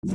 டே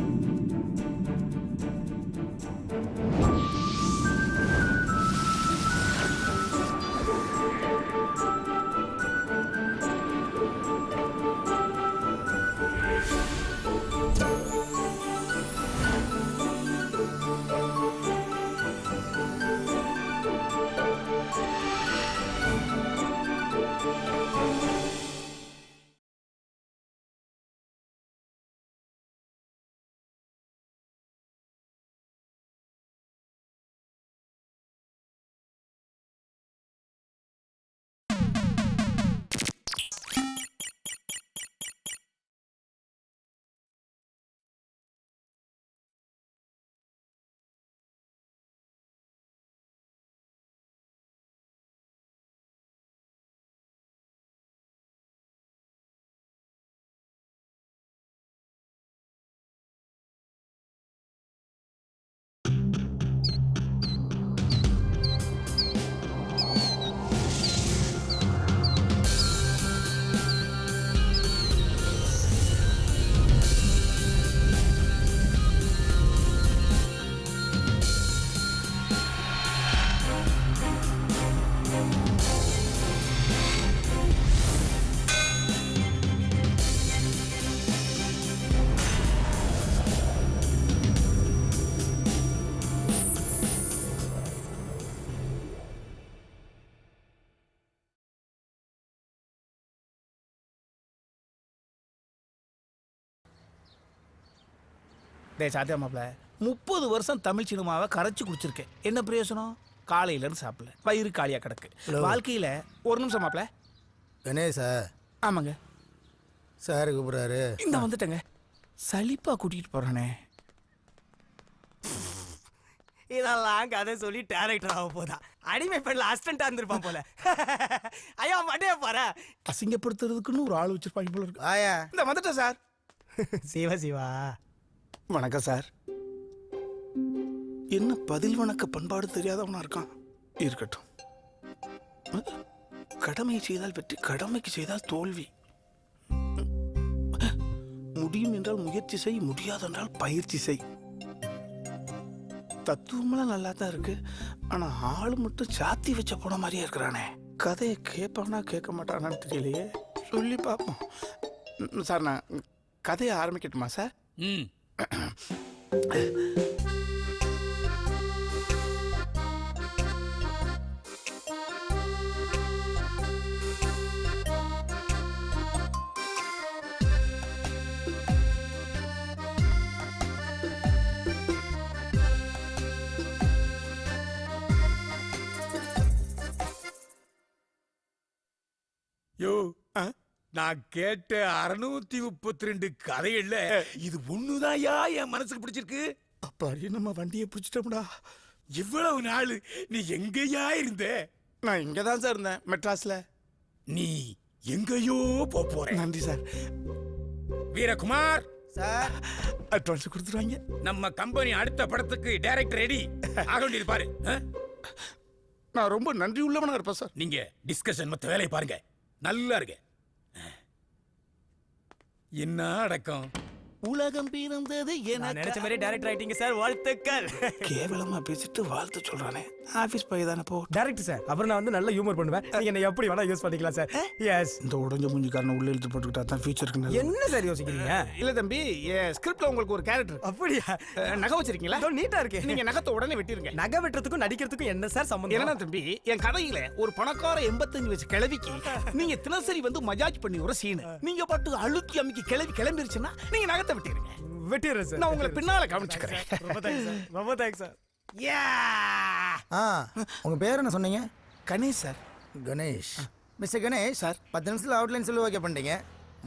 சாத்தியா மாப்பிள்ள 30 வருஷம் தமிழ் சினிமாவை கரைச்சி குடிச்சிருக்கேன். என்ன பிரயோசனம்? காலையிலேருந்து சாப்பிடல, வயிறு காலியாக கிடக்கு. வாழ்க்கையில் ஒரு நிமிஷம் மாப்பிள்ள. கணேசா? ஆமாங்க சார் கூப்பிட்றாரு. இந்த வந்துட்டேங்க. சலிப்பாக கூட்டிகிட்டு போகிறானே. இதெல்லாம் கதை சொல்லி டேரக்டர் ஆக போதா. அடிமை பெண்ணில் அசிஸ்டண்டா இருந்திருப்பான் போல. ஐயா மண்டையா பாரு. அசிங்கப்படுத்துறதுக்குன்னு ஒரு ஆள் வச்சிருப்பாங்க போல இருக்கு. ஆயா இந்த வந்துட்டேன் சார். சிவா சிவா வணக்கம் சார். என்ன பதில் வணக்க பண்பாடு தெரியாதவனா இருக்கான். இருக்கட்டும். கடமை செய்தால் வெற்றி, கடமைக்கு செய்தால் தோல்வி. முடியும் என்றால் முயற்சி செய், முடியாது என்றால் பயிற்சி செய். தத்துவமெல்லாம் நல்லா தான் இருக்கு. ஆனா ஆளு மட்டும் சாத்தி வச்ச போன மாதிரியே இருக்கிறானே. கதையை கேட்பானா கேட்க மாட்டானான்னு தெரியலையே. சொல்லி பார்ப்போம். சார் நான் கதையை ஆரம்பிக்கட்டுமா சார்? யோ, நான் கேட்ட 632 கதைகள்ல இது ஒண்ணுதாயா என் மனசுக்கு பிடிச்சிருக்கு. அப்பாடி நம்ம வண்டியை பிடிச்சிட்டோம்டா. இவ்வளவு நாள் நீ எங்கயா இருந்த? நான் இங்கே தான் சார் இருந்தேன், மெட்ராஸில். நீ எங்கேயோ போற. நன்றி சார். வீரகுமார் சார், அட்வான்ஸ் கொடுத்துருவாங்க. நம்ம கம்பெனி அடுத்த படத்துக்கு டைரக்டர் ரெடி ஆக வேண்டியது பாரு. நான் ரொம்ப நன்றி உள்ளவனா இருப்பேன் சார். நீங்க டிஸ்கஷன் மத்த வேலையை பாருங்க. நல்லா இருக்கு. என்ன அடக்கம். உலகம் பிறந்தது நான் நினைச்ச மாதிரி டைரக்டர் ஆயிட்டீங்க சார். வாழ்த்துக்கள். கேவலமா பேசிட்டு வாழ்த்து சொல்றானே. ஆபீஸ் போய் தானே போ. டைரக்டர் சார், அப்புறம் நான் வந்து நல்ல ஹியூமர் பண்ணுவேன். நீங்க என்ன எப்படி வேணா யூஸ் பண்ணிக்கலாம் சார். எஸ். இந்த உடஞ்ச மூஞ்சிக்காரனை உள்ள இழுத்து போட்டுக்கிட்டா தான் ஃபியூச்சருக்கு. என்ன சார் யோசிக்கிறீங்க? இல்ல தம்பி, ஸ்கிரிப்ட்ல உங்களுக்கு ஒரு கேரக்டர். அப்படியா? நகை வச்சிருக்கீங்களா? நீட்டா இருக்கு. நீங்க நகத்தை உடனே வெட்டிருங்க. நகை வெட்டுறதுக்கும் நடிக்கிறதுக்கும் என்ன சார் சம்பந்தம்? என்ன தம்பி, என் கதையில ஒரு பணக்கார 85 வயசு கிழவிக்கு நீங்க தினசரி வந்து மஜாஜ் பண்ணி ஒரு சீன். நீங்க பாட்டு அழுத்தி அமுக்கி கிளவி கிளம்பிருச்சுன்னா நீங்க நகத்தை வெட்டிருங்க. வெட்டிடுறேன் சார். நான் உங்களை பின்னால கவனிச்சுக்கிறேன். ரொம்ப தேங்க்ஸ் சார். ரொம்ப தேங்க்ஸ் சார். உங்க பேர் என்ன சொன்னீங்க? Ganesh sir. Ganesh. Mister Ganesh sir. 10 நிமிஷத்துல அவுட்லைன் சொல்லி ஓகே பண்ணிட்டீங்க.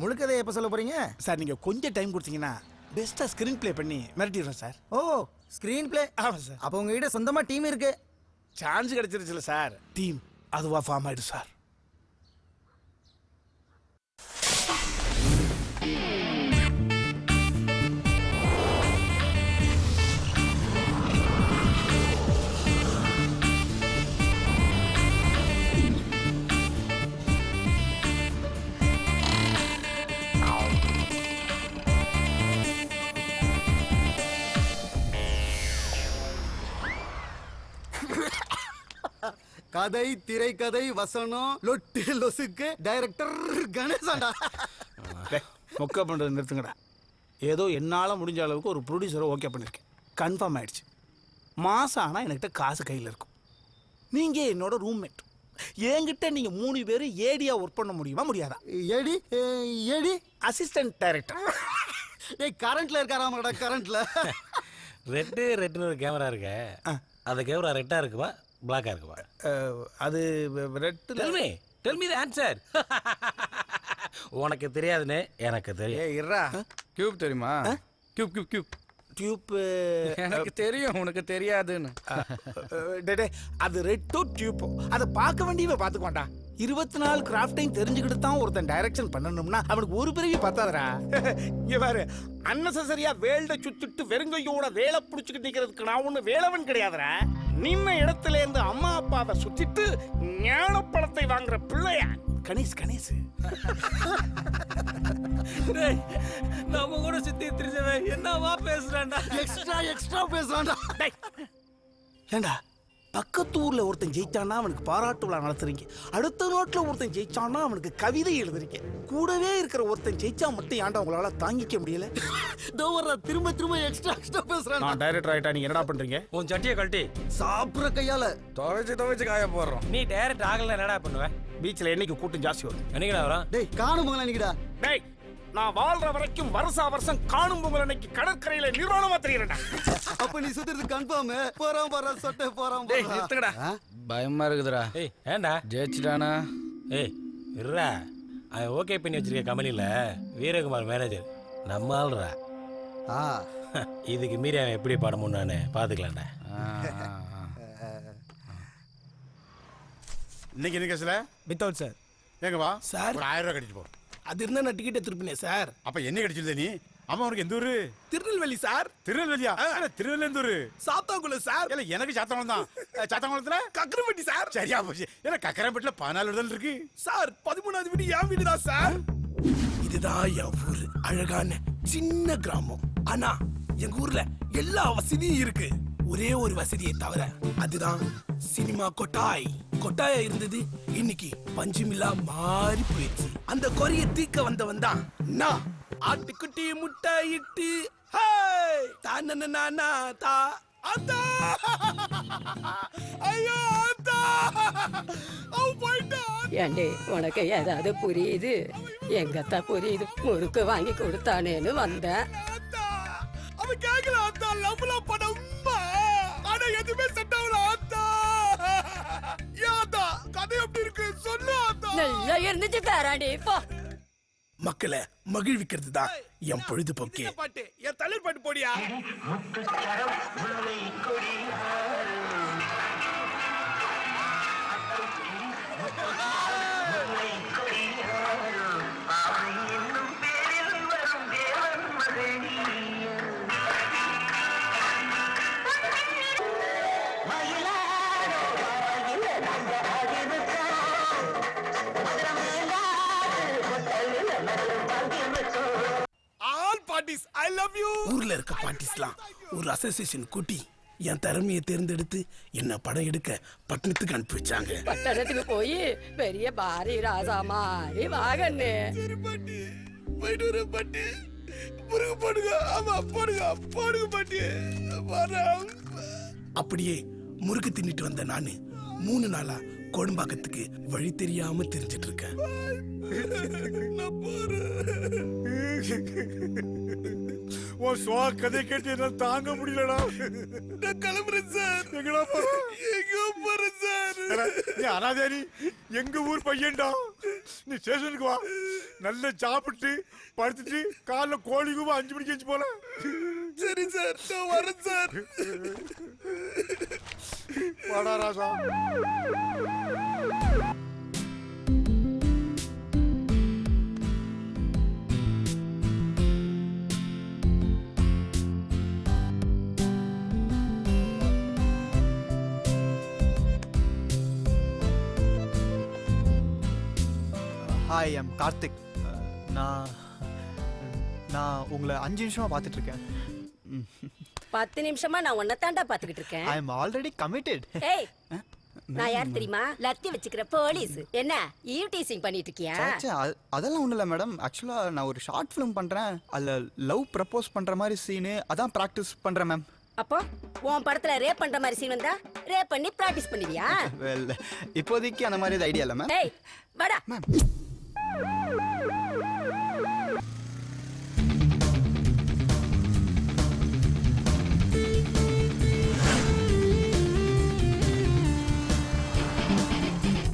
முழு கதையை எப்போ சொல்ல போறீங்க? சார் நீங்க கொஞ்சம் டைம் கொடுத்தீங்கன்னா பெஸ்டா ஸ்கிரீன் ப்ளே பண்ணி மிரட்டிடுறேன் சார். ஓ, ஸ்கிரீன் பிளே. ஆமா சார். அப்போ உங்ககிட்ட சொந்தமா டீம் இருக்கு. சான்ஸ் கிடைச்சிருச்சுல சார். டீம் அதுவா ஃபார்ம் ஆயிடும் சார். கதை திரைக்கதை வசனம் லொட்டு லொசுக்கு டைரக்டர் கணேசாண்டா. மொக்க பண்ணுறது நிறுத்துங்கடா. ஏதோ என்னால் முடிஞ்ச அளவுக்கு ஒரு ப்ரொடியூசரை ஓகே பண்ணியிருக்கேன். கன்ஃபார்ம் ஆயிடுச்சு. மாதம் ஆனால் என்கிட்ட காசு கையில் இருக்கும். நீங்கள் என்னோட ரூம்மேட். என்கிட்ட நீங்கள் 3 பேர் ஏடியா ஒர்க் பண்ண முடியுமா முடியாதா? ஏடி ஏடி அசிஸ்டன்ட் டைரக்டர். ஏய் கரண்ட்ல இருக்காராமடா கரண்ட்ல. ரெட்டுன்னு ஒரு கேமரா இருக்கு. அந்த கேமரா ரெட்டா இருக்குவா பிளாக்கா இருக்குவா? அது ரெட்டில். Tell me the answer. உனக்கு தெரியாதுன்னு எனக்கு தெரியும். ஏய் இர்ரா, கியூப் தெரியுமா? Cube cube cube tube. எனக்கு தெரியும், உனக்கு தெரியாதுன்னு. டே அது ரெட்டோ டியூப்போ அதை பார்க்க வேண்டியவ பார்த்துக்கோண்டா. 24 கிராஃப்டையும் தெரிஞ்சுக்கிட்டு தான் ஒருத்தன் டைரக்ஷன் பண்ணணும்னா அவனுக்கு ஒரு பிறவி பத்தாதரா. இங்க பாரு, அன்னசரியா வேல்ட சுத்திட்டு வெறுங்கையோட வேலை பிடிச்சிக்கிட்டு நிக்கிறதுக்கு நான் ஒண்ணு வேலவன் கிடையாதுரா. நின்ன இடத்துல இருந்து அம்மா அப்பாவை சுத்திட்டு ஞானப்பழத்தை வாங்குற பிள்ளையா கணேஷ். கணேஷ் நம்ம கூட சுத்தி திரிஞ்சவன் என்னவா பேசுறான்டா? எக்ஸ்ட்ரா பேசுறான்டா. ஏண்டா பக்கத்து ஊர்ல ஒருத்தன் ஜெயிச்சானா அவனுக்கு பாராட்டு விழா நடத்துறீங்க, அடுத்த நாட்டுல ஒருத்தன் ஜெயிச்சானா அவனுக்கு கவிதை எழுதுறீங்க, கூடவே இருக்கிற ஒருத்தன் ஜெயிச்சா மட்டும் ஏன்டா உங்களால தாங்கிக்க முடியல? திரும்ப எக்ஸ்ட்ரா பேசுறான். நான் டைரக்டர் ஆயிட்டா நீங்க என்னடா பண்றீங்க? உன் சட்டியை கழட்டி சாப்பிடுற கையால துவைச்சு காய போடுறோம். நீ டைரக்ட் ஆகல என்னடா பண்ணுவ? பீச்ல என்னைக்கு கூட்டம் ஜாஸ்தி வரும்? என்னைக்குடா வரும்? டேய் காணும் மகளா நிக்கடா. டேய் நான் வாழ்ற வரைக்கும் வருஷம் காணும் பொங்கல் அன்னைக்கு கடற்கரையில நிர்வாணமா தெரியறேன்டா. அப்ப நீ சுத்துறது கன்ஃபார்ம். போறான் சொட்டை போறான். டேய் நிறுத்துங்கடா, பயமா இருக்குதுடா. ஏய் ஏன்டா ஜெயிச்சிட்டானா? ஏய் இருடா, அவன் ஓகே பண்ணி வச்சிருக்க கம்பெனியில் வீரகுமார் மேனேஜர் நம்ம ஆள்றா. இதுக்கு மீறி அவன் எப்படி பாட முன்னான்னு பார்த்துக்கலாம்டா. இன்னைக்கு என்ன கேஸ்ல வித்தவுட் சார். எங்க வா சார். ஒரு 1000 ரூபாய் கட்டிட்டு போ. அது இருந்தா நான் டிக்கெட்டை திருப்பினேன் சார். அப்ப என்ன கடிச்சிருந்த நீ? அம்மா உனக்கு எந்த ஊரு? திருநெல்வேலி சார். திருநெல்வேலியா? திருநெல்வேலி எந்த ஊரு? சாத்தாங்குளம் சார். இல்ல எனக்கு சாத்தங்குளம் தான். சாத்தங்குளத்துல கக்கரப்பட்டி சார். சரியா போச்சு. ஏன்னா கக்கரப்பட்டில 14 விடுதல் இருக்கு சார். 13வது வீடு என் வீடு தான் சார். இதுதான் என் ஊரு. அழகான சின்ன கிராமம். ஆனா எங்க ஊர்ல எல்லா வசதியும் இருக்கு. ஒரே ஒரு வசதியை தவிர, அதுதான் சினிமா கொட்டாய். கொட்டாயா இருந்தது, இன்னைக்கு பஞ்சுமில்லா மாறி போயிடுச்சு. அந்த குறைய தீக்க வந்தவன் தான் நான். ஆட்டுக்குட்டி முட்டை இட்டு தானா தா அத்தா. ஐயோ அத்தா, அவன் போயிட்டான். ஏண்டி உனக்கு ஏதாவது புரியுது? எங்கத்தான் புரியுது? முறுக்கு வாங்கி கொடுத்தானேன்னு வந்தேன். அவன் கேக்கல அத்தா. லவ்லாம் படம் ஆனா எதுவுமே செட் ஆகல அத்தா. ஏத்தா கதை எப்படி இருக்கு சொல்லு அத்தா. நல்லா இருந்துச்சு பேராண்டி. போ. மக்களை மகிழ்விக்கிறது தான் என் பொழுதுபோக்கு. பாட்டு என் தலைவர் பாட்டு போடியா. I love you. ஊர்ல இருக்க பாட்டிஸ்லாம் ஒரு அசோசியேஷன் கூட்டி என் திறமையை தேர்ந்தெடுத்து என்ன படம் எடுக்க பட்டணத்துக்கு அனுப்பி வச்சாங்க. பட்டணத்துக்கு போய் பெரிய பாரி ராசா மாதிரி வாகன்னு. போயிட்டு வர பாட்டி. முருகு போடுங்க. ஆமா போடுங்க பாட்டி. அப்படியே முறுக்கு தின்னுட்டு வந்த நானு 3 நாளா கோடம்பாக்கத்துக்கு வழி தெரியாம தெரிஞ்சிட்டு இருக்கேன். உன் சுவா கதை கேட்டு என்ன தாங்க முடியலடா. நான் கிளம்புறேன் சார். எங்கடா போற? எங்கோ போறேன் சார். நீ அனாதாரி, எங்க ஊர் பையன்டா. நீ ஸ்டேஷனுக்கு வா, நல்லா சாப்பிட்டு படுத்துட்டு காலைல கோழி கூவ 5 மணிக்கு வச்சு போல. சரி சார், நான் வரேன் சார். வாடா ராசா. Hi, I'm Karthik. நான் உங்களை 5 நிமிஷமா பார்த்துட்டு இருக்கேன். 10 நிமிஷமா நான் உன்னை தாண்டா பார்த்துக்கிட்டு இருக்கேன். I am already committed. ஏய் நான் யார் தெரியுமா? லத்தி வச்சுக்கிற போலீஸ். என்ன ஈவ் டீசிங் பண்ணிட்டு இருக்கியா? ச்சே, அதெல்லாம் ஒன்றும் இல்லை மேடம். ஆக்சுவலாக நான் ஒரு ஷார்ட் ஃபிலிம் பண்ணுறேன். அதில் லவ் ப்ரப்போஸ் பண்ணுற மாதிரி சீனு அதான் ப்ராக்டிஸ் பண்ணுறேன் மேம். அப்போ உன் படத்துல ரேப் பண்ற மாதிரி சீன் வந்தா ரேப் பண்ணி பிராக்டிஸ் பண்ணுவியா? வெல், இப்போதைக்கு அந்த மாதிரி ஐடியா இல்லை மேம். ஏய் வாடா. மேம்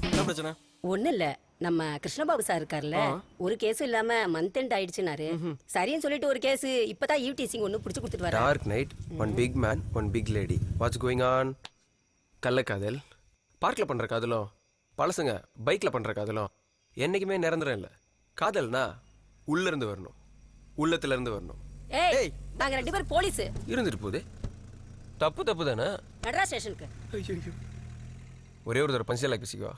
என்ன பிரச்சனை? ஒண்ணு இல்ல, நம்ம கிருஷ்ணபாபு சார் இருக்கார்ல, ஒரு கேஸ் இல்லாம மந்த் எண்ட் ஆயிடுச்சுனாரு. சரின்னு சொல்லிட்டு ஒரு கேஸ் இப்பதான் ஈவ் டீசிங் ஒன்னு புடிச்சு கொடுத்துட்டு வர. Dark night, one big man, one big lady. What's going on? கள்ளக்காதல். பார்க்கில் பண்ணுற காதலோ, பழசுங்க பைக்கில் பண்ணுற காதலோ என்றைக்குமே நிரந்தரம் இல்லை. காதல்னா உள்ளேருந்து வரணும், உள்ளத்துலேருந்து வரணும். ஏய் நாங்க 2 பேரும் போலீஸ். இருந்துட்டு போகுது. தப்பு தப்பு தானே? மெட்ராஸ் ஸ்டேஷனுக்கு. ஒரே ஒரு தடவை பஞ்சாயத்து பேசிக்கோ.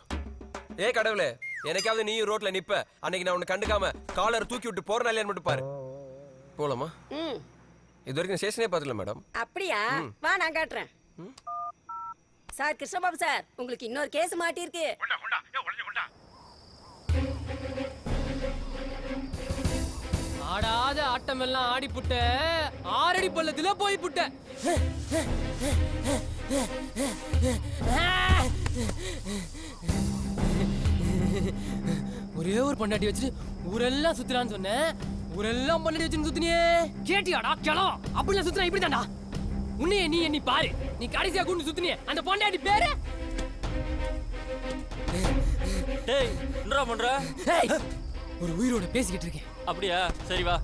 ஏ கடவுளே, எனக்காவது நீ ரோட்ல நிப்ப, அன்னைக்கு நான் உன்னை கண்டுக்காம காலர் தூக்கி விட்டு போறனா இல்லையான்னு மட்டும் பாரு. போலாமா? இது வரைக்கும் ஸ்டேஷனே பார்த்துல மேடம். அப்படியா? வா நான் காட்டுறேன். சார் கிருஷ்ணபாபு சார், உங்களுக்கு இன்னொரு கேஸ் மாட்டிருக்கு. ஆடாத ஆட்டம் எல்லாம் ஆடி புட்ட, 6 அடி பள்ளத்துல போய் புட்ட. ஒரே ஒரு பொண்டாட்டி வச்சுட்டு ஊரெல்லாம் சுத்துறான்னு சொன்னேன். ஊரெல்லாம் பொண்டாட்டி வச்சுன்னு சுத்தினியே. கேட்டியாடா கிளம்? அப்படிலாம் சுத்துறா இப்படி தான்டா. உன்னையே நீ எண்ணி பாரு. நீ கடைசியா கூண்டு சுத்தினியே அந்த பொண்டாட்டி பேரு. டேய் என்னடா பண்ற? ஒரு உயிரோட பேசிக்கிட்டு இருக்கேன். அப்படியா? சரி வா.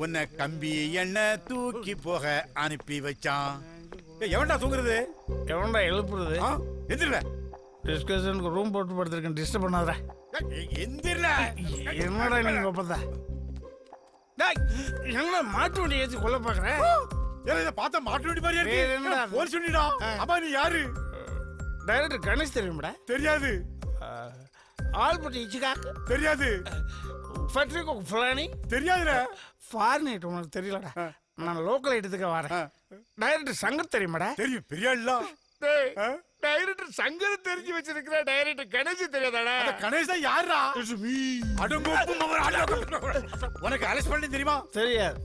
உன்னை கம்பி என்ன தூக்கி போக அனுப்பி வச்சான். எவன்டா தூங்குறது? எவன்டா எழுப்புறது? எந்திரல. டிஸ்கஷனுக்கு ரூம் போட்டு படுத்திருக்கேன், டிஸ்டர்ப் பண்ணாத. எந்திரல. என்னடா நீங்க ஒப்பந்தா? என்ன மாட்டு வண்டி ஏற்றி கொல்ல பாக்குறேன்? இதை பார்த்தா மாட்டு வண்டி மாதிரியா இருக்கு. போலீஸ் வண்டிடா. அப்பா நீ யாரு? டைரக்டர் கணேஷ் தெரியுமாடா? தெரியாது. ஆல்பர்ட் இச்சிகாக் தெரியாது. ஃபெட்ரிகோ ஃபுலானி தெரியாதுடா. ஃபாரினேட் உனக்கு தெரியலடா. நான் லோக்கல் எடுத்துக்க வரேன். டைரக்டர் சங்கர் தெரியுமாடா? தெரியும், பெரிய ஆள்ல. டைரக்டர் சங்கர் தெரிஞ்சு வச்சிருக்கிற டைரக்டர் கணேஷ் தெரியாதாடா? கணேஷ் தான் யாரா? உனக்கு அரெஸ்ட் பண்ணி தெரியுமா? தெரியாது.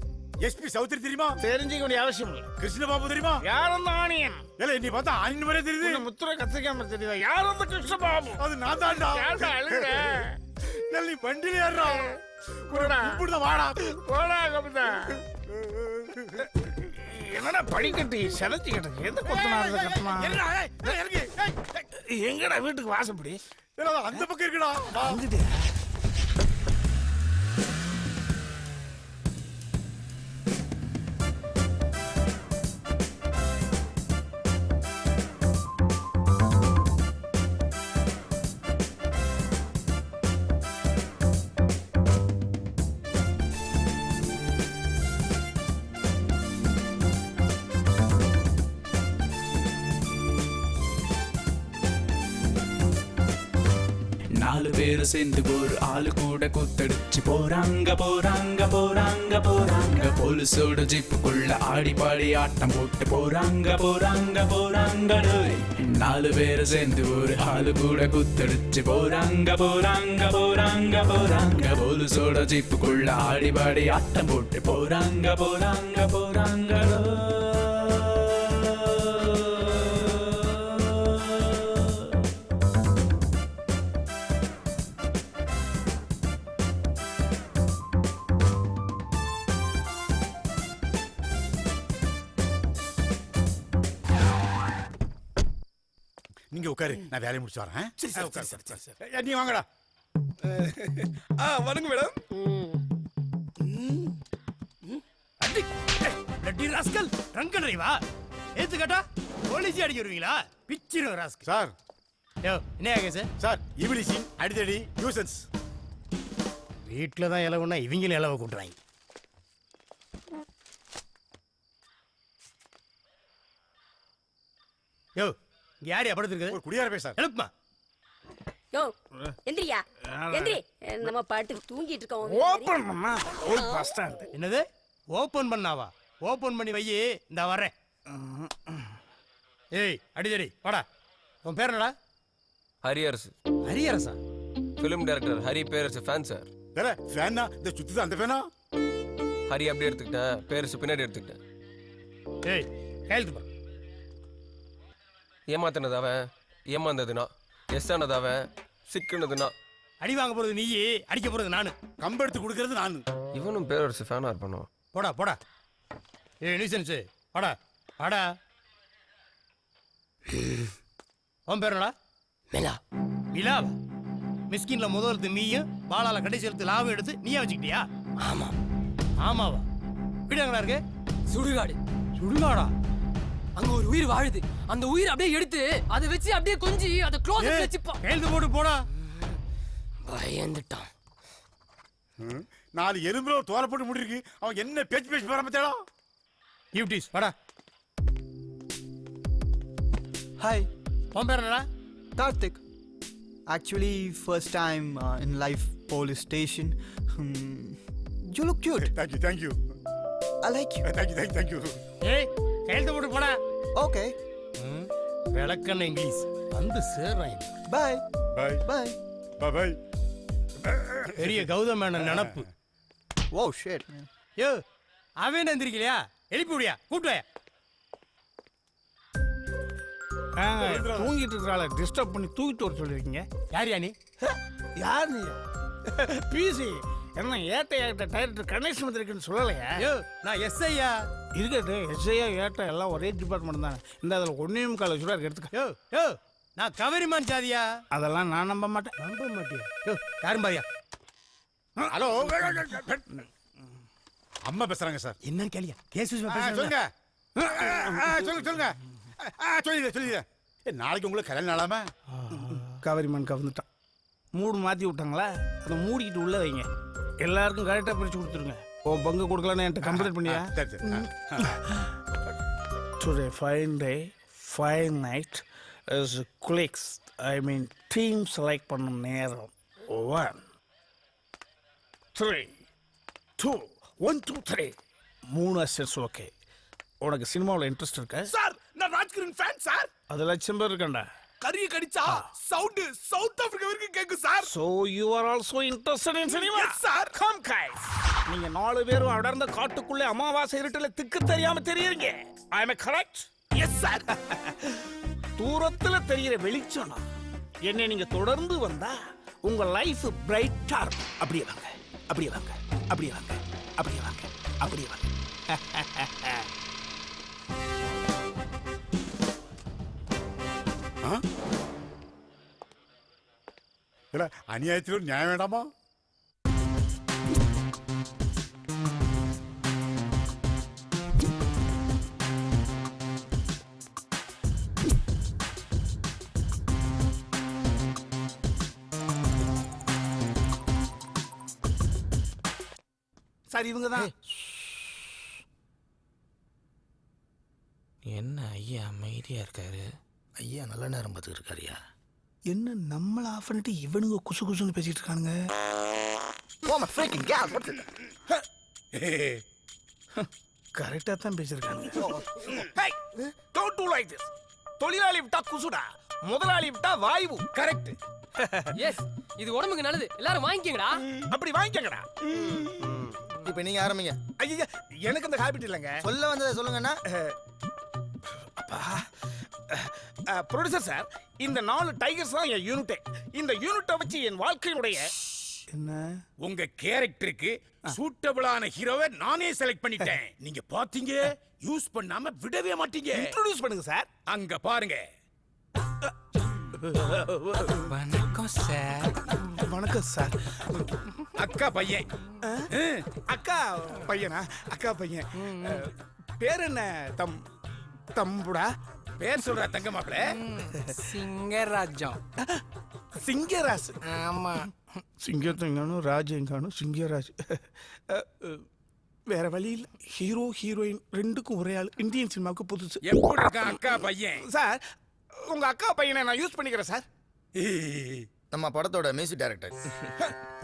எஸ்பி சௌத்ரி தெரியுமா? தெரிஞ்சுக்க வேண்டிய அவசியம் இல்லை. கிருஷ்ணபாபு தெரியுமா? யார் அந்த ஆணியன்? இல்ல நீ பார்த்தா ஆணியன் மாதிரியே தெரியுது. முத்துரை கத்திரிக்காம தெரியுதா? யார் அந்த கிருஷ்ணபாபு? அது நான் தான்டா. யார்டா அழுகுற? நீ வண்டியில ஏறா. இப்படிதான் வாடா. போடா கபிதா. என்னடா படிக்கட்டு செலச்சிக்கிட்டு எந்த கொத்தனாரு கட்டமா? எங்கடா வீட்டுக்கு வாசப்படி? அந்த பக்கம் இருக்குடா. நாலு பேர் சேர்ந்து ஒரு ஆளு கூட கூத்தடிச்சு போறாங்க போறாங்க போறாங்க போறாங்க. போலீஸோட ஜிப்புக்குள்ள ஆடி பாடி ஆட்டம் போட்டு போறாங்க போறாங்க போறாங்க. 4 பேர் சேர்ந்து ஒரு ஆளு கூட கூத்தடிச்சு போறாங்க போறாங்க போறாங்க போறாங்க. போலீஸோட ஜிப்புக்குள்ள ஆடி பாடி ஆட்டம் போட்டு போறாங்க போறாங்க போறாங்க. நீங்க உட்காரு, நான் வேலையை முடிச்சு வரேன். சரி. நீ வாங்கடா. வணங்க மேடம். லட்டி ராஸ்கல் ரங்க டிரைவா ஏத்து கேட்டா போலீஸ் அடிக்க வருவீங்களா? பிச்சிரோ ராஸ்கல். சார் என்ன ஆக சார் இவிலிசிங் அடிதடி நியூசன்ஸ். வீட்டில் தான் இலவுன்னா இவங்களும் இலவை கூட்டுறாங்க. யோ யாரையா படுத்துருக்கு? ஒரு குடியார பேசார். எழுப்புமா. யோ எந்திரியா எந்திரி நம்ம பாட்டு தூங்கிட்டு இருக்கோம் ஓப்பன் பண்ணா ஒரு பஸ் ஸ்டாண்ட். என்னது ஓப்பன் பண்ணாவா? ஓப்பன் பண்ணி வையி, இந்த வரேன். ஏய் அடிதடி வாடா. உன் பேர் என்னடா? ஹரியரசு. ஹரியரசா? ஃபிலிம் டைரக்டர் ஹரி பேரரசு ஃபேன் சார். வேற ஃபேனா இந்த சுத்துது அந்த ஃபேனா? ஹரி அப்படியே எடுத்துக்கிட்டேன், பேரரசு பின்னாடி எடுத்துக்கிட்டேன். ஏய் கையெழுத்து பா. ஏமாத்தினது அவன், ஏமாந்ததுனா. எஸ் ஆனது அவன், சிக்குனதுனா. அடி வாங்க போறது நீ, அடிக்க போறது நானு. கம்பெடுத்து கொடுக்கறது நானு. இவனும் பேரரசு ஃபேனா இருப்பானோ? போடா போடா. ஏய் நியூசன்ஸ் வாடா வாடா. உன் பேர் என்னடா? மேலா விலாவா? மிஸ்கின்ல முதல் எழுத்து மீயும் பாலால கடைசி எழுத்து லாவும் எடுத்து நீயா வச்சுக்கிட்டியா? ஆமா. ஆமாவா? வீடு எங்கடா இருக்கு? சுடுகாடு. சுடுகாடா? அங்க ஒரு உயிர் வாழுது. அந்த உயிர் அப்படியே எடுத்து அதை வச்சு அப்படியே கொஞ்சி அதை க்ளோஸ் வச்சுப்பா. கையெழுத்து போட்டு போடா. பயந்துட்டான். 4 எலும்புல ஒரு தோலை போட்டு முடிருக்கு. அவன் என்ன பேச்சு பேச்சு போற பத்தியாடா? யூடிஸ் வாடா. ஹாய், உன் பேர் என்னடா? Karthik. Actually, first time in life police station. You look cute. Thank you. I like you. Thank you. ஏய் கையெழுத்து போட்டு போடா. Okay. விளக்கண்ண இங்கிலீஷ் வந்து சேர்றான். Bye. Bye. Bye. பெரிய கௌதம் மேனன் நினப்பு. Wow, shit. யோ அவன் எந்திரிக்கலையா? எழுப்பி விடியா, கூப்பிட்டு வாயா. தூங்கிட்டு இருக்கிறாள டிஸ்டர்ப் பண்ணி தூக்கிட்டு வர சொல்லியிருக்கீங்க. யார் நீ? யார் நீ? பிசி என்ன ஏட்ட டைரக்டர் கணேசன் வந்திருக்குன்னு சொல்லலையா? யோ நான் எஸ்ஐயா. இருக்கட்டு எஸ்ஐயா ஏட்ட எல்லாம் ஒரே டிபார்ட்மெண்ட் தானே. இந்த அதில் 1.25 ரூபா எடுத்துக்க. யோ யோ நான் கவரிமான் சாதியா. அதெல்லாம் நான் நம்ப மாட்டேன். நம்ப மாட்டியா? யோ யாரும் பாரியா. ஹலோ, அம்மா பேசுறாங்க சார். என்ன கேளியா? கேஸ் சொல்லுங்க. சொல்லுங்க. சொல்லிடுறேன். நாளைக்கு உங்களுக்கு கல்யாணம் நாளாம? கவரிமான் கவர்ந்துட்டான். மூடு மாற்றி விட்டாங்களா, அதை மூடிக்கிட்டு உள்ள வைங்க. எல்லாருக்கும் கரெக்டாக பிரித்து கொடுத்துருங்க. ஓ பங்கு கொடுக்கலன்னு என்கிட்ட கம்ப்ளைண்ட் பண்ணியா? Today fine day fine night is குலிக்ஸ் டீம் செலக்ட் பண்ணும் நேரம். 1 3 2 1 2 3 3 அசிஸ்டன்ஸ். ஓகே, உனக்கு சினிமாவில் இன்ட்ரெஸ்ட் இருக்கா? சார் நான் ராஜ்கிரண் ஃபேன் சார். அது லட்சம் பேர் இருக்கண்டா. கரிய கடிச்சா சவுண்ட் சவுத் ஆப்பிரிக்கா வரைக்கும் கேக்கும் sir. So you are also interested in cinema? Yes sir. Come guys. நீங்க 4 பேரும் அடர்ந்த காட்டுக்குள்ளே அமாவாசை இருட்டுல திக்கு தெரியாம தெரியறீங்க. I am correct? Yes sir. தூரத்துல தெரியிற வெளிச்சம் என்ன நீங்க தொடர்ந்து வந்தா உங்க லைஃப் பிரைட்டா இருக்கும். அப்படியே வாங்க, அப்படியே வாங்க, அப்படியே வாங்க, அப்படியே வாங்க, அப்படியே வாங்க. அநியாயத்தில் ஒரு நியாயம் வேண்டாமா? சார் இவங்க தான். என்ன ஐயா அமைதியா இருக்காரு? ஐயா நல்ல நேரம் பார்த்துட்டு இருக்காருயா. என்ன நம்மள ஆஃப் பண்ணிட்டு இவனுங்க குசு குசுன்னு பேசிட்டு இருக்கானுங்க. கரெக்டா தான் பேசிருக்கானுங்க. Don't do like this. தொழிலாளி விட்டா குசுடா, முதலாளி விட்டா வாய்வு. கரெக்ட். எஸ் இது உடம்புக்கு நல்லது. எல்லாரும் வாங்கிக்கங்கடா. அப்படி வாங்கிக்கங்கடா. இப்போ நீங்க ஆரம்பிங்க. ஐயா எனக்கு அந்த ஹாபிட் இல்லைங்க. சொல்ல வந்ததை சொல்லுங்கண்ணா. ப்ரொடியூசர் சார், இந்த 4 டைகர்ஸ் தான் என் யூனிட்டே. இந்த யூனிட்டை வச்சு என் வாழ்க்கையினுடைய என்ன உங்க கேரக்டருக்கு சூட்டபிளான ஹீரோவை நானே செலக்ட் பண்ணிட்டேன். நீங்க பாத்தீங்க, யூஸ் பண்ணாம விடவே மாட்டீங்க. இன்ட்ரோடியூஸ் பண்ணுங்க சார். அங்க பாருங்க. வணக்கம் சார். வணக்கம் சார். அக்கா பையன். அக்கா பையனா? அக்கா பையன். பேர் என்ன? தம்புடா. பேர் சொல்ற தங்க மாப்பிள. சிங்கராஜம். சிங்கராஜ். ஆமா. சிங்கத்தங்கானும் ராஜங்கானும் சிங்கராஜ். வேற வழி இல்லை. ஹீரோ ஹீரோயின் ரெண்டுக்கும் ஒரே ஆள். இந்தியன் சினிமாவுக்கு புதுசு. எப்படி இருக்கான் அக்கா பையன்? சார் உங்க அக்கா பையனை நான் யூஸ் பண்ணிக்கிறேன் சார். நம்ம படத்தோட மியூசிக் டைரக்டர்.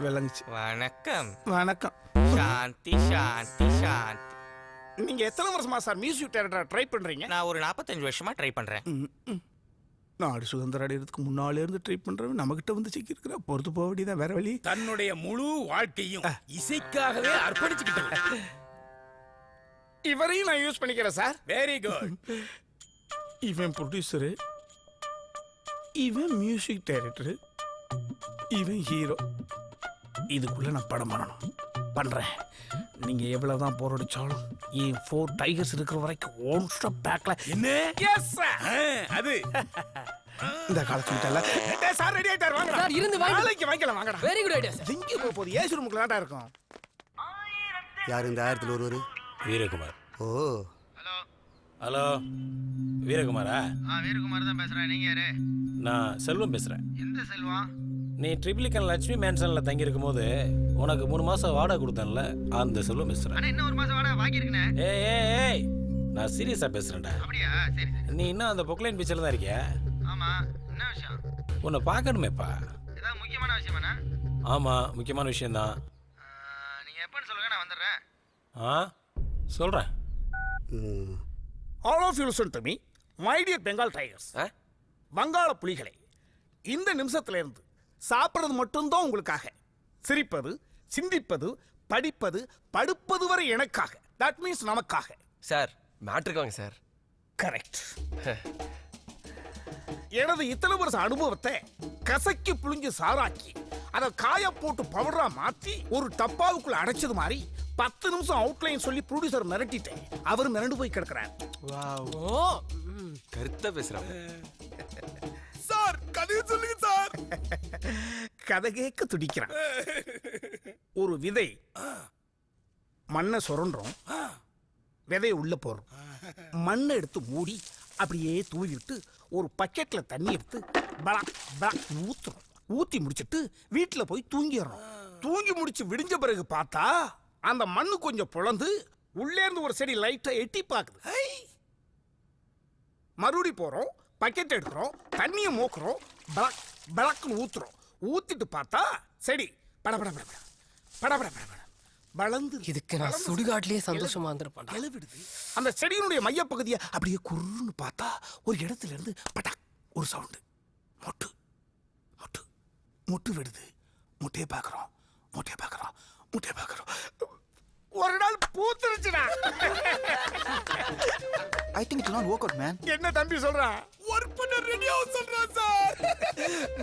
விளங்குச்சு. வணக்கம். வணக்கம். சாந்தி சாந்தி சாந்தி. நீங்க எத்தனை வருஷமா சார் மியூசிக் டைரக்டர் ட்ரை பண்றீங்க? நான் ஒரு 45 வருஷமா ட்ரை பண்றேன். நாடு சுதந்திரம் அடைகிறதுக்கு முன்னாலே இருந்து ட்ரை பண்றவன் நம்மகிட்ட வந்து சிக்கிருக்கிற பொறுத்து போக வேண்டியதான், வேற வழி. தன்னுடைய முழு வாழ்க்கையும் இசைக்காகவே அர்ப்பணிச்சுக்கிட்டவன். இவரையும் நான் யூஸ் பண்ணிக்கிறேன் சார். Very good. இவன் ப்ரொடியூசரு, இவன் மியூசிக் டைரக்டரு, இவன் ஹீரோ. இதுக்குள்ள நான் படம் பண்ணணும், பண்றேன். நீங்க எவ்வளவுதான் போராடிச்சாலும் என் 4 டைகர்ஸ் இருக்கிற வரைக்கும் ஒன் ஸ்டாப் பேக்ல என்ன? Yes sir. அது இந்த காலத்துல சார் ரெடி ஆயிட்டாரு. வாங்க சார் இருந்து வாங்க. நாளைக்கு வாங்கிக்கலாம் வாங்கடா. Very good idea sir. எங்க போக போகுது? ஏசி ரூமுக்குள்ள தான் இருக்கும். யார் இந்த 1000ல் ஒருவர்? வீரகுமார். ஓ, ஹலோ வீரகுமாரா? வீரகுமார் தான் பேசுறேன். நீங்க யாரு? நான் செல்வம் பேசுறேன். எந்த செல்வம்? நீ ட்ரிபிளிகன் லட்சுமி மேன்சனில் தங்கியிருக்கும் போது உனக்கு 3 மாதம் வாடகை கொடுத்தேன்ல, அந்த செல்வம் பேசுகிறேன். இன்னும் 1 மாசம் வாடகை வாங்கியிருக்கேன். ஏய் நான் சீரியஸாக பேசுகிறேன்டா. அப்படியா? சரி சரி. நீ இன்னும் அந்த பொக்லைன் பீச்சில் தான் இருக்கியா? ஆமா, என்ன விஷயம்? உன்னை பார்க்கணுமேப்பா. ஏதாவது முக்கியமான விஷயமாண்ணா? ஆமாம், முக்கியமான விஷயந்தான். நீங்க எப்பன்னு சொல்லுங்க, நான் வந்துடுறேன். சொல்கிறேன். All of you listen to me, my dear Bengal Tigers. வங்காள புலிகளை, இந்த நிமிஷத்துல இருந்து சாப்பிட்றது மட்டும்தான் உங்களுக்காக. சிரிப்பது, சிந்திப்பது, படிப்பது, படுப்பது வரை எனக்காக. தட் மீன்ஸ் நமக்காக. சார் மேட்ருக்கு வாங்க சார். கரெக்ட். எனது இத்தனை வருஷ அனுபவத்தை கசக்கி புழிஞ்சு சாராக்கி அதை காய போட்டு பவுடரா மாத்தி ஒரு டப்பாவுக்குள்ள அடைச்சது மாதிரி 10 நிமிஷம் அவுட்லைன் சொல்லி ப்ரொடியூசர் மிரட்டிட்டேன். அவர் மிரண்டு போய் கிடக்குறார். கருத்தா பேசுறாங்க சார். கதையை சொல்லுங்க சார். கதை கேட்க துடிக்கிறான். ஒரு விதை மண்ணை சுரண்டுறோம், விதையை உள்ள போறோம், மண்ணை எடுத்து மூடி அப்படியே தூவிட்டு ஒரு பக்கெட்ல தண்ணி எடுத்து ஊத்துறோம். ஊத்தி முடிச்சிட்டு வீட்டுல போய் தூங்கிடுறோம். தூங்கி முடிச்சு விடிஞ்ச பிறகு பார்த்தா அந்த மண்ணு கொஞ்சம் புலந்து உள்ளே இருந்து ஒரு செடி லைட்டா எட்டி பாக்குது. மறுபடி போறோம், பக்கெட் எடுக்கிறோம், தண்ணியை மூக்குறோம், பலக்குன்னு ஊத்துறோம். ஊத்திட்டு பார்த்தா செடி படபட படபட படபட படபட வளர்ந்து. இதுக்கு நான் சுடுகாட்டிலேயே சந்தோஷமா இருந்திருப்பேன். எழுவிடுது. அந்த செடியினுடைய மையப்பகுதியை அப்படியே குருன்னு பார்த்தா ஒரு இடத்துல இருந்து பட்டாக் ஒரு சவுண்டு. மொட்டு மொட்டு முட்டு விடுது. முட்டையை பார்க்குறோம், முட்டையை பார்க்குறோம், முட்டையை பார்க்குறோம். ஒரு நாள் பூத்துருச்சுடா. I think it will not work out, man. என்ன தம்பி சொல்றான்? ஒர்க் பண்ண ரெடியா சொல்றேன் sir.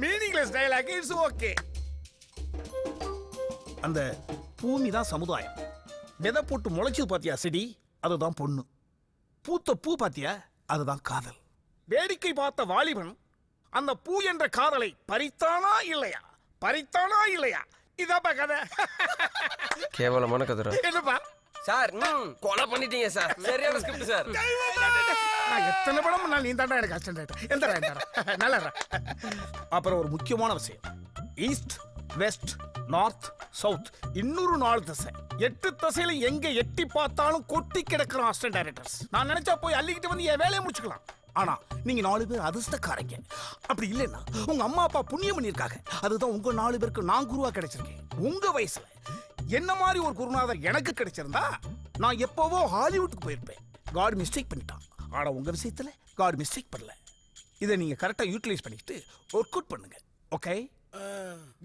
Meaningless dialogue. It's okay. அந்த பூமி தான் சமுதாயம். விதை போட்டு முளைச்சது பாத்தியா செடி, அதுதான் பொண்ணு. பூத்த பூ பாத்தியா, அதுதான் காதல். வேடிக்கை பார்த்த வாலிபன் அந்த பூ என்ற காதலை பறித்தானா இல்லையா, பறித்தானா இல்லையா? இதாப்பா கதை. கேவலமான கதை. என்னப்பா சார் கொலை பண்ணிட்டீங்க சார். சரியான ஸ்கிரிப்ட் சார். நான் எத்தனை படம் நான் நீ தாண்டா எனக்கு அசிஸ்டன்ட். எந்த நல்லா. அப்புறம் ஒரு முக்கியமான விஷயம், ஈஸ்ட் வெஸ்ட் நார்த் சவுத் இன்னொரு 4 திசை, 8 திசையில எங்க எட்டி பார்த்தாலும் கொட்டி கிடக்கிற அசிஸ்டன்ட் டைரக்டர்ஸ். நான் நினைச்சா போய் அள்ளிக்கிட்டு வந்து என் வேலையை முடிச்சுக்கலாம். ஆனா நீங்க 4 பேர் அதிர்ஷ்டக்காரங்க. அப்படி இல்லைன்னா உங்க அம்மா அப்பா புண்ணியம் பண்ணிருக்காங்க. அதுதான் உங்க 4 பேருக்கு நான் குருவா கிடைச்சிருக்கேன். உங்க வயசுல என்ன மாதிரி ஒரு குருநாதர் எனக்கு கிடைச்சிருந்தா நான் எப்பவோ ஹாலிவுட்டுக்கு போயிருப்பேன். காட் மிஸ்டேக் பண்ணிட்டான். ஆனா உங்க விஷயத்துல காட் மிஸ்டேக் பண்ணல. இதை நீங்க கரெக்டா யூட்டிலைஸ் பண்ணிட்டு ஒர்க் அவுட் பண்ணுங்க. Okay,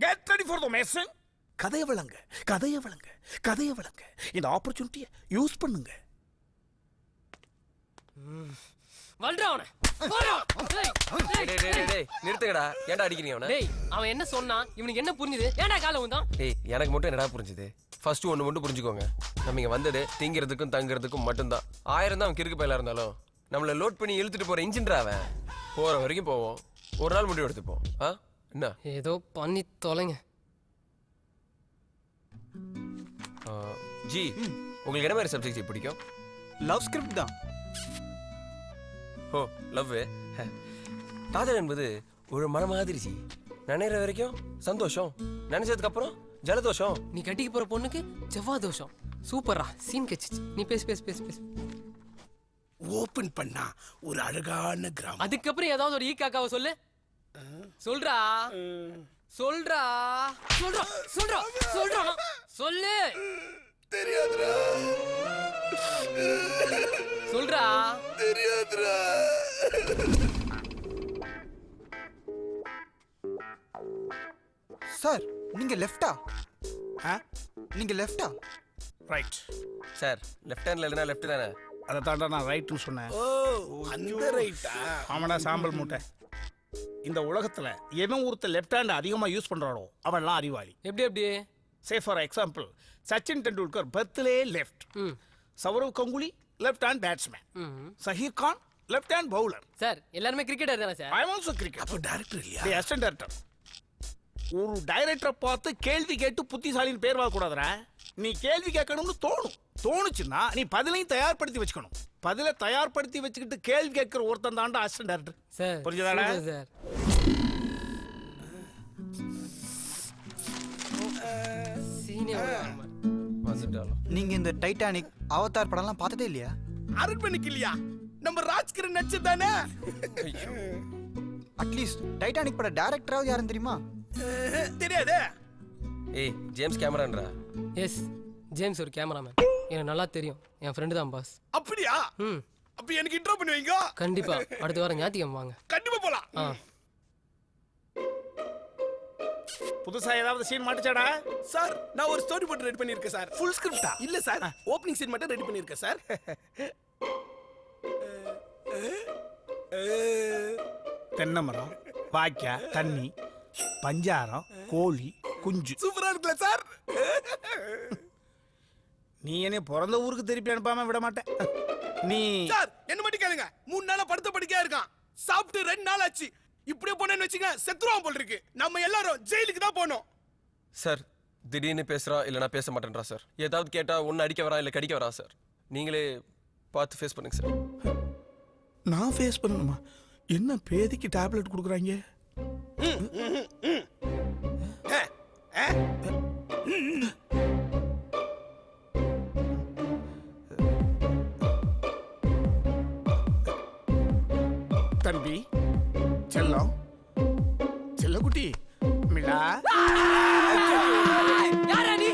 get ready for the mission. கதையை வழங்க, கதையை வழங்க, கதையை வழங்க. இந்த ஆப்பர்ச்சுனிட்டியை யூஸ் பண்ணுங்க. நிறுத்துங்கடா. ஏன்டா அடிக்கிறீங்க அவனை? டேய் அவன் என்ன சொன்னான்? இவனுக்கு என்ன புரிஞ்சுது? ஏன்டா காலை வந்தான்? டேய் எனக்கு மட்டும் என்னடா புரிஞ்சுது? ஃபர்ஸ்ட் ஒன்று மட்டும் புரிஞ்சுக்கோங்க. நம்ம இங்கே வந்தது திங்கிறதுக்கும் தங்குறதுக்கும் மட்டும்தான். 1000 தான் அவன் கிறுக்கு பயிலாக இருந்தாலும் நம்மளை லோட் பண்ணி இழுத்துட்டு போகிற இன்ஜின்ரா அவன். போகிற வரைக்கும் போவோம், ஒரு நாள் முடிவு எடுத்துப்போம். என்ன ஏதோ பண்ணி தொலைங்க. ஜி உங்களுக்கு என்ன மாதிரி சப்ஜெக்ட் பிடிக்கும்? லவ் ஸ்கிரிப்ட் தான். ஓ லவ். காதல் என்பது ஒரு மன மாதிரி ஜி. நினைக்கிற வரைக்கும் சந்தோஷம், நினைச்சதுக்கு அப்புறம் ஜலதோஷம். நீ கட்டிக்கு போற பொண்ணுக்கு செவ்வாய் தோஷம். சூப்பரா சீன் கச்சிச்சு. நீ பேசு பேசு பேசு பேசு. ஓபன் பண்ணா ஒரு அழகான கிராமம். அதுக்கப்புறம் ஏதாவது ஒரு ஈ காக்காவை சொல்லு. சொல்றா சொல்றா சொல்றா சொல்றா சொல்றா சொல்லு. தெரியாதுடா சொல்றா. தெரியாதுடா. சார் நீங்க லெஃப்டா? நீங்க லெஃப்டா? ரைட். சார் லெஃப்ட் ஹேண்ட்ல இல்லைனா லெஃப்ட் தானே? அதை தாண்டா நான் ரைட்டுன்னு சொன்னேன். ஓ அந்த ரைட்டா? ஆமாடா சாம்பல் மூட்டை. இந்த உலகத்துல எவன் ஒருத்தர் லெஃப்ட் ஹேண்ட் அதிகமா யூஸ் பண்றானோ அவன்லாம் அறிவாளி. எப்படி எப்படி? Say for example Sachin Tendulkar பர்த்லே left, Sourav Ganguly left hand batsman, Zaheer Khan left hand bowler. Sir எல்லாருமே கிரிக்கெட்டர் தானே sir? I am also cricket. அப்போ டைரக்டர் இல்லையா? Assistant director. ஒரு டைரக்டரை பார்த்து கேள்வி கேட்டு புத்திசாலின்னு பேர் வாங்கக்கூடாதுரா. நீ கேள்வி கேட்கணும்னு தோணுச்சுன்னா நீ பதிலையும் தயார்படுத்தி வச்சுக்கணும். பதிலை தயார்படுத்தி வச்சுக்கிட்டு கேள்வி கேட்கிற ஒருத்தன் தாண்டா அசிஸ்டன்ட் டைரக்டர். சார் புரிஞ்சுதாடா? சார் வந்துட்டாலும் நீங்க இந்த டைட்டானிக் அவதார் படம்லாம் பார்த்ததே இல்லையா? அரண்மனைக்கு இல்லையா? நம்ம ராஜ்கிரண் நடிச்சு தானே? அட்லீஸ்ட் டைட்டானிக் பட டைரக்டராவது யாருன்னு தெரியுமா? தெரியாதே. ஏய் ஜேம்ஸ் கேமரான்றா. எஸ் ஜேம்ஸ் ஒரு கேமராமேன். எனக்கு நல்லா தெரியும். என் ஃப்ரெண்டு தான் பாஸ். அப்படியா? அப்ப எனக்கு இன்ட்ரோ பண்ணுவீங்க? கண்டிப்பா. அடுத்த வாரம் ஞாயிற்றுக்கிழமை வாங்க. கண்டிப்பா போலாம். புதுசா ஏதாவது சீன் மாட்டுச்சாடா? சார் நான் ஒரு ஸ்டோரி போட்டு ரெடி பண்ணியிருக்கேன் சார். ஃபுல் ஸ்கிரிப்டா? இல்ல சார், ஓப்பனிங் சீன் மட்டும் ரெடி பண்ணியிருக்கேன் சார். தென்னை மரம், வாய்க்கா, தண்ணி, பஞ்சாரம், கோழி, குஞ்சு. சூப்பரா இருக்குல்ல சார்? நீ என்ன பிறந்த ஊருக்கு திருப்பி அனுப்பாம விட மாட்டேன். நீ சார் என்ன மட்டும் கேளுங்க. 3 நாளா படுத்த படுக்கையா இருக்கான். சாப்பிட்டு 2 நாள் ஆச்சு. இப்படியே போனேன்னு வச்சுங்க செத்துருவான் போல இருக்கு. நம்ம எல்லாரும் ஜெயிலுக்கு தான் போனோம். சார் திடீர்னு பேசுறா இல்லைனா பேச மாட்டேன்றா சார். ஏதாவது கேட்டா ஒன்று அடிக்க வரா இல்லை கடிக்க வரா சார். நீங்களே பார்த்து ஃபேஸ் பண்ணுங்க சார். நான் ஃபேஸ் பண்ணணுமா? என்ன பேதிக்கு டேப்லெட் கொடுக்குறாங்க? தம்பி செல்லம், செல்லக்குட்டி, மிளா. யாரா நீ?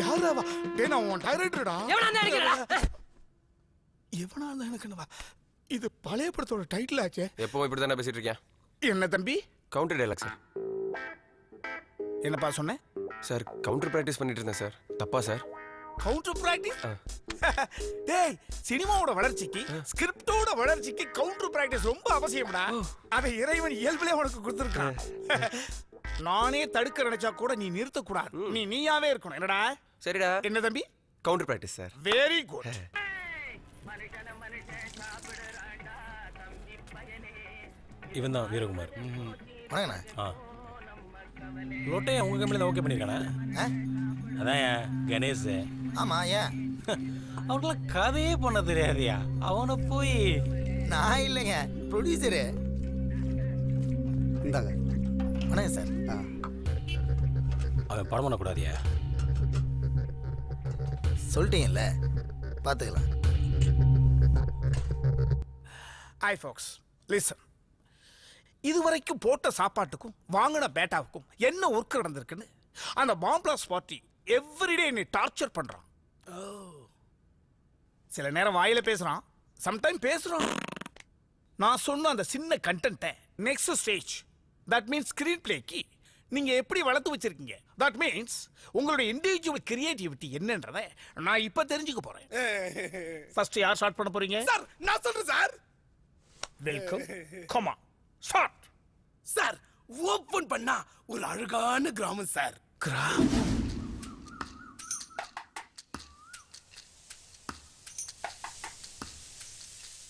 யாராவா? டேய் நான் உன் டைரக்டர்டா. எவனா இருந்தா அடிக்கிறடா? எவனா இருந்தா எனக்கு என்னவா? இது பழைய படத்தோட டைட்டில் ஆச்சே. எப்பவும் இப்படி தானே பேசிட்டு இருக்கேன். என்ன தம்பி? Counter dialogue sir. என்னப்பா சொன்னேன்? சார் கவுண்டர் ப்ராக்டிஸ் பண்ணிட்டு இருந்தேன் சார். தப்பா சார்? Counter practice? டேய் சினிமாவோட வளர்ச்சிக்கு ஸ்கிரிப்டோட வளர்ச்சிக்கு கவுண்டர் பிராக்டிஸ் ரொம்ப அவசியம்டா. அதை இறைவன் இயல்பிலே உனக்கு கொடுத்துருக்கான். நானே தடுக்க நினைச்சா கூட நீ நிறுத்த கூடாது. நீயாவே இருக்கணும். என்னடா? சரிடா. என்ன தம்பி? Counter practice sir. Very good. இவன் தான் வீரகுமார். வணக்கண்ணா. லொட்டையா உங்க கம்பெனியில் ஓகே பண்ணியிருக்கானே? அதான் கணேஷ். ஆமா ஏன்? அவனுக்குலாம் கதையே பண்ண தெரியாதியா? அவனை போய் நான் இல்லைங்க ப்ரொடியூசரு. இந்தாங்க. வணக்கம் சார். அவன் படம் பண்ணக்கூடாதியா? சொல்லிட்டீங்கல்ல, பார்த்துக்கலாம். ஐ ஃபாக்ஸ் லிசன். இதுவரைக்கும் போட்ட சாப்பாட்டுக்கும் வாங்கின பேட்டாவுக்கும் என்ன ஒர்க் நடந்திருக்குன்னு அந்த பாம்பிளாஸ் பார்ட்டி எவ்ரிடே என்னை டார்ச்சர் பண்றான். சில நேரம் வாயில பேசுறான், சம்டைம் பேசுறான். நான் சொன்ன அந்த சின்ன கண்டென்ட்டை next stage, that means screen பிளேக்கு நீங்க எப்படி வளர்த்து வச்சிருக்கீங்க. தட் மீன்ஸ் உங்களுடைய இண்டிவிஜுவல் கிரியேட்டிவிட்டி என்னன்றதை நான் இப்ப தெரிஞ்சுக்க போறேன். ஃபர்ஸ்ட் யார் ஸ்டார்ட் பண்ண போறீங்க? சார் நான் சொல்றேன் sir. Welcome. Come on start. Sir open பண்ணா ஒரு அழகான கிராமம் சார். கிராமம்?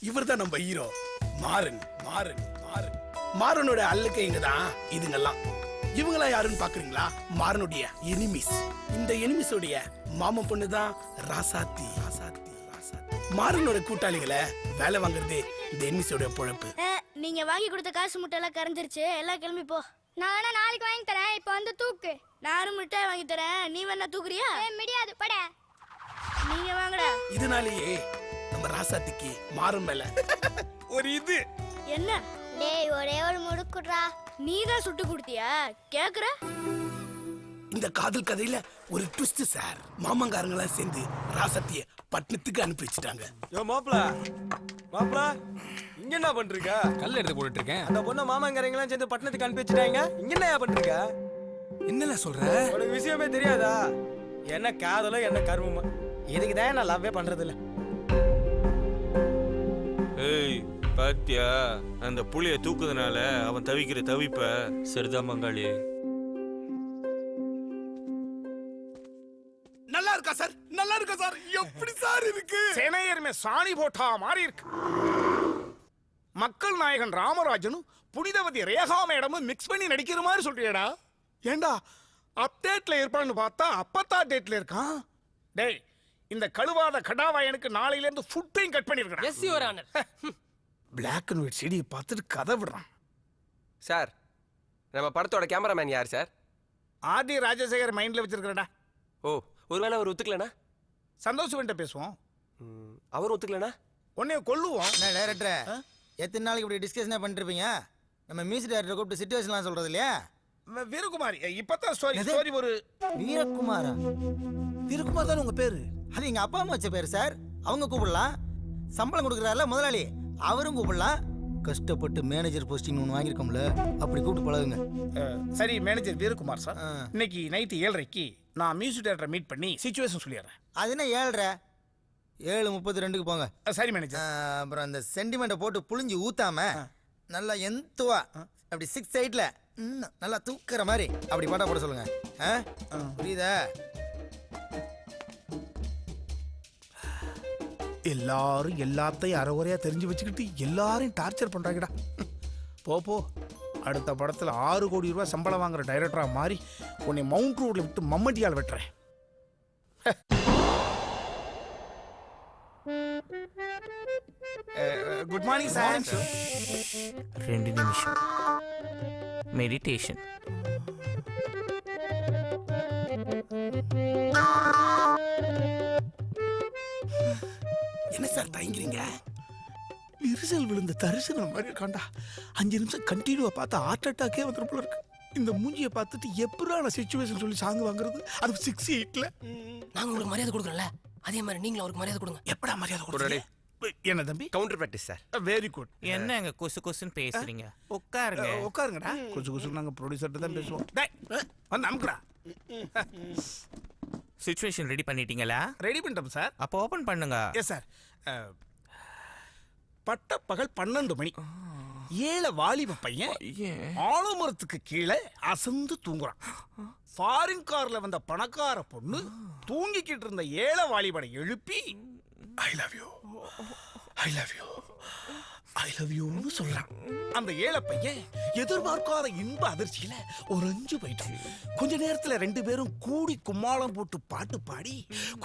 இவர்தான் நம்ம ஹீரோ மாறன். மாறன் மாறன் மாறனோட அல்லக்கைங்க தான் இதுங்கெல்லாம். இவங்களா யாருன்னு பாக்குறீங்களா? மாறனுடைய எனிமிஸ். இந்த எனிமிஸோடைய மாமன் பொண்ணு தான் ராசாத்தி. ராசாத்தி ராசாத்தி. மாறனோட கூட்டாளிகளை வேலை வாங்குறதே இந்த எனிமிஸோட பொழப்பு. நீங்க வாங்கி கொடுத்த காசு முட்டையெல்லாம் கரைஞ்சிருச்சு, எல்லாம் கிளம்பி போ. நான் வேணா நாளைக்கு வாங்கி தரேன், இப்போ வந்து தூக்கு. நானும் மிட்டாய் வாங்கி தரேன், நீ வேணா தூக்குறியா? முடியாது, பட. நீங்க வாங்கடா. இதனாலேயே நம்ம ராசாத்திக்கு மாறும் மேல ஒரு இது. என்ன? டேய் ஒரே ஒரு முடுக்குடா. நீதான் சுட்டு கொடுத்தியா கேக்குற? இந்த காதல் கதையில ஒரு ட்விஸ்ட் சார். மாமங்காரங்களாம் சேர்ந்து ராசத்திய பட்டணத்துக்கு அனுப்பி வச்சுட்டாங்க. யோ மாப்ள மாப்ள இங்க என்ன பண்றீங்க? கல் எடுத்து போட்டுட்டு இருக்கேன். அந்த பொண்ணு மாமங்காரங்களாம் சேர்ந்து பட்டணத்துக்கு அனுப்பி வச்சுட்டாங்க. இங்க என்ன பண்றீங்க? என்னல சொல்ற? உனக்கு விஷயமே தெரியாதா? என்ன காதலோ என்ன கர்மமா? இதுக்கு தான் நான் லவ்வே பண்றது இல்ல. ஏய் பாத்தியா அந்த புளிய தூக்குறதுனால அவன் தவிக்கிற தவிப்ப. சரிதான் பங்காளி. நல்லா இருக்கா சார்? நல்லா இருக்கா சார்? எப்படி சார் இருக்கு? சேனையருமே சாணி போட்டா மாறி இருக்கு. மக்கள் நாயகன் ராமராஜனும் புனிதவதி ரேகா மேடமும் மிக்ஸ் பண்ணி நடிக்கிற மாதிரி சொல்றியடா. ஏண்டா அப்டேட்ல இருப்பான்னு பார்த்தா அப்பத்தா டேட்ல இருக்கான். டேய் இந்த கழுவாத கடாவாயனுக்கு நாளையில இருந்து ஃபுட்டையும் கட் பண்ணிருக்கேன். Yes your honour. Black and white செடியை பார்த்துட்டு கதை விடுறான். சார் நம்ம படத்தோட கேமராமேன் யார் சார்? ஆர்டி ராஜசேகர் மைண்ட்ல வச்சிருக்கிறடா. ஓ ஒருவேளை அவர் ஒத்துக்கலனா? சந்தோஷம் பேசுவோம். அவர் ஒத்துக்கலனா உன்னைய கொல்லுவோம். என்ன டைரக்டர் எத்தனை நாளைக்கு இப்படி டிஸ்கஷனே பண்ணிட்டு இருப்பீங்க? நம்ம மியூசிக் டைரக்டர் கூப்பிட்டு சிச்சுவேஷன்லாம் சொல்றது இல்லையா? வீரகுமாரி இப்பதான் ஸ்டோரி ஒரு வீரகுமாரா? வீரகுமார் தான் உங்க பேரு? அது எங்க அப்பா அம்மா வச்ச பேரு சார். அவங்க கூப்பிடலாம். சம்பளம் கொடுக்குறாருல முதலாளி, அவரும் கூப்பிடலாம். கஷ்டப்பட்டு மேனேஜர் போஸ்டிங் ஒன்று வாங்கியிருக்கோம்ல, அப்படி கூப்பிட்டு பழகுங்க. சரி மேனேஜர் வீரகுமார் சார், இன்னைக்கு நைட்டு 7:30 நான் மியூசிக் டைரக்டரை மீட் பண்ணி சிச்சுவேஷன் சொல்லிடுறேன். அது என்ன 7:30? 7:32 போங்க. சரி மேனேஜர். அப்புறம் அந்த சென்டிமெண்ட்டை போட்டு புளிஞ்சு ஊத்தாம நல்லா எந்துவா அப்படி 6/8ல நல்லா தூக்குற மாதிரி அப்படி பாட்டா போட சொல்லுங்க. புரியுதா? எல்லாரும் எல்லாத்தையும் அரைகுறையா தெரிஞ்சு வச்சுக்கிட்டு எல்லாரையும் டார்ச்சர் பண்றாங்கடா. போ அடுத்த படத்துல 6 கோடி ரூபாய் சம்பளம் வாங்குற டைரக்டரா மாறி உன்னை மவுண்ட் ரோட்ல விட்டு மம்மட்டியால் வெட்டுறேன். Good morning sir. 2 நிமிஷம் மெடிடேஷன். என்ன சார் தயங்குறீங்க? விரிசல் விழுந்த தரிசனம் மாதிரி இருக்காண்டா. 5 நிமிஷம் கண்டினியூவா பார்த்தா ஹார்ட் அட்டாக்கே வந்துடும் போல இருக்கு. இந்த மூஞ்சியை பார்த்துட்டு எப்படான சிச்சுவேஷன் சொல்லி சாங் வாங்குறது? அது 6/8ல. நாங்க உங்களுக்கு மரியாதை கொடுக்குறோம்ல, அதே மாதிரி நீங்களும் அவருக்கு மரியாதை கொடுங்க. எப்படா மரியாதை கொடுக்குறீங்க? என்ன தம்பி? Counter practice sir. Very good. என்ன அங்க கொசு கொசுன்னு பேசுறீங்க? உட்காருங்க. உட்காருங்கடா. கொசு நாங்க ப்ரொடியூசர்ட்ட தான் பேசுவோம். டேய் வந்து அமுக்குடா. சிச்சுவேஷன் ரெடி பண்ணிட்டீங்களா? ரெடி பண்ணிட்டோம் சார். அப்போ ஓபன் பண்ணுங்க. Yes sir. பட்ட பகல் 12 மணி. 7 வாலிப பையன் ஆலமரத்துக்கு கீழே அசந்து தூங்குறான். ஃபாரின் கார்ல வந்த பணக்கார பொண்ணு தூங்கிக்கிட்டு இருந்த 7 வாலிபனை எழுப்பி I love you I love you I love யூன்னு சொல்றான். அந்த 7 பையன் எதிர்பார்க்காத இன்ப அதிர்ச்சியில உறைஞ்சு போயிட்டான். கொஞ்ச நேரத்துல 2 பேரும் கூடி கும்மாளம் போட்டு பாட்டு பாடி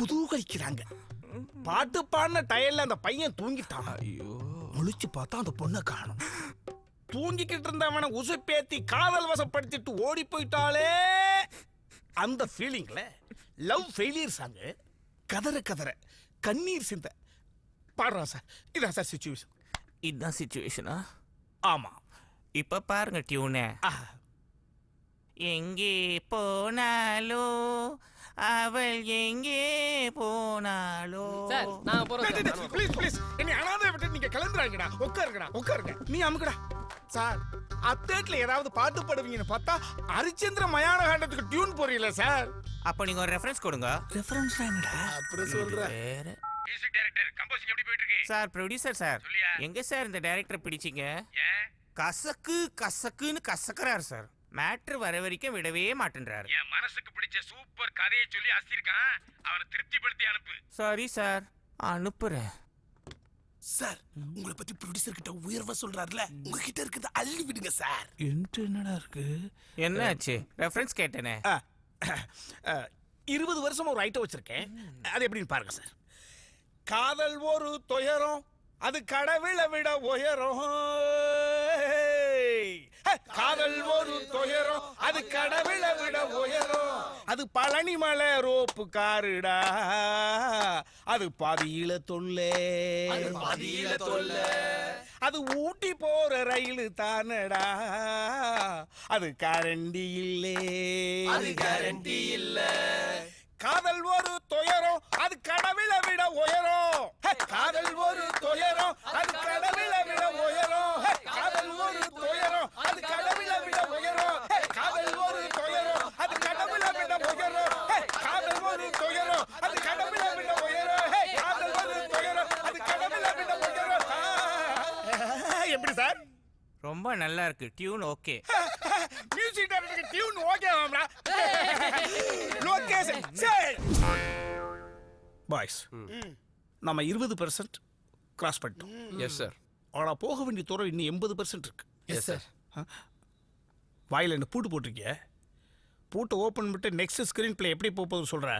குதூகலிக்கிறாங்க. பாட்டு பாடின டயர்ல அந்த பையன் தூங்கிட்டான். முழிச்சு பார்த்தா அந்த பொண்ணை காணும். தூங்கிக்கிட்டு இருந்தவனை உசுப்பேத்தி காதல் வசப்படுத்திட்டு ஓடி போயிட்டாலே. அந்த ஃபீலிங்ல லவ் ஃபெயிலியர் சாங் கதற கதற கண்ணீர் சிந்த பாடுறான் சார். இதான் சார் சிச்சுவேஷன். இதுதான் சிச்சுவேஷனா? ஆமா. இப்ப பாருங்க டியூனே. எங்கே போனாலோ அவள் எங்கே போனாலோ. சார் நான் போறேன். ப்ளீஸ் ப்ளீஸ் என்னை அனாதை விட்டு நீங்க கிளம்புறாங்கடா. உட்காருங்க. நீ அமுக்குடா. சார் அப்டேட்ல ஏதாவது பாட்டு பாடுவீங்கன்னு பார்த்தா ஹரிச்சந்திர மயான காண்டத்துக்கு டியூன் போறீங்களா சார்? அப்ப நீங்க ஒரு ரெஃபரன்ஸ் கொடுங்க. ரெஃபரன்ஸ் என்னடா? அப்புறம் சொல்றேன். மியூசிக் டைரக்டர் கம்போசிங் எப்படி போயிட்டு இருக்கு? சார் ப்ரொடியூசர் சார், எங்க சார் இந்த டைரக்டர் பிடிச்சிங்க? கசக்குன்னு கசக்குறாரு சார். மேட்ரு வர வரைக்கும் விடவே மாட்டேன்றாரு. என் மனசுக்கு பிடிச்ச சூப்பர் கதையை சொல்லி அசிருக்கான். அவனை திருப்திப்படுத்தி அனுப்பு. சாரி சார், அனுப்புறேன். சார் உங்களை பத்தி ப்ரொடியூசர் கிட்ட உயர்வா சொல்றாருல, உங்ககிட்ட இருக்கிறத அள்ளி விடுங்க சார். என்னடா இருக்கு? என்னாச்சு? ரெஃபரன்ஸ் கேட்டேனே. 20 வருஷமா ஒரு ஐட்டம் வச்சிருக்கேன். அது எப்படின்னு பாருங்க சார். காதல் ஒரு துயரம், அது கடவுளை விட உயரம். காதல் ஒரு துயரம், அது கடவுளை விட உயரம். அது பழனிமலை ரோப்பு காருடா, அது பாதியில தொல்லை. அது ஊட்டி போற ரயில் தானடா, அது கரண்டி இல்லே, அது கேரண்டி இல்ல. காதல் ஒரு துயரம், அது கடவுளை விட உயரம். காதல் ஒரு துயரம், அது கடவுளை விட உயரம். காதல் ஒரு துயரம், அது கடவுளை விட உயரம். காதல் ஒரு துயரம், அது கடவுளை விட உயரம். காதல் ஒரு துயரம், அது கடவுளை விட உயரம். காதல் ஒரு துயரம், அது கடவுளை விட உயரம். எப்படி சார்? ரொம்ப நல்லா இருக்கு டியூன் ஓகே. மியூசிக் டைரக்டருக்கு டியூன் ஓகேவாம்டா. லொகேஷன் சரி. பாய்ஸ், நம்ம 20% கிராஸ் பண்ணிட்டோம். Yes sir. ஆனா போக வேண்டிய தூரம் இன்னும் 80% இருக்கு. Yes sir. வாயில என்ன பூட்டு போட்டிருக்கிய? பூட்டை ஓப்பன் பண்ணிட்டு நெக்ஸ்ட் ஸ்கிரீன் பிளே எப்படி போகுது சொல்ற?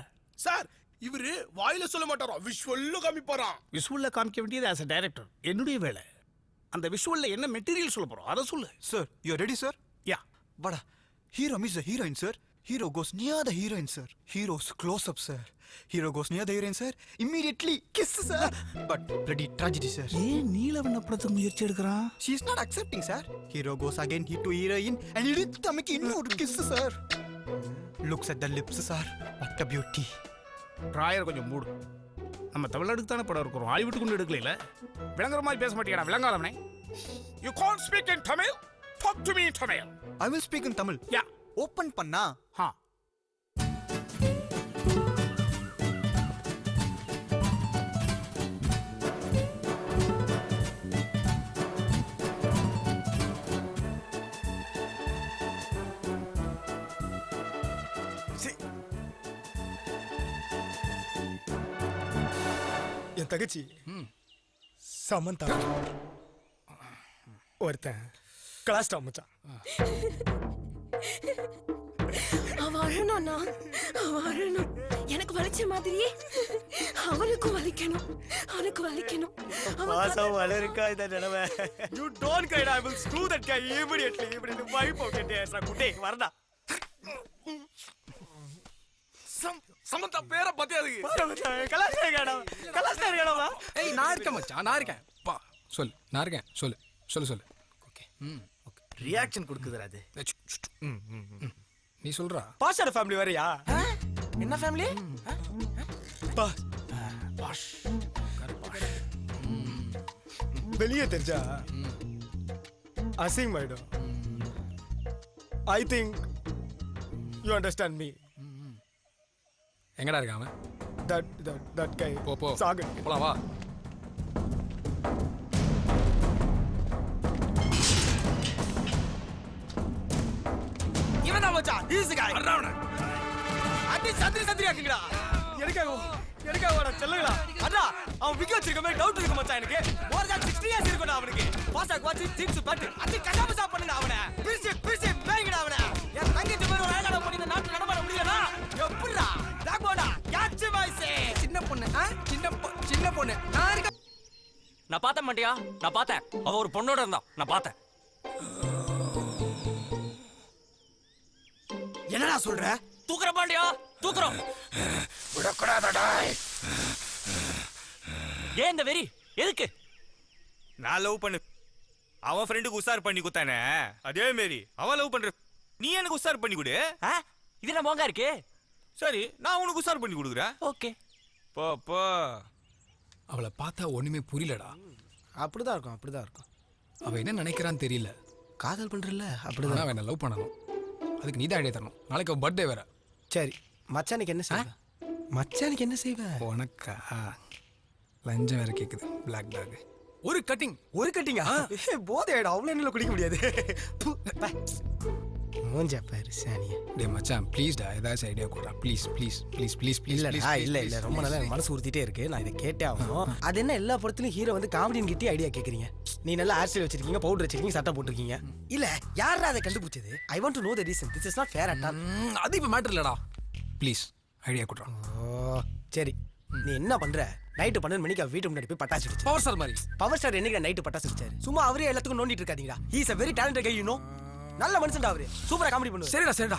சார் இவரு வாயில சொல்ல மாட்டாரோ, விஷுவல்ல காமிப்பாராம். விஷுவல்ல காமிக்க வேண்டியது ஆஸ் அ டைரக்டர் என்னுடைய வேலை. அந்த விஷுவல்ல என்ன மெட்டீரியல் சொல்ல போறோம் அதை சொல்லு. Sir you are ready sir? Yeah. Vada. Hero meets the heroine, sir. Hero goes near the heroine, sir. Hero's close up, sir. Hero goes near the heroine, sir. Immediately kiss, sir. But bloody tragedy, sir. ஏன் நீலவண்ண படத்துக்கு முயற்சி எடுக்கிறான்? She is not accepting, sir. Hero goes again to heroine and இழுத்தமைக்கு இன்னொரு kiss, sir. Looks at the lips, sir. What a beauty. Rayar கொஞ்சம் மூடு. நம்ம தமிழ்நாட்டுக்கு தானே படம் இருக்கிறோம், ஹாலிவுட்டுக்கு கொண்டு எடுக்கல. விளங்குற மாதிரி பேச மாட்டேங்கிறா விளங்காதவனே. You can't speak in Tamil? Talk to me in Tamil. I will speak in Tamil. Yeah. Open பண்ணா. Ha. என் தங்கச்சி சமந்தா ஒருத்தன் கிளாஸ் டாப் மச்சான். அவ அழணும்னா அவ அழணும். எனக்கு வலிச்ச மாதிரியே அவனுக்கும் வலிக்கணும், அவனுக்கு வலிக்கணும். பாசம் வளருக்கா இந்த நிலவை. You don't cry, I will screw that guy immediately. இப்படி இந்த wipe out கேட்டே குட்டே வரடா. சமந்தா பேரை பத்தி அதுக்கு கலாச்சாரம். ஏய் நான் இருக்கேன் மச்சான், நான் இருக்கேன். பா சொல்லு, நான் இருக்கேன். சொல்லு சொல்லு சொல்லு. Okay okay. ரியாக்ஷன் கொடுக்குதுடா அது. நீ சொல்றா. பாஷாட ஃபேமிலி வரையா? என்ன ஃபேமிலி? பாஷ் வெளியே தெரிஞ்சா அசிங்கமாயிடும். I think you understand me. எங்கடா இருக்காம? That guy. போ சாகு. போலாம் வா. இவன் தான் மச்சான். He's the guy. அறவன அடி சந்திரி ஆக்குங்கடா. எனக்கா வர சொல்லுங்களா? அடா அவன் விக்கி வச்சிருக்க மாதிரி டவுட் இருக்கு மச்சான் எனக்கு. more than 60 years இருக்குடா அவனுக்கு. பாசா வாட்சி தீப்ஸ் பட் அடி கசாபசா பண்ணுடா அவனை. பிரிச்சு பேங்கடா அவனை. என் தங்கச்சி பேர் ஒரு அழகான பொண்ணு நாட்டு நடமாட முடியலனா எப்படிடா? Doctor catch voice. சின்ன பொண்ணு சின்ன பொண்ணு நான் இருக்க. நான் பார்த்தேன் மாட்டியா? நான் பார்த்தேன். அவ ஒரு பொண்ணோட இருந்தா. நான் பார்த்தேன். என்னடா சொல்ற? தூக்குற பாண்டியா, தூக்குறோம். விடக்கூடாதடா. ஏன் இந்த வெறி? எதுக்கு? நான் லவ் பண்ணு அவன் ஃப்ரெண்டுக்கு உசார் பண்ணி கொடுத்தானே, அதே மாரி அவன் லவ் பண்ற நீ எனக்கு உசார் பண்ணி கொடு. இது என்ன மோங்கா இருக்கு? சரி நான் உனக்கு உசார் பண்ணி கொடுக்குறேன். ஓகே போ போ. அவளை பார்த்தா ஒண்ணுமே புரியலடா. அப்படிதான் இருக்கும். அவ என்ன நினைக்கிறான்னு தெரியல. காதல் பண்றல அப்படிதான் அவன் என்ன லவ் பண்ணணும். அதுக்கு நீ தான் ஐடியா தரணும். நாளைக்கு அவன் பர்த்டே வேற. சரி மச்சானுக்கு என்ன செய்வ? உனக்கா லஞ்சம் வேற கேக்குது. Black dog. ஒரு கட்டிங்கா? போதையாடா அவ்வளோ என்ன குடிக்க முடியாது. மூஞ்ச பாரு சானியா. டேய் மச்சான் ப்ளீஸ் டா, ஏதாச்சும் ஐடியா கொடுடா please please please please please. இல்ல ரொம்ப நல்லா மனசு உறுத்திட்டே இருக்கு. நான் இதை கேட்டே ஆகணும். அது என்ன எல்லா படத்துலயும் ஹீரோ வந்து காமெடின்னு கிட்டே ஐடியா கேக்குறீங்க? நீ நல்லா ஹேர் ஸ்டைல் வச்சிருக்கீங்க, பவுடர் வச்சிருக்கீங்க, சட்டை போட்டிருக்கீங்க. இல்ல யாரா அதை கண்டுபிடிச்சது? I want to know the reason. This is not fair at all. அது இப்ப மேட்டர் இல்லடா. ப்ளீஸ் ஐடியா கொடுடா. சரி நீ என்ன பண்ற? நைட்டு 12 மணிக்கு வீட்டு முன்னாடி போய் பட்டாசு வெடிச்சு. பவர் ஸ்டார் மாதிரி. பவர் ஸ்டார் என்னைக்கு நைட்டு பட்டாசு வெடிச்சாரு? சும்மா அவரே எல்லாத்துக்கும் நோண்டிட்டு இருக்காதீங்கடா. He is a very talented guy, you know. நல்ல மனுஷன்டா அவரு. சூப்பரா காமெடி பண்ணுவாரு. சரிடா.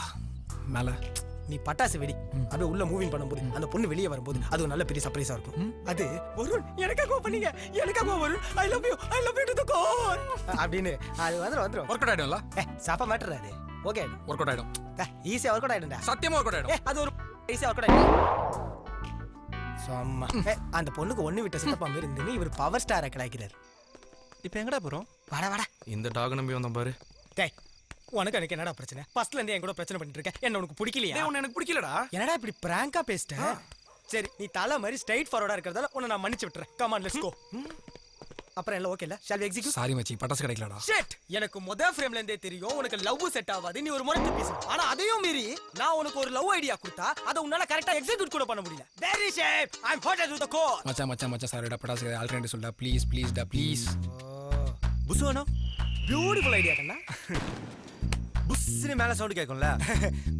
மேல நீ பட்டாசு வெடி அப்படியே உள்ள மூவிங் பண்ணும்போது அந்த பொண்ணு வெளியே வரும்போது அது ஒரு நல்ல பெரிய சர்ப்ரைஸா இருக்கும். அது வருண் எனக்காக பண்ணீங்க, எனக்காக Varun I love you to the core அப்படின்னு அது வந்துரும். ஒர்க் அவுட் ஆயிடும்ல? சாப்பா மேட்டர் அது. ஓகே ஒர்க் அவுட் ஆயிடும். ஈஸியா ஒர்க் அவுட் ஆயிடும்டா. சத்தியமா ஒர்க் அவுட் ஆயிடும். அது ஒரு ஈஸியா ஒர்க் அவுட் ஆயிடும். சும்மா அந்த பொண்ணுக்கு ஒண்ணு விட்ட சித்தப்பா மாதிரி இருந்து இவர் பவர் ஸ்டாரை கிளாக்கிறார். இப்போ எங்கடா போறோம்? வாடா வாடா. இந்த டாக் நம்பி வந்தோம் பாரு. டேய் உனக்கு எனக்கு என்னடா பிரச்சனை? ஃபர்ஸ்ட்ல இருந்து என் கூட பிரச்சனை பண்ணிட்டு இருக்க. என்ன உனக்கு பிடிக்கலையா? டேய் உன்னை எனக்கு பிடிக்கலடா. என்னடா இப்படி பிராங்கா பேசிட்ட? சரி நீ தலை மாதிரி ஸ்ட்ரைட் ஃபார்வர்டா இருக்கறதால உன்னை நான் மன்னிச்சு விட்டுறேன். Come on let's go. அப்புறம் எல்லாம் ஓகேல? Shall we execute? சாரி மச்சி, பட்டாசு கிடைக்கலடா. ஷிட், எனக்கு முத ஃப்ரேம்ல இருந்தே தெரியும் உனக்கு லவ் செட் ஆகாது. நீ ஒரு முரட்டு பீஸ். ஆனா அதையும் மீறி நான் உனக்கு ஒரு லவ் ஐடியா கொடுத்தா அதை உன்னால கரெக்ட்டா எக்ஸிக்யூட் கூட பண்ண முடியல. Very shape I am hotter to the core. மச்சான் சாரிடா, பட்டாசு ஆல்டர்னேட்டிவ் சொல்டா ப்ளீஸ் டா ப்ளீஸ். புசுவனோ பியூட்டிஃபுல் ஐடியா கண்ணா. புஸ்ஸுன்னு மேல சவுண்ட் கேட்கும்ல.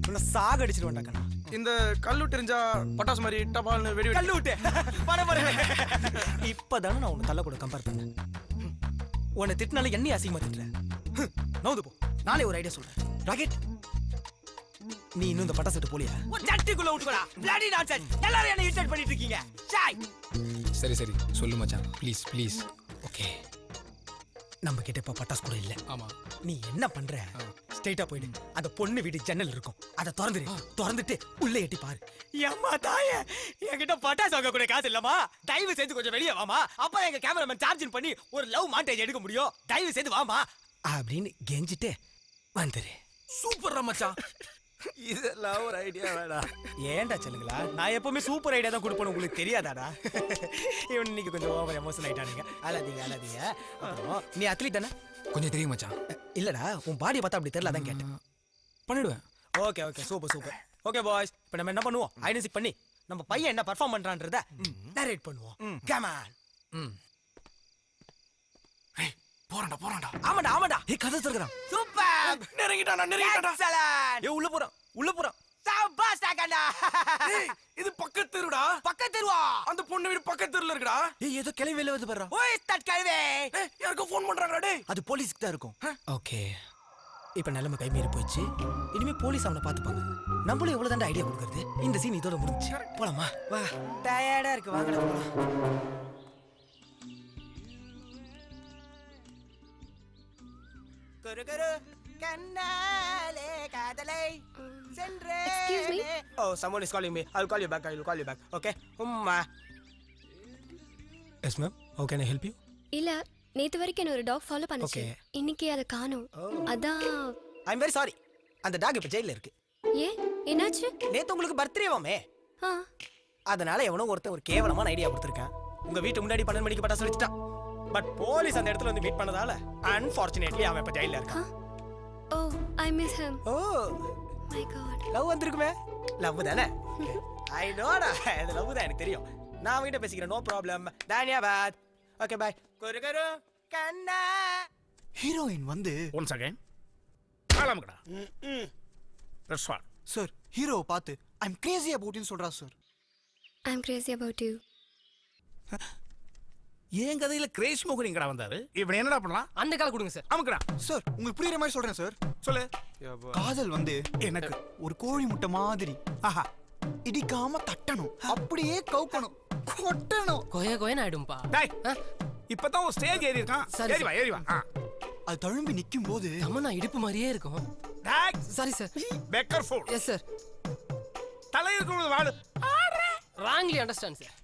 உன்னை சாக அடிச்சிடுவேன்டா கண்ணா. இந்த கல்லு தெரிஞ்சா பட்டாசு மாதிரி டபால்னு வெடி வெடி கல்லு விட்டு பரபர. இப்பதானே நான் உன்னை தள்ள கூட கம்பேர் பண்ணேன். உன்னை திட்டினால என்னையும் அசிங்கமா திட்டல. நவுது போ. நானே ஒரு ஐடியா சொல்றேன். ராக்கெட், நீ இன்னும் இந்த பட்டாசு போலியா? ஒரு சட்டிக்குள்ள விட்டுக்கடா. Bloody nonsense. எல்லாரும் என்ன இரிட்டேட் பண்ணிட்டு இருக்கீங்க. சாய். சரி சொல்லு மச்சான் ப்ளீஸ். ஓகே, நம்ம கிட்ட இப்ப பட்டாசு கூட இல்ல. ஆமா, நீ என்ன பண்ற? ஸ்ட்ரைட்டா போயிடு. அந்த பொண்ணு வீடு ஜன்னல் இருக்கும், அதை திறந்துட்டு உள்ள எட்டி பாரு. ஏம்மா தாயே, என்கிட்ட பட்டாசு வாங்க கூட காசு இல்லம்மா, தயவு செய்து கொஞ்சம் வெளியே வாமா, அப்ப எங்க கேமராமேன் சார்ஜிங் பண்ணி ஒரு லவ் மாண்டேஜ் எடுக்க முடியும், தயவு செய்து வாமா அப்படின்னு கெஞ்சிட்டு வந்துரு. சூப்பர்ரா மச்சான். இதெல்லாம் ஒரு ஐடியா வேடா. ஏன்டா சொல்லுங்களா, நான் எப்பவுமே சூப்பர் ஐடியா தான் கொடுப்பேன், உங்களுக்கு தெரியாதாடா? இவன் இன்னைக்கு கொஞ்சம் ஓவர் எமோஷனல் ஆயிட்டானுங்க. அழாதீங்க. அப்புறம் நீ அத்லீட் தானே? கொஞ்சம் தெரியும் மச்சான். இல்லடா, உன் பாடியை பார்த்தா அப்படி தெரியல, அதான் கேட்டேன். பண்ணிடுவேன். Okay super. ஓகே பாய்ஸ், இப்போ நம்ம என்ன பண்ணுவோம்? ஐடென்டிஃபை பண்ணி நம்ம பையன் என்ன பெர்ஃபார்ம் பண்றான்றத நரேட் பண்ணுவோம். Come on. போறான்டா. ஆமாடா. ஏய் கதை திறக்கறான். சூப்பர். நெருங்கிட்டான்டா. எக்ஸலென்ட். ஏய் உள்ள போறான். சபாஸ் டாகண்டா. ஏய் இது பக்கத்து தெருடா. பக்கத்து தெருவா? அந்த பொண்ணு வீடு பக்கத்து தெருல இருக்குடா. ஏய் ஏதோ கிளவி வெளிய வந்து பாறா. ஓய் ஸ்டார்ட் கிளவி. ஏய் யாருக்கோ ஃபோன் பண்றாங்கடா டேய். அது போலீஸ்க்கு தான் இருக்கும். ஓகே, இப்போ நிலைமை கை மீறி போயிடுச்சு. இனிமே போலீஸ் அவனை பார்த்துப்பாங்க. நம்மளும் எவ்வளவு தாண்டா ஐடியா கொடுக்கறது. இந்த சீன் இதோட முடிஞ்சு போலாமா? வா, டயர்டா இருக்கு, வாங்கடா போலாம். குரு கண்ணாலே காதலை சென்றே. Excuse me? Oh, someone is calling me. I'll call you back. Okay? உம்மா. Yes ma'am. How can I help you? இல்ல, நேத்து வரைக்கும் என்ன ஒரு டாக் ஃபாலோ பண்ணுச்சு. Okay. இன்னைக்கு அதை காணோம். அதான். I'm very sorry. அந்த டாக் இப்ப ஜெயில்ல இருக்கு. ஏன், என்னாச்சு? நேத்து உங்களுக்கு பர்த்டேவாமே, ஆ, அதனால எவனோ ஒருத்தன் ஒரு கேவலமான ஐடியா கொடுத்துருக்கான். உங்க வீட்டு முன்னாடி 12 மணிக்கு பட்டாசு வெடிச்சிட்டான். பட் போலீஸ் அந்த இடத்துல வந்து மீட் பண்ணதால அன்பார்ச்சுனேட்லி அவன் இப்ப ஜெயில்ல இருக்கான். Oh, I miss him. Oh my god. Love வந்திருக்குமே. லவ் தானே? ஐ நோடா, அது லவ் தான், எனக்கு தெரியும். நான் அவங்கிட்ட பேசிக்கிறேன், நோ ப்ராப்ளம். தன்யவாத். Okay bye. குரு கண்ணா. ஹீரோயின் வந்து ஒன் செகண்ட் காலாமடா. That's all. சார் ஹீரோவை பார்த்து ஐம் கிரேசி அபவுட் யூ சொல்றா sir. I am crazy about you. ஏன் கதையில கிரேஸ் மோகனிங்கடா வந்தாரு. இவன் என்னடா பண்ணலாம்? அந்த கால கொடுங்க சார். அமுக்குடா. சார் உங்களுக்கு புரியுற மாதிரி சொல்றேன் சார். சொல்லு. காதல் வந்து எனக்கு ஒரு கோழி முட்டை மாதிரி. ஆஹா, இடிக்காம தட்டணும், அப்படியே கவுக்கணும், கொட்டணும். கொயன்னு ஆயிடும்பா. டேய், இப்பதான் ஒரு ஸ்டேஜ் ஏறி இருக்கான். சரி, ஏறி வா. அது தழும்பி நிக்கும் போது தமன்னா இடுப்பு மாதிரியே இருக்கும். டேய், சாரி சார். பேக்கர் ஃபுட். Yes sir. தலை இருக்கும்போது வாடு. Wrongly understand sir.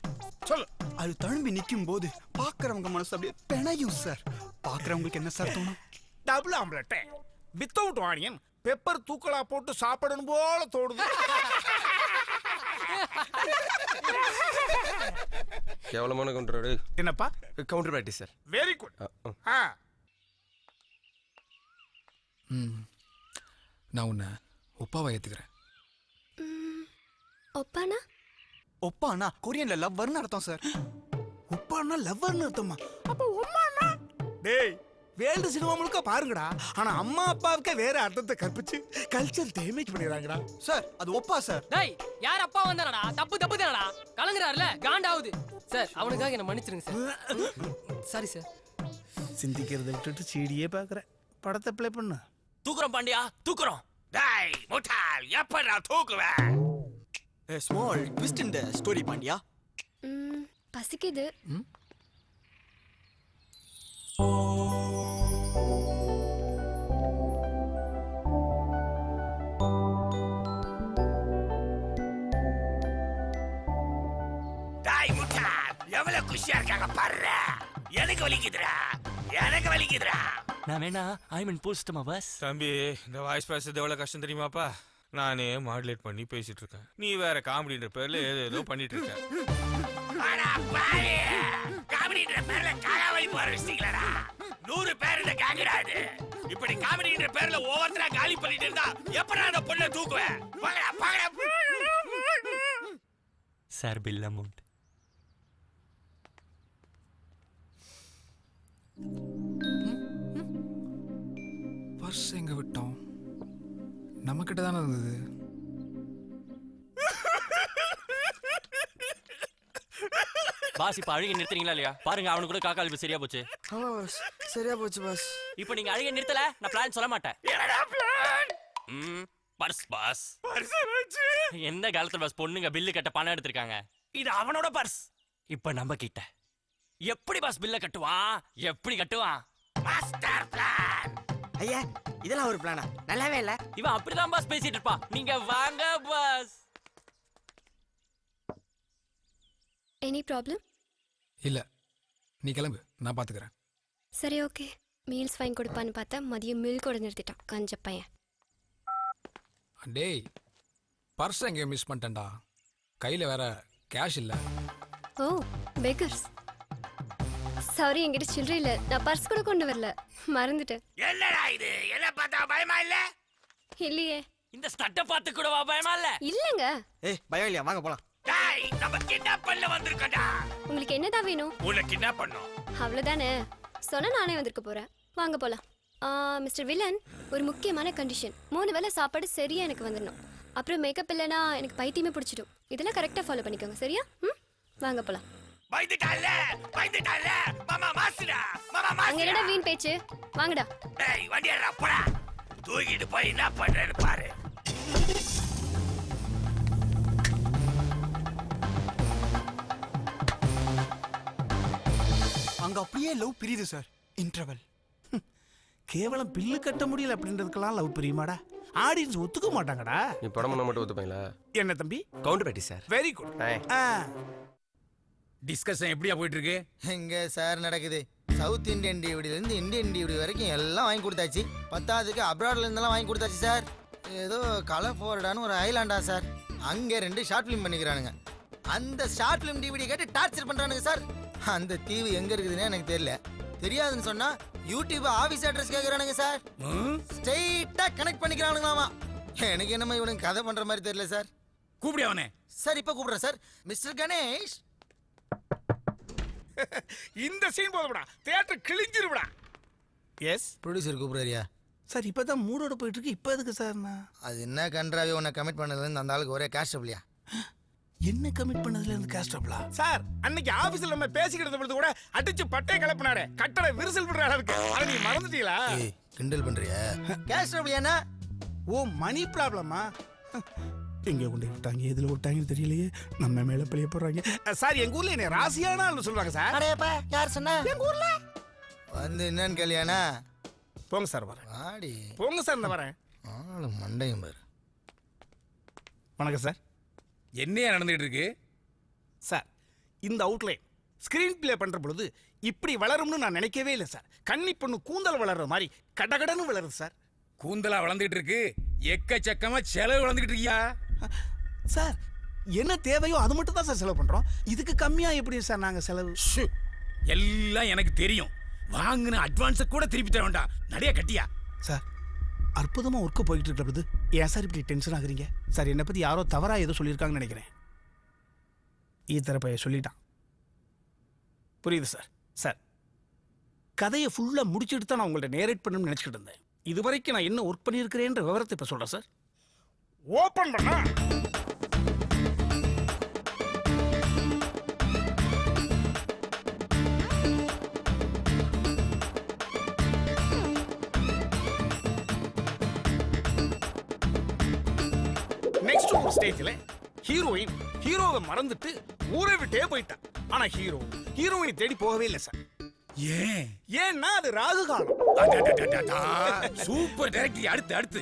சொல்லு. அது தழும்பி நிக்கும் போது பாக்குறவங்க மனசு அப்படியே பெணையும் சார். பாக்குறவங்களுக்கு என்ன சார் தோணும்? Double omelette without onion pepper தூக்கலா போட்டு சாப்பிடணும் போல தோடுது. கேவலமான கவுண்டர். என்னப்பா? கவுண்டர் பேட்டி சார். Very good. நான் உன்னை ஒப்பாவை ஏத்துக்கிறேன். ஒப்பானா? ஒப்பானா கொரியன்ல லவ்வர்னு அர்த்தம் சார். ஒப்பானா லவ்வர்னு அர்த்தமா? அப்ப ஒம்மானா? டேய், வேல்டு சினிமா முழுக்க பாருங்கடா. ஆனா அம்மா அப்பாவுக்கு வேற அர்த்தத்தை கற்பிச்சு கல்ச்சர் டேமேஜ் பண்ணிடுறாங்கடா. சார் அது ஒப்பா சார். டேய், யார் அப்பா வந்தானடா? தப்பு தானடா. கலங்குறாருல, காண்டாவுது. சார் அவனுக்காக என்ன மன்னிச்சிருங்க சார். Sorry sir. சிந்திக்கிறத விட்டுட்டு சீடியே பாக்குற. படத்தை ப்ளே பண்ணு. தூக்குறோம் பாண்டியா, தூக்குறோம். டேய் முட்டாள் எப்படா தூக்குவேன்? Small twist in the story Pandiya. பசிக்குது. டேய் முட்டாள் எவ்வளவு குஷியா இருக்காங்க பாரு. எனக்கு வலிக்குதுடா, எனக்கு வலிக்குதுடா. நான் வேணா ஐமன் போஸ்ட்டுமா பாஸ்? தம்பி இந்த வாய்ஸ் பேசுறது எவ்வளவு கஷ்டம் தெரியுமாப்பா? நானே மாடுலேட் பண்ணி பேசிட்டு இருக்கேன், நீ வேற காமெடின்ற பேர்ல ஏதோ பண்ணிட்டு இருக்க. அடா பாவி, காமெடின்ற பேர்ல காலாவலி போற வச்சிட்டீங்களா? 100 பேர் இந்த கேங்கடா இது. இப்படி காமெடின்ற பேர்ல ஒவ்வொருத்தரா காலி பண்ணிட்டு இருந்தா எப்படா அந்த பொண்ணை தூக்குவேன்? போங்கடா போங்கடா. Sir bill amount. பர்ஸ் எங்க விட்டோம்? நம்ம கிட்ட தானே இருந்தது. பாஸ் இப்ப அழுகை நிறுத்துறீங்களா இல்லையா? பாருங்க அவனுக்கு கூட காக்கால் இப்ப சரியா போச்சு. ஆமா பாஸ், சரியா போச்சு பாஸ். இப்ப நீங்க அழுகை நிறுத்தல நான் பிளான் சொல்ல மாட்டேன். என்னடா பிளான்? Purse pass. பர்ஸ் வச்சு எந்த காலத்துல பாஸ் பொண்ணுங்க பில்லு கட்ட பணம் எடுத்திருக்காங்க? இது அவனோட பர்ஸ். இப்ப நம்ம கிட்ட எப்படி பாஸ் பில்ல கட்டுவான்? எப்படி கட்டுவான்? Master plan. ஐயா இதெல்லாம் ஒரு பிளானா? நல்லாவே இல்ல. இவன் அப்படிதான் பாஸ் பேசிட்டு இருப்பான். நீங்க வாங்க பாஸ். Any problem? இல்ல, நீ கிளம்பு, நான் பாத்துக்கிறேன். சரி ஓகே. மீல்ஸ் வாங்கி கொடுப்பான்னு பார்த்தா மதியம் மில்க் கூட நிறுத்திட்டான் கஞ்ச பையன். டேய், பர்ஸ் எங்கேயோ மிஸ் பண்ணிட்டேன்டா. கையில வேற கேஷ் இல்ல. ஓ பேக்கர்ஸ். சாரி, என்கிட்ட சில்லறை இல்லை. நான் பர்ஸ் கூட கொண்டு வரல, மறந்துட்டேன். என்னடா இது? என்ன பார்த்தா பயமா இல்ல? இல்லையே. இந்த ஸ்டட்ட பார்த்து கூடவா பயமா இல்ல? இல்லங்க. ஏய் பயம் இல்லையா? வாங்க போலாம். டேய் நம்ம கிட்னாப் பண்ண வந்திருக்கடா. உங்களுக்கு என்னதான் வேணும்? உன்னை கிட்னாப் பண்ணோம். அவ்வளோதானே. சொன்னா நானே வந்திருக்க போறேன். வாங்க போலாம். மிஸ்டர் வில்லன், ஒரு முக்கியமான கண்டிஷன். 3 வேளை சாப்பாடு சரியா எனக்கு வந்துடணும். அப்புறம் மேக்கப் இல்லைனா எனக்கு பைத்தியமே பிடிச்சிடும். இதெல்லாம் கரெக்டாக ஃபாலோ பண்ணிக்கோங்க, சரியா? வாங்க போலாம். பயந்துட்டால பயந்துட்டால. மாமா மாசுடா, மாமா மாசு. அங்க என்னடா வீண் பேச்சு? வாங்கடா. டேய் வண்டி ஏறா போடா. தூக்கிட்டு போய் என்ன பண்றேன்னு பாரு. அங்க அப்படியே லவ் பிரியுது சார். இன்டர்வல். கேவலம் பில்லு கட்ட முடியல அப்படின்றதுக்கெல்லாம் லவ் பிரியுமாடா? ஆடியன்ஸ் ஒத்துக்க மாட்டாங்கடா. நீ படம் பண்ண மட்டும் ஒத்துப்பீங்களா? என்ன தம்பி? கவுண்டர் பேட்டி சார். Very good. டிஸ்கஷன் எப்படியா போயிட்டு இருக்கு? எங்க சார் நடக்குது? சவுத் இந்தியன் டிவிடிலேருந்து இந்தியன் டிவிடி வரைக்கும் எல்லாம் வாங்கி கொடுத்தாச்சு. 10க்கு அப்ராட்ல இருந்தெல்லாம் வாங்கி கொடுத்தாச்சு சார். ஏதோ கலஃபோர்டான்னு ஒரு ஐலாண்டா சார், அங்கே 2 ஷார்ட் ஃபிலிம் பண்ணிக்கிறானுங்க. அந்த ஷார்ட் ஃபிலிம் டிவிடி கேட்டு டார்ச்சர் பண்ணுறானுங்க சார். அந்த தீவு எங்கே இருக்குதுன்னு எனக்கு தெரியல. தெரியாதுன்னு சொன்னா யூடியூப் ஆஃபீஸ் அட்ரஸ் கேட்குறானுங்க சார். ஸ்ட்ரெயிட்டாக கனெக்ட் பண்ணிக்கிறானுங்களாமா. எனக்கு என்னமா இவனுக்கு கதை பண்ணுற மாதிரி தெரியல சார். கூப்பிடு அவனே. சார் இப்போ கூப்பிடுறேன் சார். மிஸ்டர் கணேஷ். இந்த சீன் போதும்டா, தியேட்டர் கிழிஞ்சிருடா. எஸ் ப்ரொடியூசர் கூப்பிடுறியா சார்? இப்பதான் மூடோட போயிட்டு இருக்கு. இப்போ எதுக்கு சார்? அது என்ன கன்றாவே உன்னை கமிட் பண்ணதுலேருந்து அந்த ஆளுக்கு ஒரே காஸ்டபிளியா? என்ன கமிட் பண்ணதுல இருந்து காஸ்டபிளா? சார் அன்னைக்கு ஆபீஸ்ல நம்ம பேசிக்கிட்டு பொழுது கூட அடிச்சு பட்டே கலப்பினாரு. கட்டட விரிசல் விடுற அளவுக்கு. அதை நீ மறந்துட்டீங்களா? கிண்டல் பண்றியா? காஸ்டபிளியானா? ஓ மணி ப்ராப்ளமா? எங்க கொண்டு விட்டாங்க, எதுல விட்டாங்கன்னு தெரியலையே. நம்ம மேல பழிய போடுறாங்க. சார் எங்க ஊர்ல என்ன ராசியான ஆள்னு சொல்றாங்க சார். அடேப்பா யார் சொன்னா? எங்க ஊர்ல வந்து என்னன்னு கேளியானா? போங்க சார் வரேன். ஆடி போங்க சார், இந்த வரேன். ஆளு மண்டையும் பாரு. வணக்கம் சார். என்னையா நடந்துட்டு இருக்கு சார்? இந்த அவுட்லைன் ஸ்கிரீன் பிளே பண்ற பொழுது இப்படி வளரும்னு நான் நினைக்கவே இல்லை சார். கன்னி பொண்ணு கூந்தல் வளர்ற மாதிரி கடகடன்னு வளருது சார். கூந்தலா வளர்ந்துட்டு இருக்கு, எக்கச்சக்கமா செலவு வளர்ந்துட்டு இருக்கியா சார்? என்ன தேவையோ அது மட்டும் தான் சார் செலவு பண்றோம். இதுக்கு கம்மியா எப்படி சார் நாங்க செலவு? எல்லாம் எனக்கு தெரியும். வாங்கின அட்வான்ஸை கூட திருப்பி தர வேண்டாம். நிறைய கட்டியா சார்? அற்புதமா ஒர்க்கு போயிட்டு இருக்கிறது. ஏன் சார் இப்படி டென்ஷன் ஆகுறீங்க? சார் என்னை பத்தி யாரோ தவறா ஏதோ சொல்லியிருக்காங்கன்னு நினைக்கிறேன். ஈத்தரப்பைய சொல்லிட்டான். புரியுது சார்? சார் கதையை ஃபுல்லா முடிச்சுட்டு தான் நான் உங்கள்ட்ட நேரேட் பண்ணணும்னு நினைச்சிட்டு இருந்தேன். இது வரைக்கும் நான் என்ன ஒர்க் பண்ணியிருக்கிறேன்ற விவரத்தை இப்ப சொல்றேன் சார். ஓபன் பண்ணா ஒரு ஸ்டேஜ்ல ஹீரோயின் ஹீரோவை மறந்துட்டு ஊரை விட்டே போயிட்டான். ஆனா ஹீரோயினை தேடி போகவே இல்லை சார். ஏன்னா அது ராகு காலம். Super director. அடுத்து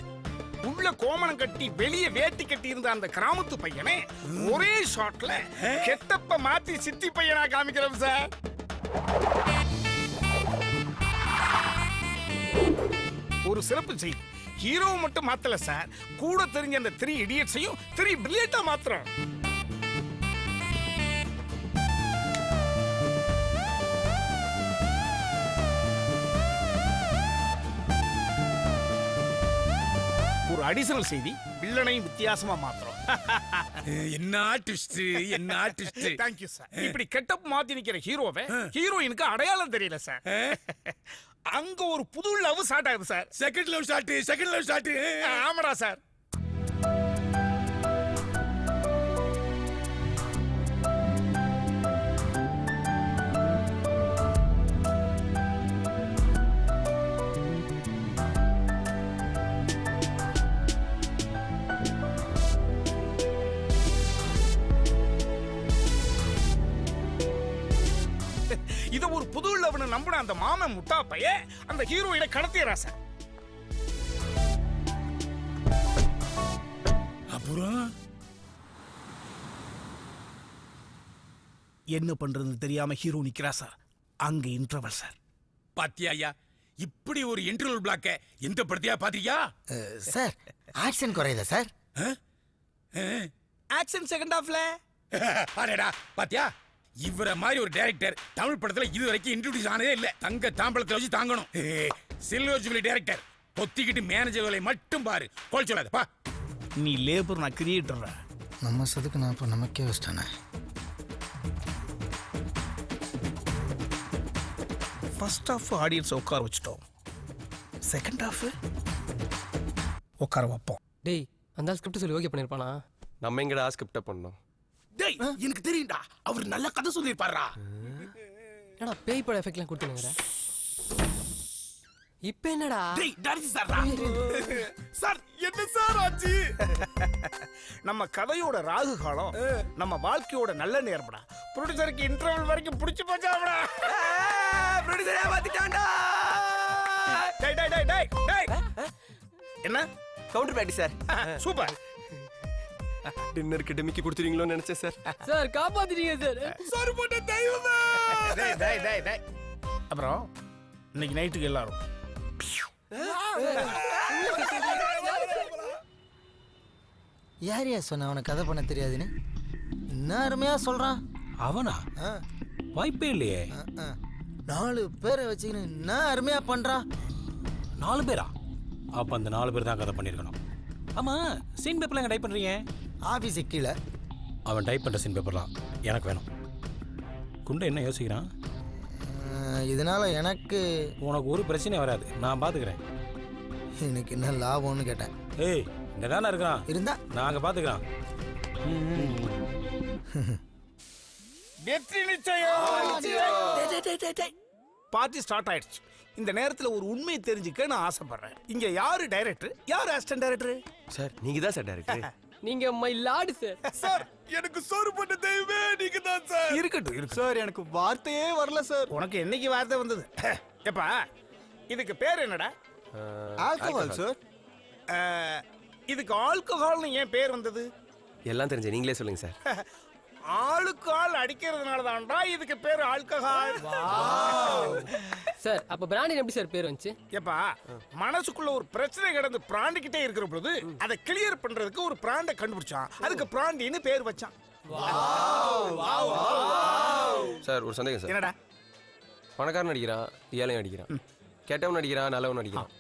உள்ள கோமணம் கட்டி வெளியே வேட்டி கட்டி இருந்த அந்த கிராமத்து பையனை ஒரே ஷாட்ல கெட்டப்ப மாத்தி சித்தி பையனா காமிக்கிறோம் சார். ஒரு சிறப்பு செய்தி, ஹீரோ மட்டும் மாத்தல சார், கூட தெரிஞ்ச அந்த 3 இடியட்ஸையும் 3 பிரில்லியண்டா மாத்துறோம். ஒரு அடிஷனல் செய்தி, வில்லனையும் வித்தியாசமா மாத்துறோம். என்ன ட்விஸ்ட், என்ன ட்விஸ்ட். Thank you sir. இப்படி கெட்டப் மாத்தி நிக்கிற ஹீரோவை ஹீரோயினுக்கு அடையாளம் தெரியல சார். அங்க ஒரு புது லவ் ஸ்டார்ட் ஆகுது சார். Second love start. ஆமாடா சார். இத ஒரு புது லவ்னு நம்பின அந்த மாமன் முட்டா பைய அந்த ஹீரோயினை கடத்திடுறா சார். அப்புறம் என்ன பண்றதுன்னு தெரியாம ஹீரோ நிக்கிறா சார். அங்க இன்டர்வல் சார். பாத்தியா ஐயா, இப்படி ஒரு இன்டர்வல் பிளாக்க எந்த படத்தையா பாத்தியா? சார் ஆக்ஷன் குறையுதா சார்? ஆக்ஷன் செகண்ட் ஹாஃப்ல. அடடா பாத்தியா, இவர மாதிரி ஒரு டைரக்டர் தமிழ் படத்துல இது வரைக்கும் இன்ட்ரோடியூஸ் ஆனதே இல்ல. தங்க தாம்பளத்தை வச்சு தாங்கணும். சில்வர் ஜூபிலி டைரக்டர் பொத்திக்கிட்டு மேனேஜர் வேலை மட்டும் பாரு. கோல் சொல்லாத பா. நீ லேபர், நான் கிரியேட்டர். நம்ம சதுக்கு நான் இப்போ நமக்கே வச்சிட்டானே. ஃபர்ஸ்ட் ஹாஃப் ஆடியன்ஸ் உட்கார வச்சுட்டோம், செகண்ட் ஹாஃப் உட்கார வைப்போம். டேய் அந்த ஸ்கிரிப்ட் சொல்லி ஓகே பண்ணிருப்பானா? நம்ம எங்கடா ஸ்கிரிப்ட பண்ணோம்? டேய் எனக்கு தெரியும்டா, அவர் நல்ல கதை சொல்லிருப்பாரா. என்னடா பேய் பட எஃபெக்ட்லாம் கொடுத்துங்கற? இப்போ என்னடா? டேய் டாரிசி சார்டா. சார் என்ன சார் ஆச்சு? நம்ம கதையோட ராகு காலம் நம்ம வாழ்க்கையோட நல்ல நேரம்டா. ப்ரொடியூசருக்கு இன்டர்வல் வரைக்கும் புடிச்சு போச்சாடா. ப்ரொடியூசரே மாத்திட்டான்டா. டேய் டேய் டேய் டேய் டேய். என்ன கவுண்டர் பேட்டி சார். சூப்பர். டின்னருக்கு டெமிக்கி கொடுத்துறீங்களோன்னு நினைச்சேன் சார். சார் காப்பாத்திட்டீங்க சார். சார் போட்ட தெய்வமே. டேய் டேய் டேய் டேய். அப்புறம் இன்னைக்கு நைட்டுக்கு எல்லாரும் யாரையா சொன்ன அவனை கதை பண்ண தெரியாதுன்னு? என்ன அருமையா சொல்றான். அவனா? வாய்ப்பே இல்லையே. 4 பேரை வச்சுக்கின்னு என்ன அருமையா பண்றான். 4 பேரா? அப்ப அந்த 4 பேர் தான் கதை பண்ணிருக்கணும். ஆமா, சீன் பேப்பர்ல எங்க டைப் பண்றீங்க? ஆபீஸ் கீழே. அவன் டைப் பண்ற சீன் பேப்பர்லாம் எனக்கு வேணும். குண்டை என்ன யோசிக்கிறான்? இதனால எனக்கு உனக்கு ஒரு பிரச்சனையும் வராது, நான் பாத்துக்கிறேன். எனக்கு என்ன லாபம்னு கேட்டேன். ஏய் இங்க தானே இருக்கிறான், இருந்தா நாங்க பாத்துக்கிறோம். வெற்றி நிச்சயம். பார்ட்டி ஸ்டார்ட் ஆயிடுச்சு. இந்த நேரத்துல ஒரு உண்மையை தெரிஞ்சுக்க நான் ஆசைப்படுறேன். இங்க யாரு டைரக்டர், யாரு அசிஸ்டன்ட் டைரக்டர்? சார் நீங்க தான் சார் டைரக்டர். நீங்க மை லார்ட் சார். சார் எனக்கு சோறு போட்ட தெய்வமே நீங்க தான் சார். இருக்கட்டும் இருக்கு சார் எனக்கு வார்த்தையே வரல சார். உனக்கு என்னைக்கு வார்த்தை வந்தது? எப்பா இதுக்கு பேர் என்னடா? Alcohol sir. இதுக்கு ஆல்கஹால்னு ஏன் பேர் வந்தது? எல்லாம் தெரிஞ்ச நீங்களே சொல்லுங்க சார். ஆளுக்கு ஆள் அடிக்கிறதுனால தான்டா இதுக்கு பேர் ஆல்கஹால். சார் அப்ப பிராண்டின் எப்படி சார் பேர் வந்துச்சு? ஏப்பா மனசுக்குள்ள ஒரு பிரச்சனை கிடந்து பிராண்டிக்கிட்டே இருக்கிற பொழுது அதை கிளியர் பண்றதுக்கு ஒரு பிராண்டை கண்டுபிடிச்சான், அதுக்கு பிராண்டின்னு பேர் வச்சான். சார் ஒரு சந்தேகம் சார். என்னடா? பணக்காரன் அடிக்கிறான், ஏழையும் அடிக்கிறான், கெட்டவன் அடிக்கிறான், நல்லவன் அடிக்கிறான்,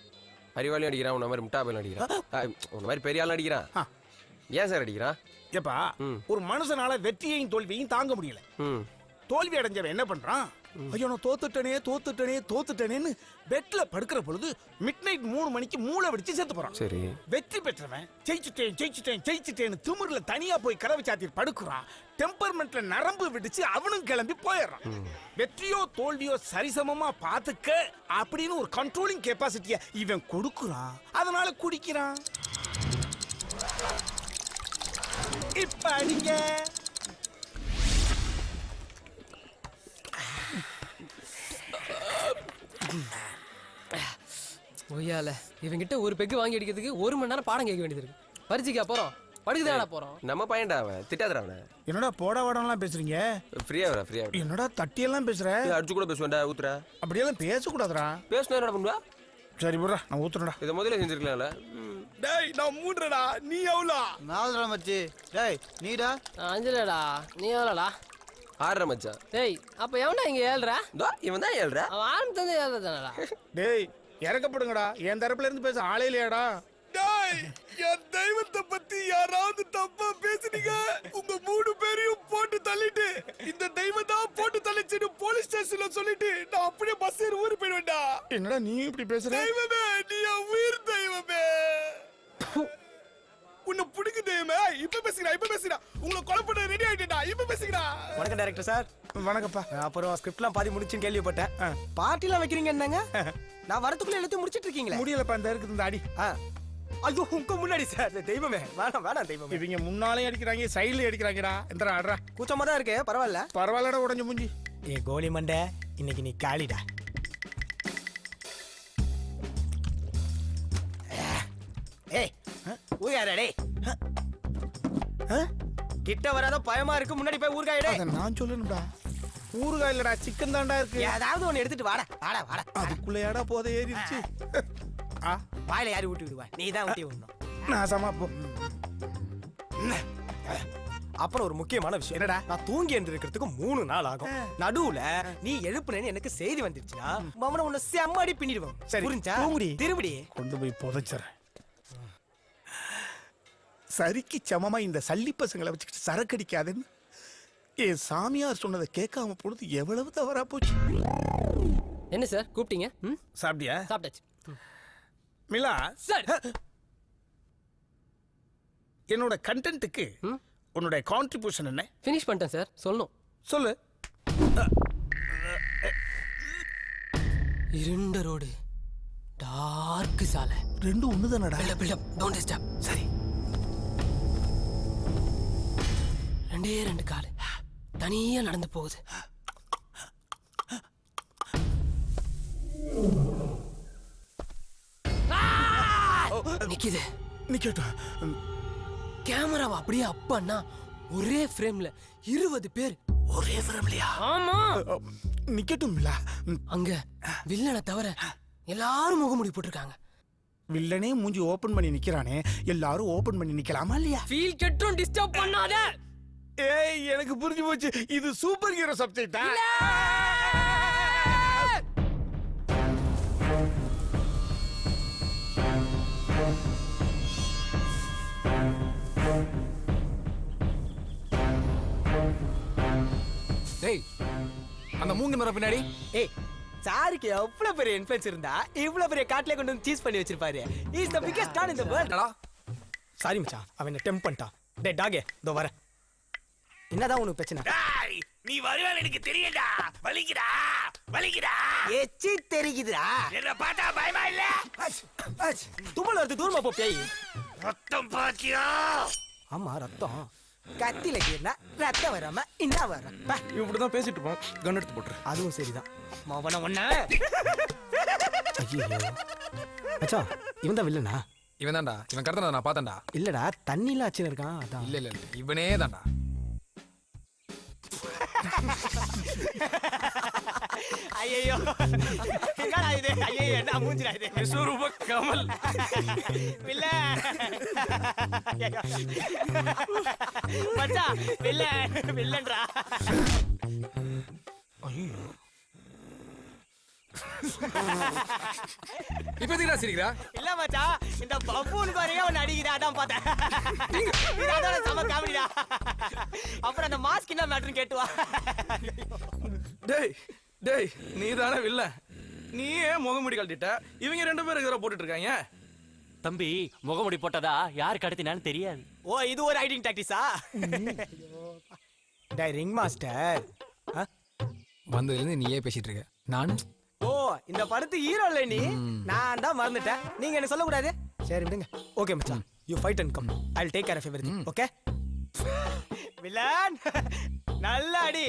அறிவாளியும் அடிக்கிறான், உன்ன மாதிரி முட்டாபையும் அடிக்கிறான், உன்ன மாதிரி பெரிய ஆளும் அடிக்கிறான். ஏன் சார் அடிக்கிறான்? ஏப்பா ஒரு மனுஷனால வெற்றியையும் தோல்வியையும் தாங்க முடியல. தோல்வி அடைஞ்சவன் என்ன பண்றான்? ஐயோ நான் தோத்துட்டேனேன்னு பெட்ல படுக்கிற பொழுது மிட்நைட் 3 மணிக்கு மூளை வெடிச்சு செத்து போறான். சரி. வெற்றி பெற்றவன் ஜெயிச்சிட்டேன் திமிர்ல தனியா போய் கதவை சாத்தி படுக்குறான். டெம்பர்மெண்ட்ல நரம்பு விடுச்சு அவனும் கிளம்பி போயிடுறான். வெற்றியோ தோல்வியோ சரிசமமா பாத்துக்க அப்படின்னு ஒரு கண்ட்ரோலிங் கெப்பாசிட்டிய இவன் கொடுக்குறான், அதனால குடிக்கிறான். இப்ப அடிங்க. ஒய்யால இவங்கிட்ட ஒரு பெக்கு வாங்கி அடிக்கிறதுக்கு 1 மணி நேரம் பாடம் கேட்க வேண்டியது இருக்கு. பரிச்சுக்கா போறோம், படுக்குதாடா போறோம். நம்ம பையன்டா அவன், திட்டாதடா அவனை. என்னடா போடா வாடம்லாம் பேசுறீங்க? ஃப்ரீயா வரா, ஃப்ரீயா. என்னடா தட்டியெல்லாம் பேசுற? அடிச்சு கூட பேசுவேன்டா, ஊத்துறா. அப்படியெல்லாம் பேசக்கூடாதுடா. பேசுனா என்ன பண்ணுவா? சரி போடுறா, நான் ஊத்துறேன்டா. இதை முதல்ல செஞ்சிருக்கலாம்ல. டேய் நான் 3டா, நீ எவ்வளோ? 4 மச்சி. டேய் நீடா? 5டா. நீ எவ்வளோடா? 6 மச்சான். டேய் அப்ப எவனா இங்க 7டா? இவன் தான் 7. அவன் ஆரம்பத்துல 7 தானடா. டேய் இறக்கப்படுங்கடா, என் தரப்புல இருந்து பேச ஆளே இல்லையாடா? டேய் என் தெய்வத்தை பத்தி யாராவது தப்பா பேசுனீங்க, உங்க 3 பேரையும் போட்டு தள்ளிட்டு இந்த தெய்வம் தான் போட்டு தள்ளிச்சுன்னு போலீஸ் ஸ்டேஷன்ல சொல்லிட்டு நான் அப்படியே பஸ் ஏறி ஊருக்கு போயிடுவேன்டா. என்னடா நீ இப்படி பேசுற? தெய்வமே, நீ என் உயிர் தெய்வமே. உன்னை பிடிக்கு தெய்வமே. இப்ப பேசுகிறா, இப்ப பேசுகிறா. உங்களை கொலை பண்ண ரெடி ஆயிட்டேன்டா, இப்ப பேசுகிறா. வணக்கம் டைரக்டர் சார். வணக்கப்பா. அப்புறம் ஸ்கிரிப்ட்லாம் பாதி முடிச்சுன்னு கேள்விப்பட்டேன். பார்ட்டிலாம் வைக்கிறீங்க என்னங்க? நான் வரதுக்குள்ள எல்லாத்தையும் முடிச்சிட்டு இருக்கீங்களே. முடியலப்பா, இந்த இருக்குது இந்த அடி. ஐயோ உங்க முன்னாடி சார். தெய்வமே வேணாம் வேணாம் தெய்வமே. இவங்க முன்னாலே அடிக்கிறாங்க, சைடுல அடிக்கிறாங்கடா. எந்தரா ஆடுறா. கூச்சமா தான் இருக்கு, பரவாயில்ல. பரவாயில்லடா, உடஞ்சு மூஞ்சி. ஏ கோலி மண்டை, இன்னைக்கு நீ காலிடா. ஏய் ஊயாரா டேய். கிட்ட வராத பயமா இருக்கு, முன்னாடி போய் ஊர்காயிடே. அத நான் சொல்லணும்டா. ஊறுகாய் இல்லடா, சிக்கன் தான்டா இருக்கு. ஏதாவது ஒன்னு எடுத்துட்டு வாடா வாடா வாடா. அதுக்குள்ளேடா போதை ஏறிடுச்சு. வாயில யாரு ஊட்டி விடுவா? நீ தான் ஊட்டி விடணும். நான் சமா போ. அப்புறம் ஒரு முக்கியமான விஷயம் என்னடா, நான் தூங்கி எழுந்திருக்கிறதுக்கு 3 நாள் ஆகும். நடுவுல நீ எழுப்புனேன்னு எனக்கு செய்தி வந்துருச்சுன்னா மவன உன்னை செம்மடி பின்னிடுவோம். சரி, புரிஞ்சா? தூங்குடி. திருப்படி கொண்டு போய் புதைச்சறேன். சரிக்கு சமமா இந்த சல்லி பசங்களை வச்சுக்கிட்டு சரக்கடிக்காதுன்னு என் சாமியார் சொன்னதை கேட்காம பொழுது எவ்வளவு தவறா போச்சு. என்ன சார் கூப்பிட்டீங்க? சாப்பிட்டியா? சாப்பிட்டாச்சு. மிலா சார், என்னோட கண்டென்ட்டுக்கு உன்னோட கான்ட்ரிபியூஷன் என்ன? ஃபினிஷ் பண்ணிட்டேன் சார். சொல்லணும். சொல்லு. இருண்ட ரோடு, டார்க் சாலை, ரெண்டும் ஒண்ணுதானடா? Build up don't disturb. சரி. 2 காலு தனியா நடந்து போகுது. நிக்குது. நிக்கட்டும். கேமராவை அப்படியே அப்பன்னா ஒரே ஃப்ரேம்ல 20 பேர். ஒரே ஃப்ரேம்லயா? ஆமா. நிக்கட்டும் மிலா. அங்க வில்லனை தவிர எல்லாரும் முகமூடி போட்டிருக்காங்க. வில்லனே மூஞ்சி ஓபன் பண்ணி நிக்கிறானே, எல்லாரும் ஓபன் பண்ணி நிக்கலாமா இல்லையா? ஃபீல் கெட்டும் டிஸ்டர்ப் பண்ணாத. ஏய் எனக்கு புரிஞ்சு போச்சு, இது சூப்பர் ஹீரோ சப்ஜெக்ட்டா? டேய் அந்த மூங்க மரம் பின்னாடி. ஏய் சாருக்கு எவ்வளவு பெரிய இன்ஃப்ளூயன்ஸ் இருந்தா இவ்வளவு பெரிய காட்ல கொண்டு வந்து சீஸ் பண்ணி வச்சிருப்பாரு. Is the biggest star in the world. Sorry மச்சான், அவன் என்ன டெம்ப் பண்ணிட்டான். டேய் டாகே இதோ வர. என்னதான் உனக்கு பிரச்சனை? டேய் நீ வருவான்னு எனக்கு தெரியும்டா. வலிக்குடா வலிக்குடா. எச்சி தெரிக்குதுடா. என்ன பார்த்தா பயமா இல்ல? தும்மல் வருது, தூரமா போ பேய். ரத்தம் பாத்தியா? ஆமா ரத்தம். கத்தில கீர்னா ரத்தம் வராம என்ன வர? இப்படிதான் பேசிட்டு இருப்போம், கன் எடுத்து போட்டுரு. அதுவும் சரிதான். மவன ஒண்ண. ஐயோ மச்சான், இவன் தான் வில்லனா? இவன் தான்டா, இவன் கடத்தன நான் பார்த்தேன்டா. இல்லடா தண்ணில ஆச்சுன்னு இருக்கான் அதான். இல்ல இல்ல இவனே தான்டா. ஐயோ என்னடா இது? ஐயோ என்ன மூஞ்சிடா இது? விஸ்வரூப கமல். வில்ல மச்சான், வில்ல வில்லன்றா. ஐயோ இப்ப எதுக்குடா சிரிக்கிறா? இல்ல மச்சான், இந்த பப்பூன் பாருங்க அவன் அடிக்குதா, அதான் பார்த்தேன். இது அதோட சம காமெடிடா. அப்புறம் அந்த மாஸ்க் என்ன மேட்டர்னு கேட்டுவா. டேய் டேய் நீ தானே வில்ல, நீ ஏன் முகமுடி கழட்டிட்ட? இவங்க 2 பேரும் இதெல்லாம் போட்டுட்டு இருக்காங்க. தம்பி முகமுடி போட்டதா யார் கடத்தினான்னு தெரியாது. ஓ இது ஒரு ஐடிங் டாக்டிஸா? டேய் ரிங் மாஸ்டர், வந்ததுல இருந்து நீயே பேசிட்டு இருக்க. நானு ஓ இந்த படத்து ஹீரோ இல்ல நீ? நான் தான் மறந்துட்டேன். நீங்க என்ன சொல்ல கூடாது. சரி விடுங்க. ஓகே மச்சான், you fight and come. I will take care of everything. Okay villain நல்ல அடி.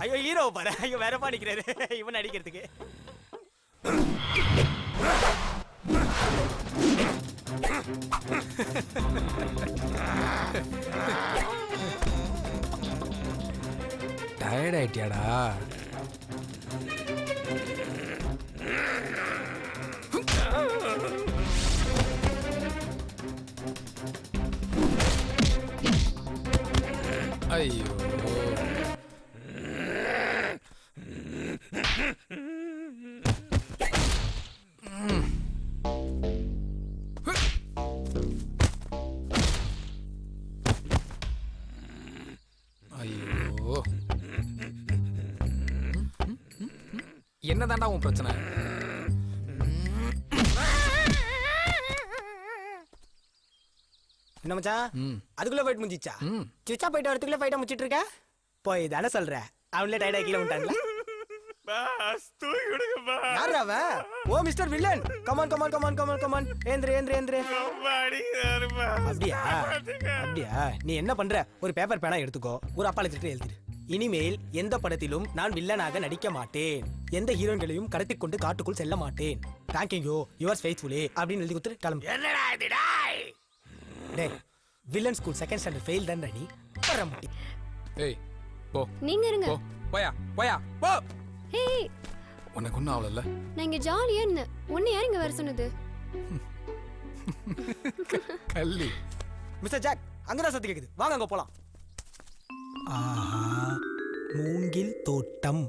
ஐயோ ஹீரோ பாரு, ஐயோ வேறப்பா நிக்கிறாரு இவன் அடிக்கிறதுக்கு. டயர்ட் ஆயிட்டியாடா? ஐயோ ஐயோ என்னதான்டா உன் பிரச்சனை? என்ன மச்சான் அதுக்குள்ள ஃபைட் முடிஞ்சிச்சா? சுச்சா போயிட்டு வரதுக்குள்ள ஃபைட்டா முடிச்சிட்டு இருக்க? போய் தானே சொல்ற, அவங்களே டயர்டா கீழே விட்டாங்களா? பாஸ் தூக்கி விடுங்க பாஸ். யாரா அவன்? Oh mister villain, come on come on come on come on come on, ஏந்திரு ஏந்திரு ஏந்திரு. அப்படியா அப்படியா? நீ என்ன பண்ற, ஒரு பேப்பர் பேனா எடுத்துக்கோ, ஒரு அப்பாலஜி எழுதிரு. இனிமேல் எந்த படத்திலும் நான் வில்லனாக நடிக்க மாட்டேன், எந்த ஹீரோயின்களையும் கடத்திக் கொண்டு காட்டுக்குள் செல்ல மாட்டேன், தேங்க்யூ யுவர்ஸ் ஃபெய்த்ஃபுல்லி அப்படின்னு எழுதி கொடுத்துட்டு கிளம்பு. என்னடா இது டாய்? டேய் villain school second standard fail தான் நீ வர முடி. ஏய் போ நீங்க இருங்க. போ போயா போயா போ. ஹே உனக்கு ஒன்றும் ஆகல. நான் இங்க ஜாலியா இருந்தேன், உன்னை யார் இங்க வர சொன்னது? கள்ளி. மிஸ்டர் ஜாக் அங்கதான் சத்து கேக்குது, வாங்க அங்க போலாம். ஆஹா மூங்கில் தோட்டம்.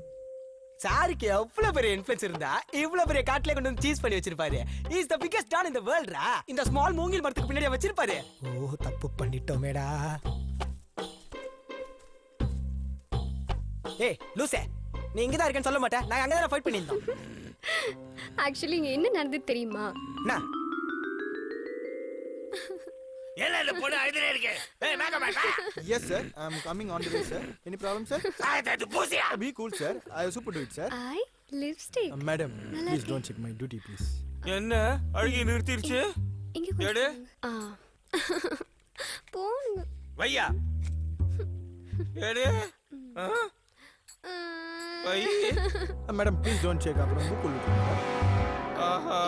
சாருக்கு எவ்வளவு பெரிய இன்ஃப்ளூயன்ஸ் இருந்தா இவ்வளவு பெரிய காட்டுல கொண்டு வந்து சீஸ் பண்ணி வச்சிருப்பாரு. Is the biggest don in the world ரா. இந்த ஸ்மால் மூங்கில் மரத்துக்கு பின்னாடி வச்சிருப்பாரு. ஓ தப்பு பண்ணிட்டோமேடா. ஏய் லூசே, நீ இங்க தான் இருக்கேன்னு சொல்ல மாட்டேன், நான் அங்க தான் ஃபைட் பண்ணிருந்தோம். ஆக்சுவலி இங்க என்ன நடந்தது தெரியுமா? நான் என்ன இந்த பொண்ணு அழுதுனே இருக்கு? ஏய் மேக்க மேக்க. Yes sir, I am coming on the way sir. Any problem sir? சாயத்தை பூசியா? Be cool sir, I will super do it sir. I lipstick. Madam, please don't check my duty please. என்ன அழுகி நிறுத்திருச்சு? இங்க கொஞ்சம் எடு. ஆ போங்க. வையா எடு. வை. Madam, please don't check அப்புறம் book உள்ளுக்கு. ஆஹா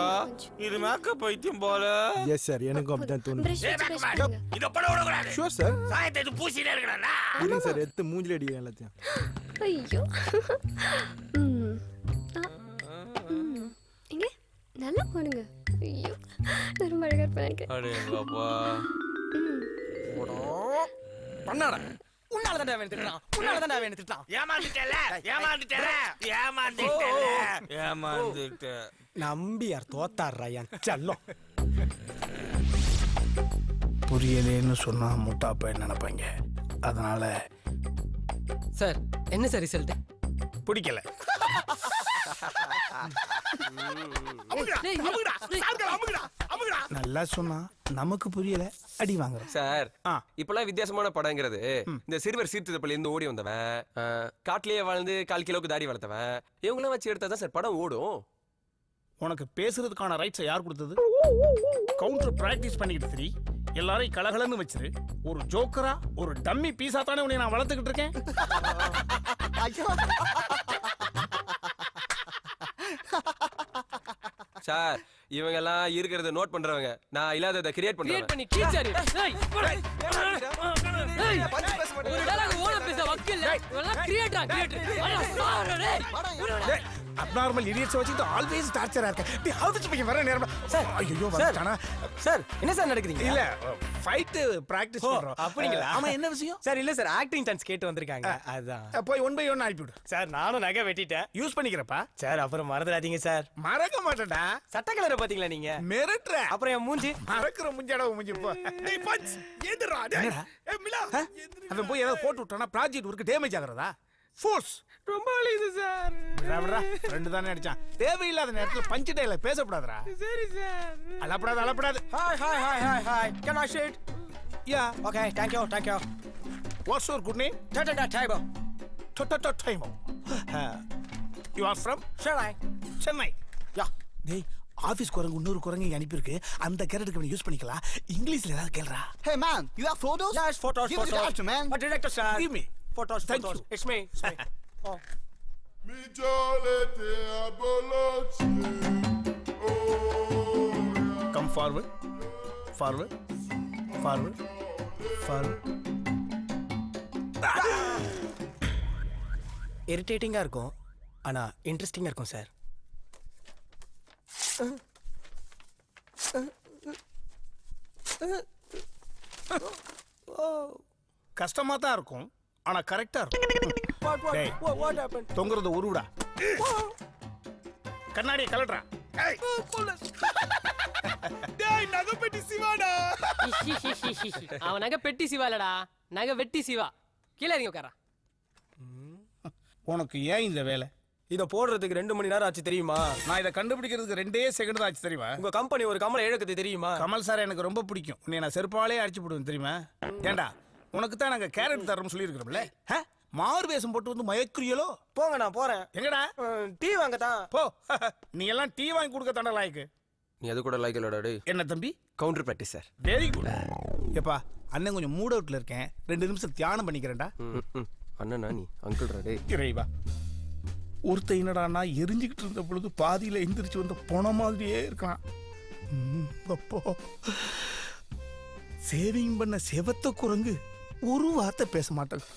இது மேக்கப் பைத்தியம் போல. Yes sir, எனக்கும் அப்படிதான் தோணுது. பிரஷ் ஏய் பிரஷ் மேக்க பண்ணுங்க. மேக்க. இத பட விடக்கூடாது. Sure sir. சாயத்தை பூசினே இருக்கணும்னா. இல்லைங்க சார், எடுத்து மூஞ்சில அடிக்கிறேன் எல்லாத்தையும். ஐயோ. இங்க நல்லா போடுங்க. ஐயோ நான் ரொம்ப அழகா இருப்பேன் எனக்கு. அடேங்கப்பா. பண்ணாடா. உன்னால தான் அவன் திட்டான், உன்னால தான் அவன் திட்டான். ஏமாந்துட்டல ஏமாந்துட்ட. நம்பியார் தோத்தாடுறா என் செல்லம். புரியலேன்னு சொன்னா முட்டா பையன் நினைப்பாங்க. அதனால சார் என்ன சார் ரிசல்ட்? பிடிக்கல. நல்லா சொன்னா நமக்கு புரியல, அடி வாங்குறோம் சார். இப்பெல்லாம் வித்தியாசமான படங்கிறது இந்த சிறுவர் சீர்திருத்தப்பள்ளி இருந்து ஓடி வந்தவன், காட்டிலேயே வாழ்ந்து 1/4 கிலோக்கு தாடி வளர்த்தவன், இவங்களாம் வச்சு எடுத்தா தான் சார் படம் ஓடும். உனக்கு பேசுறதுக்கான ரைட்ஸை யார் கொடுத்தது? கவுண்டர் பிராக்டிஸ் பண்ணிக்கிட்டு சரி, எல்லாரையும் கலகலன்னு வச்சிரு. ஒரு ஜோக்கரா ஒரு டம்மி பீஸா தானே உன்னை நான் வளர்த்துக்கிட்டு இருக்கேன். சார் இவங்க எல்லாம் இருக்கிறத நோட் பண்றவங்க, நான் இல்லாததை கிரியேட் கிரியேட் பண்றேன். பண்ணி கீச்சாரு. ஒரு டயலாக் ஓட பேச வக்கில்ல. இதெல்லாம் கிரியேட்டா கிரியேட். அப்நார்மல் இடியட்ஸ் வச்சிட்டு ஆல்வேஸ் டார்ச்சரா இருக்க. நீ ஹவுஸ் பையன் வர நேரம் சார் ஐயோ வந்துட்டானா? சார் என்ன சார் நடக்குதுங்க? இல்ல ஃபைட் பிராக்டிஸ் பண்றோம். அப்படிங்களா? ஆமா என்ன விஷயம்? சார் இல்ல சார் ஆக்டிங் சான்ஸ் கேட்டு வந்திருக்காங்க அதான். போய் 1 by 1 அனுப்பிவிடு. சார் நானும் நகை வெட்டிட்டேன், யூஸ் பண்ணிக்கிறப்பா. சார் அப்புறம் மறந்துடாதீங்க சார். மறக்க மாட்டேன்டா. சட்ட கலரை பாத்தீங்களா நீங்க? மிரட்ற. அப்புறம் என் மூஞ்சி மறக்கிற முஞ்சடா மூஞ்சி போ. டேய் பஞ்ச் ஏதுடா டேய். ஏய் மிலா அவன் போய் ஏதாவது போட்டு விட்டானா ப்ராஜெக்ட் ஒர்க் டேமேஜ் ஆகுறதா? ஃபோர்ஸ் ரொம்ப அழியுது சார். ரவடா ரெண்டு தானே அடிச்சான். தேவையில்லாத நேரத்துல பஞ்ச் டேல பேசப்படாதடா. சரி சார். அலப்படாது. Hi can I sit? Yeah okay thank you what's your good name? டைபோ. டைமோ. You are from Chennai. Chennai. Yeah டேய் ஆபீஸ் குரங்கு இன்னொரு குரங்கு இங்க அனுப்பியிருக்கு. அந்த கேரக்டருக்கு யூஸ் பண்ணிக்கலாம். இங்கிலீஷ்ல ஏதாவது கேளுடா. Hey man, you have photos? Yes, photos, Give it photos. to us, man. But director sir. Give me. Photos, Thank photos. you. It's me. It's me. Oh. Come forward. Forward. Forward. Forward. இரிட்டேட்டிங்கா இருக்கும் ஆனா இன்ட்ரெஸ்டிங்கா இருக்கும் sir. கஷ்டமா தான் இருக்கும். ஆனா கரெக்டா இருக்கும். டேய், What happened? தொங்குறது உருவிடா. கண்ணாடியை கலட்டுறா. டேய் நகைப்பெட்டி சிவாடா. அவன் நகை பெட்டி சிவா இல்லடா, நகை வெட்டி சிவா. கீழே இறங்கி உட்காரா. உனக்கு ஏன் இந்த வேலை? இத போடுறதுக்கு 2 மணி நேரம் ஆச்சு தெரியுமா? நான் இதை கண்டுபிடிக்கிறதுக்கு 2 செகண்ட் தான் ஆச்சு தெரியுமா? உங்க கம்பெனி ஒரு கமலை இழக்குது தெரியுமா? கமல் சார் எனக்கு ரொம்ப பிடிக்கும். உன்னை நான் செருப்பாலே அடிச்சு போடுவேன் தெரியுமா? ஏண்டா உனக்கு தான் நாங்க கேரட் தரோம்னு சொல்லியிருக்கிறோம்ல. மாறு வேஷம் போட்டு வந்து மயக்குறியலோ? போங்க நான் போறேன். எங்கடா? டீ வாங்க தான். போ. நீ எல்லாம் டீ வாங்கி கொடுக்க தாண்டா லாய்க்கு. நீ அது கூட லைக் இல்லடா டேய். என்ன தம்பி? Counter practice sir. Very good. ஏப்பா அண்ணன் கொஞ்சம் மூட் அவுட்ல இருக்கேன். 2 நிமிஷம் தியானம் பண்ணிக்கிறேன்டா. அண்ணனா நீ அங்கிள்டா டேய். இறைவா, ஒருத்த என்னடானா எரிஞ்சுக்கிட்டு இருந்த பொழுது பாதியில எந்திரிச்சு வந்த போன மாதிரியே இருக்கான். அப்போ சேவிங் பண்ண செவத்த குரங்கு ஒரு வார்த்தை பேச மாட்டாங்க.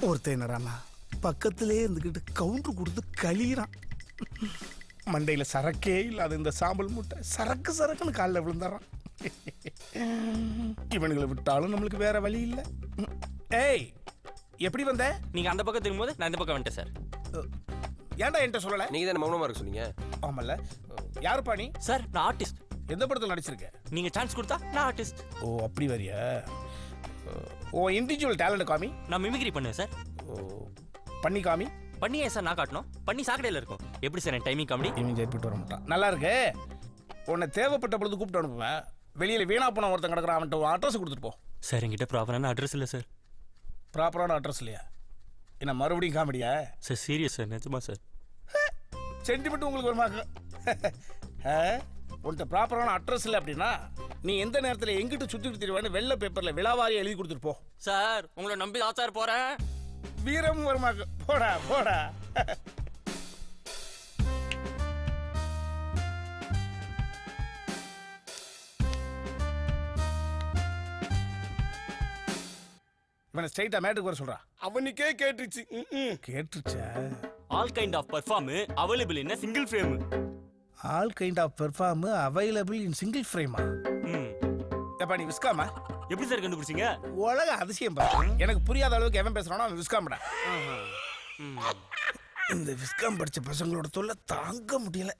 ஒருத்த என்னடானா பக்கத்திலே இருந்துக்கிட்டு கவுண்டர் கொடுத்து கழிறான். மண்டையில சரக்கே இல்லாத இந்த சாம்பல் மூட்டை சரக்கு சரக்குன்னு காலில் விழுந்தாரான். இவனுங்களை விட்டாலும் நம்மளுக்கு வேற வழி இல்லை. ஏய், எப்படி வந்த? நீங்க அந்த பக்கம் திரும்பும்போது நான் இந்த பக்கம் வந்துட்டேன் சார். ஏன்டா என்கிட்ட சொல்லல? நீங்க தான மௌனமா இருக்க சொன்னீங்க. ஆமல்ல. யாருப்பா நீ? சார் நான் ஆர்டிஸ்ட். எந்த படத்தில் நடிச்சிருக்க? நீங்க சான்ஸ் கொடுத்தா நான் ஆர்டிஸ்ட். ஓ அப்படி வரியா? ஓ இண்டிவிஜுவல் டேலண்ட் காமி. நான் மிமிக்ரி பண்ணுவேன் சார். ஓ பண்ணி காமி. பண்ணி ஏன் சார் நான் காட்டணும்? பண்ணி சாக்கடையில் இருக்கும். எப்படி சார் என் டைமிங் காமெடி? இவன் ஜெயிப்பிட்டு வர மாட்டான். நல்லா இருக்கு. உன்னை தேவைப்பட்ட பொழுது கூப்பிட்டு அனுப்புவேன். வெளியில வீணா போன ஒருத்தன் கிடக்குறான், அவன்கிட்ட அட்ரஸ் கொடுத்துட்டு போ. சார் என்கிட்ட ப்ராப்பரான அட்ரஸ் இல்லை சார். ப்ராப்பரான அட்ரஸ் இல்லையா? என்ன மறுபடியும் காமெடியா? சார் சீரியஸ் சார், நிஜமா சார். சென்டிமெண்ட் உங்களுக்கு ஒரு மார்க்கு. உன்கிட்ட ப்ராப்பரான அட்ரஸ் இல்லை அப்படின்னா நீ எந்த நேரத்தில் எங்கிட்ட சுற்றிட்டு தெரிவான்னு வெள்ளை பேப்பரில் விழாவாரி எழுதி கொடுத்துட்டு போ. சார் உங்களை நம்பி தான் சார் போகிறேன். வீரம் ஒரு மார்க்கு. போடா போடா. இவனை ஸ்ட்ரைட்டா மேட்டுக்கு வர சொல்றா. அவனுக்கே கேட்டுச்சு. கேட்டுச்சா? All kind of perform available in single frame. All kind of perform available in single ஃப்ரேமா? எப்பா நீ விஸ்காமா? எப்படி சார் கண்டுபிடிச்சீங்க? உலக அதிசயம் பாரு. எனக்கு புரியாத அளவுக்கு எவன் பேசுறானோ அவன் விஸ்காம்டா. இந்த விஸ்காம் படிச்ச பசங்களோட தொல்லை தாங்க முடியல.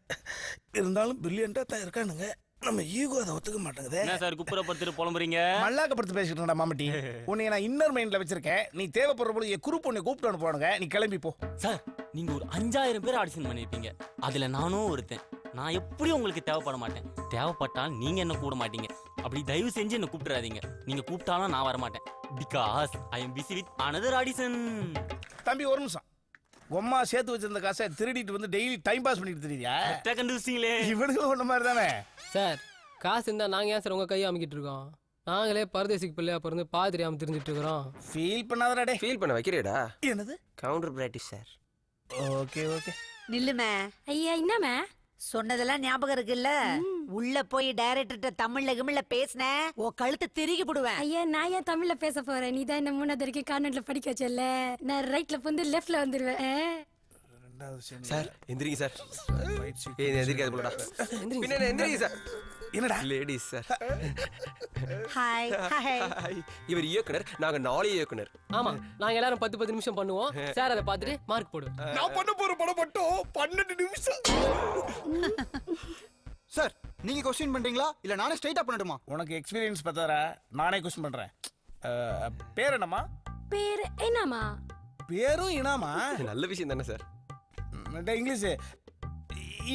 இருந்தாலும் பிரில்லியண்டா தான் இருக்கானுங்க. நம்ம ஈகோ அதை ஒத்துக்க மாட்டேங்குது. என்ன சார் குப்புற படுத்துட்டு புலம்புறீங்க? மல்லாக்க படுத்து பேசிட்டு இருந்தா மாமட்டி. உன்னை நான் இன்னர் மைண்ட்ல வச்சிருக்கேன். நீ தேவைப்படுற போது என் குரூப் உன்னை கூப்பிட்டு அனுப்புவானுங்க. நீ கிளம்பி போ. சார் நீங்க ஒரு 5000 பேர் ஆடிஷன் பண்ணிருப்பீங்க. அதுல நானும் ஒருத்தன். நான் எப்படியும் உங்களுக்கு தேவைப்பட மாட்டேன். தேவைப்பட்டால் நீங்க என்ன கூட மாட்டீங்க. அப்படி தயவு செஞ்சு என்ன கூப்பிட்டுறாதீங்க. நீங்க கூப்பிட்டாலும் நான் வர மாட்டேன். Because I am busy with another audition. தம்பி ஒரு நிமிஷம். உம்மா சேர்த்து வச்சிருந்த காசை திருடிட்டு வந்து டெய்லி டைம் பாஸ் பண்ணிட்டு தெரியுதா? கண்டுபிடிச்சிங்களே. இவனுக்கு ஒண்ணு மாதிரி தானே. சார் காசு இருந்தா நாங்க ஏன் சார் உங்க கையை அமைக்கிட்டு இருக்கோம்? நாங்களே பரதேசிக்கு பிள்ளையா பிறந்து பாதி தெரியாம தெரிஞ்சிட்டு இருக்கிறோம். ஃபீல் பண்ணாதடா டே. ஃபீல் பண்ண வைக்கிறேடா. என்னது? Counter practice sir. Okay okay. நில்லுமே. ஐயா என்னமே சொன்னதெல்லாம் ஞாபகம் இருக்குல்ல? உள்ள போய் டைரக்டர்கிட்ட தமிழ்ல பேசின ஓ கழுத்தை திருகி போடுவேன். ஐயா நான் ஏன் தமிழ்ல பேச போறேன்? நீ தான் என்ன 3வது வரைக்கும் கான்வென்ட்ல படிக்க வச்சல. நான் ரைட்ல வந்து லெஃப்ட்ல வந்துருவேன். சார் எந்திரிங்க சார். ஏய் எந்திரிக்காத போலடா. பின்ன எந்திரிங்க சார். என்னடா? Ladies sir. Hi hi. இவர் இயக்குனர், நாங்க 4 இயக்குனர். ஆமா நாங்க எல்லாரும் 10 நிமிஷம் பண்ணுவோம். சார் அதை பார்த்துட்டு மார்க் போடுவோம். நான் பண்ண போற படம் மட்டும் 12 நிமிஷம். சார் நீங்க क्वेश्चन பண்றீங்களா இல்ல நானே ஸ்ட்ரைட்டா பண்ணட்டுமா? உனக்கு எக்ஸ்பீரியன்ஸ் பத்தாரா? நானே क्वेश्चन பண்றேன். பேர் என்னம்மா? பேர் என்னமா? பேரும் இனாமா? நல்ல விஷயம் தானே சார். இங்கிலீஷ்.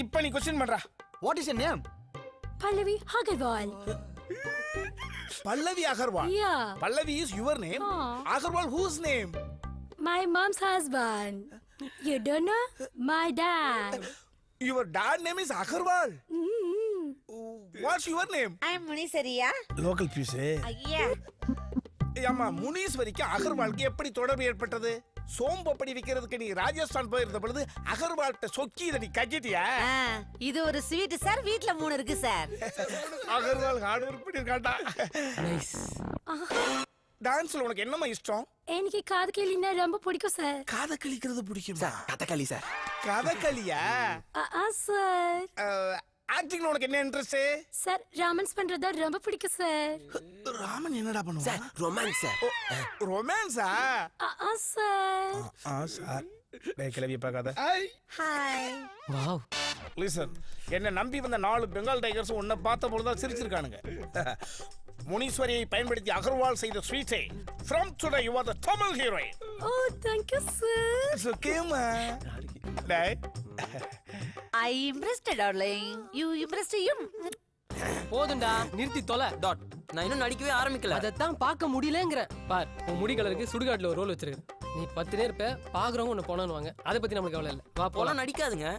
இப்போ நீ क्वेश्चन பண்றா. What is your name? Pallavi Agarwal. Pallavi Agarwal. Yeah. Pallavi is your name. Agarwal whose name? My mom's husband. You don't know? My dad. Your dad name is Agarwal. What's your name? ஐ முனிசரியா Local piece. ஐயா ஆமா முனீஸ்வரிக்கு அகர்வாலுக்கு எப்படி தொடர்பு ஏற்பட்டது? சோம்பப்படி விக்கிறதுக்கு நீ ராஜஸ்தான் போயிருந்த பொழுது அகர்வால்கிட்ட சொக்கி இதை நீ கட்டிட்டியா? இது ஒரு ஸ்வீட் சார், வீட்ல 3 இருக்கு சார். அகர்வால் ஹார்ட் ஒர்க் பண்ணிருக்காண்டா. நைஸ். டான்ஸ்ல உனக்கு என்னமா இஷ்டம்? எனக்கு காதகளினா ரொம்ப பிடிக்கும் சார். காதை கிழிக்கிறது பிடிக்குமா? கதகளி சார். கதகளியா? சார். ஆக்டிங்ல உனக்கு என்ன இன்ட்ரெஸ்ட்? சார் ராமன்ஸ் பண்றதா ரொம்ப பிடிக்கும் சார். ராமன் என்னடா பண்ணுவா? Sir romance sir. ரொமான்ஸா? சார். சார். டேய் கிளவிய பார்க்காத. ஹாய். வாவ். லிசன், என்ன நம்பி வந்த 4 பெங்கால் டைகர்ஸ் உன்னை பார்த்த பொழுது தான் சிரிச்சிருக்கானுங்க. முனீஸ்வரியை பயன்படுத்தி அகர்வால் செய்த ஸ்வீட்டை from today you are the Tamil heroine. Oh, thank you, sir. It's okay, ma. டேய் I impressed darling. You impressed you. போதும்டா நிறுத்தி தொலை. டாட். நான் இன்னும் நடிக்கவே ஆரம்பிக்கல. அதைத்தான் பார்க்க முடியலங்கிற. பார் உன் முடி கலருக்கு சுடுகாட்டுல ஒரு ரோல் வச்சிருக்க. நீ 10 நேரம் இருப்ப, பாக்குறவங்க உன்னை போனானுவாங்க. அதை பத்தி நம்மளுக்கு கவலை இல்லை. வா போலாம். நடிக்காதுங்க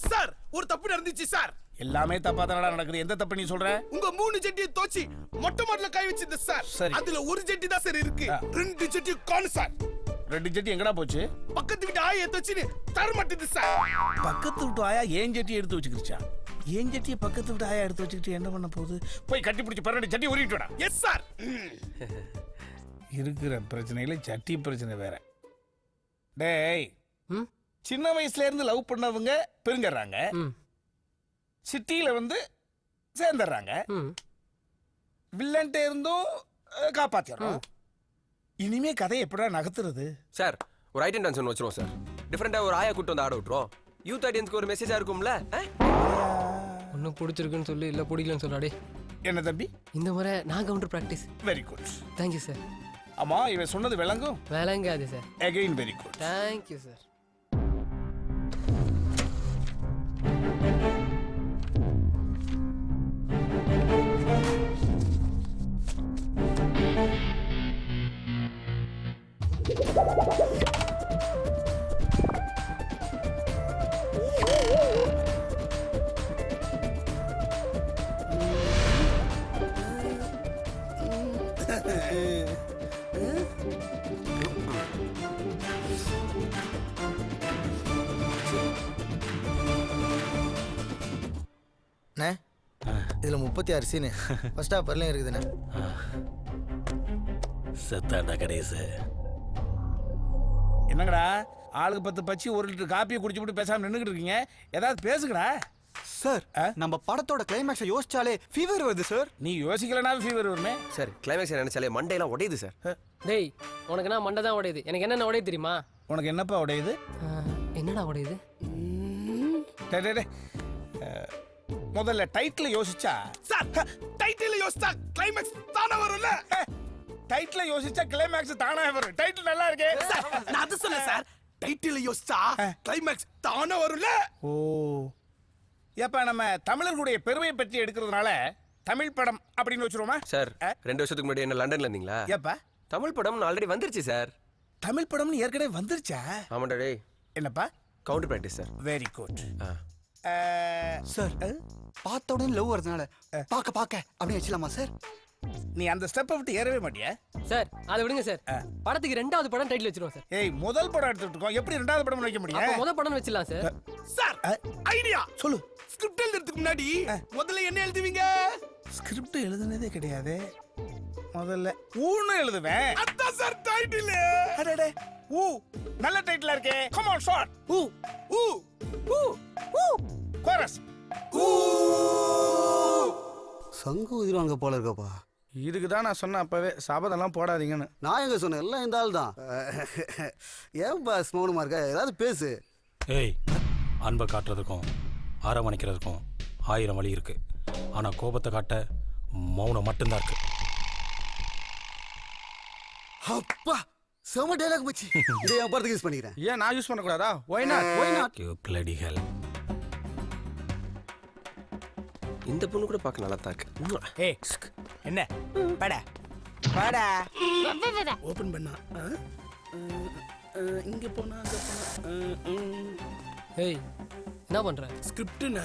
சார். ஒரு தப்பு நடந்துச்சு சார். எல்லாமே தப்பா தானடா நடக்குது. எந்த தப்பு நீ சொல்ற? உங்க 3 ஜெட்டியை தோச்சி மொட்டை மாடல கை வச்சிருந்த சார். அதுல ஒரு ஜெட்டி தான் சார் இருக்கு. 2 ஜெட்டி காணோம் சார். 2 ஜெட்டி எங்கடா போச்சு? பக்கத்து வீட்டு ஆயா தோச்சின்னு தர மாட்டேது சார். பக்கத்து வீட்டு ஆயா ஏன் ஜெட்டி எடுத்து வச்சுக்கிருச்சா? ஏன் ஜெட்டியை பக்கத்து வீட்டு ஆயா எடுத்து வச்சுக்கிட்டு என்ன பண்ண போகுது? போய் கட்டி பிடிச்சி 12 ஜெட்டி உருவிட்டு வாடா. Yes sir. இருக்கிற பிரச்சனையில ஜட்டி பிரச்சனை வேற. டேய் சின்ன வயசுல இருந்து லவ் பண்ணவங்க பிரிஞ்சிடறாங்க. சிட்டியில வந்து சேர்ந்துடுறாங்க. வில்லன்ட்ட இருந்தும் காப்பாத்திடுறோம். இனிமே கதையை எப்படா நகர்த்துறது? சார் ஒரு ஐட்டம் டான்ஸ் ஒன்று வச்சிருவோம் சார். டிஃப்ரெண்டா ஒரு ஆயா கூட்டு வந்து ஆட விட்டுரும். யூத் ஆடியன்ஸ்க்கு ஒரு மெசேஜா இருக்கும்ல. ஒன்னும் பிடிச்சிருக்குன்னு சொல்லி இல்ல பிடிக்கலன்னு சொல்லாடே. என்ன தம்பி? இந்த முறை நான் counter practice. Very good. Thank you sir. ஆமா இவன் சொன்னது விளங்கும்? விளங்காது sir. Again very good. Thank you sir. இதுல 36 சீனு. ஃபர்ஸ்ட் ஹாஃப் வரலையும் இருக்குதுண்ணே. செத்தாண்டா கணேச. என்னங்கடா ஆளுக்கு 10 பச்சி 1 லிட்டர் காப்பியை குடிச்சுட்டு பேசாம நின்னுக்கிட்டு இருக்கீங்க? ஏதாவது பேசுங்கடா. சார் நம்ம படத்தோட கிளைமேக்ஸை யோசிச்சாலே ஃபீவர் வருது சார். நீ யோசிக்கலனாலும் ஃபீவர் வருமே. சார் கிளைமேக்ஸ் நினைச்சாலே மண்டையெல்லாம் உடையுது சார். டேய் உனக்கு என்ன மண்டை தான் உடையுது. எனக்கு என்னென்ன உடையுது தெரியுமா? உனக்கு என்னப்பா உடையுது? என்னடா உடையுது? முதல்ல டைட்டில் யோசிச்சா சார். டைட்டில் யோசிச்சா கிளைமேக்ஸ் தானா வரும்ல. டைட்டில் யோசிச்சா கிளைமேக்ஸ் தானா வரும். டைட்டில் நல்லா இருக்கே. நான் அது சொல்ல சார். டைட்டில் யோசிச்சா கிளைமேக்ஸ் தானா வரும்ல. ஓ ஏப்பா நம்ம தமிழர்களுடைய பெருமையை பற்றி எடுக்கிறதுனால தமிழ் படம் அப்படின்னு வச்சிருவோமா? சார் 2 வருஷத்துக்கு முன்னாடி என்ன லண்டன்ல இருந்தீங்களா? ஏப்பா தமிழ் படம் ஆல்ரெடி வந்துருச்சு சார். தமிழ் படம்னு ஏற்கனவே வந்துருச்சா? ஆமாண்டா டேய். என்னப்பா? Counter practice sir. Very good. Sir பார்த்த உடனே லவ் வரதுனால பார்க்க அப்படி வச்சிடலாமா சார்? நீ அந்த ஸ்டெப்பை விட்டு ஏறவே மாட்டியா சார்? அதை விடுங்க சார். படத்துக்கு 2வது படம் டைட்டில் வச்சிருவோம் சார். ஏய் முதல் படம் எடுத்துட்டு இருக்கோம், எப்படி 2வது படம் வைக்க முடியும்? அப்ப முதல் படம் வச்சிடலாம் சார். சார் ஐடியா சொல்லு. ஸ்கிரிப்ட் எழுதுறதுக்கு முன்னாடி முதல்ல என்ன எழுதுவீங்க? ஸ்கிரிப்ட் எழுதுனதே கிடையாது. முதல்ல ஊன்னு எழுதுவேன். அதான் சார் டைட்டில். அடடே ஊ நல்ல டைட்டிலா இருக்கே. Come on short. ஊ ஊ ஊ ஊ கோரஸ். ஊ சங்கு ஊதிடுவாங்க போல இருக்கப்பா. இதுக்கு தான் நான் சொன்னேன் அப்பவே சாபத்தெல்லாம் போடாதீங்கன்னு. நான் எங்க சொன்னேன்? எல்லாம் இந்த ஆள் தான். ஏன் பாஸ் மௌனமா இருக்க? ஏதாவது பேசு. ஏய் அன்பை காட்டுறதுக்கும் அரவணைக்கிறதுக்கும் 1000 வழி இருக்கு. ஆனா கோபத்தை காட்ட மௌனம் மட்டும்தான் இருக்கு. அப்பா செம டயலாக் மச்சி. இதை என் படத்துக்கு யூஸ் பண்ணிக்கிறேன். ஏன் நான் யூஸ் பண்ணக்கூடாதா? Why not? You bloody hell. இந்த பொண்ணு கூட பார்க்க நல்லா தான் இருக்கு. ஏய் என்ன பட பட ஓபன் பண்ணா இங்க போனா அங்க போனா ஏய் என்ன பண்ற? ஸ்கிரிப்ட்னா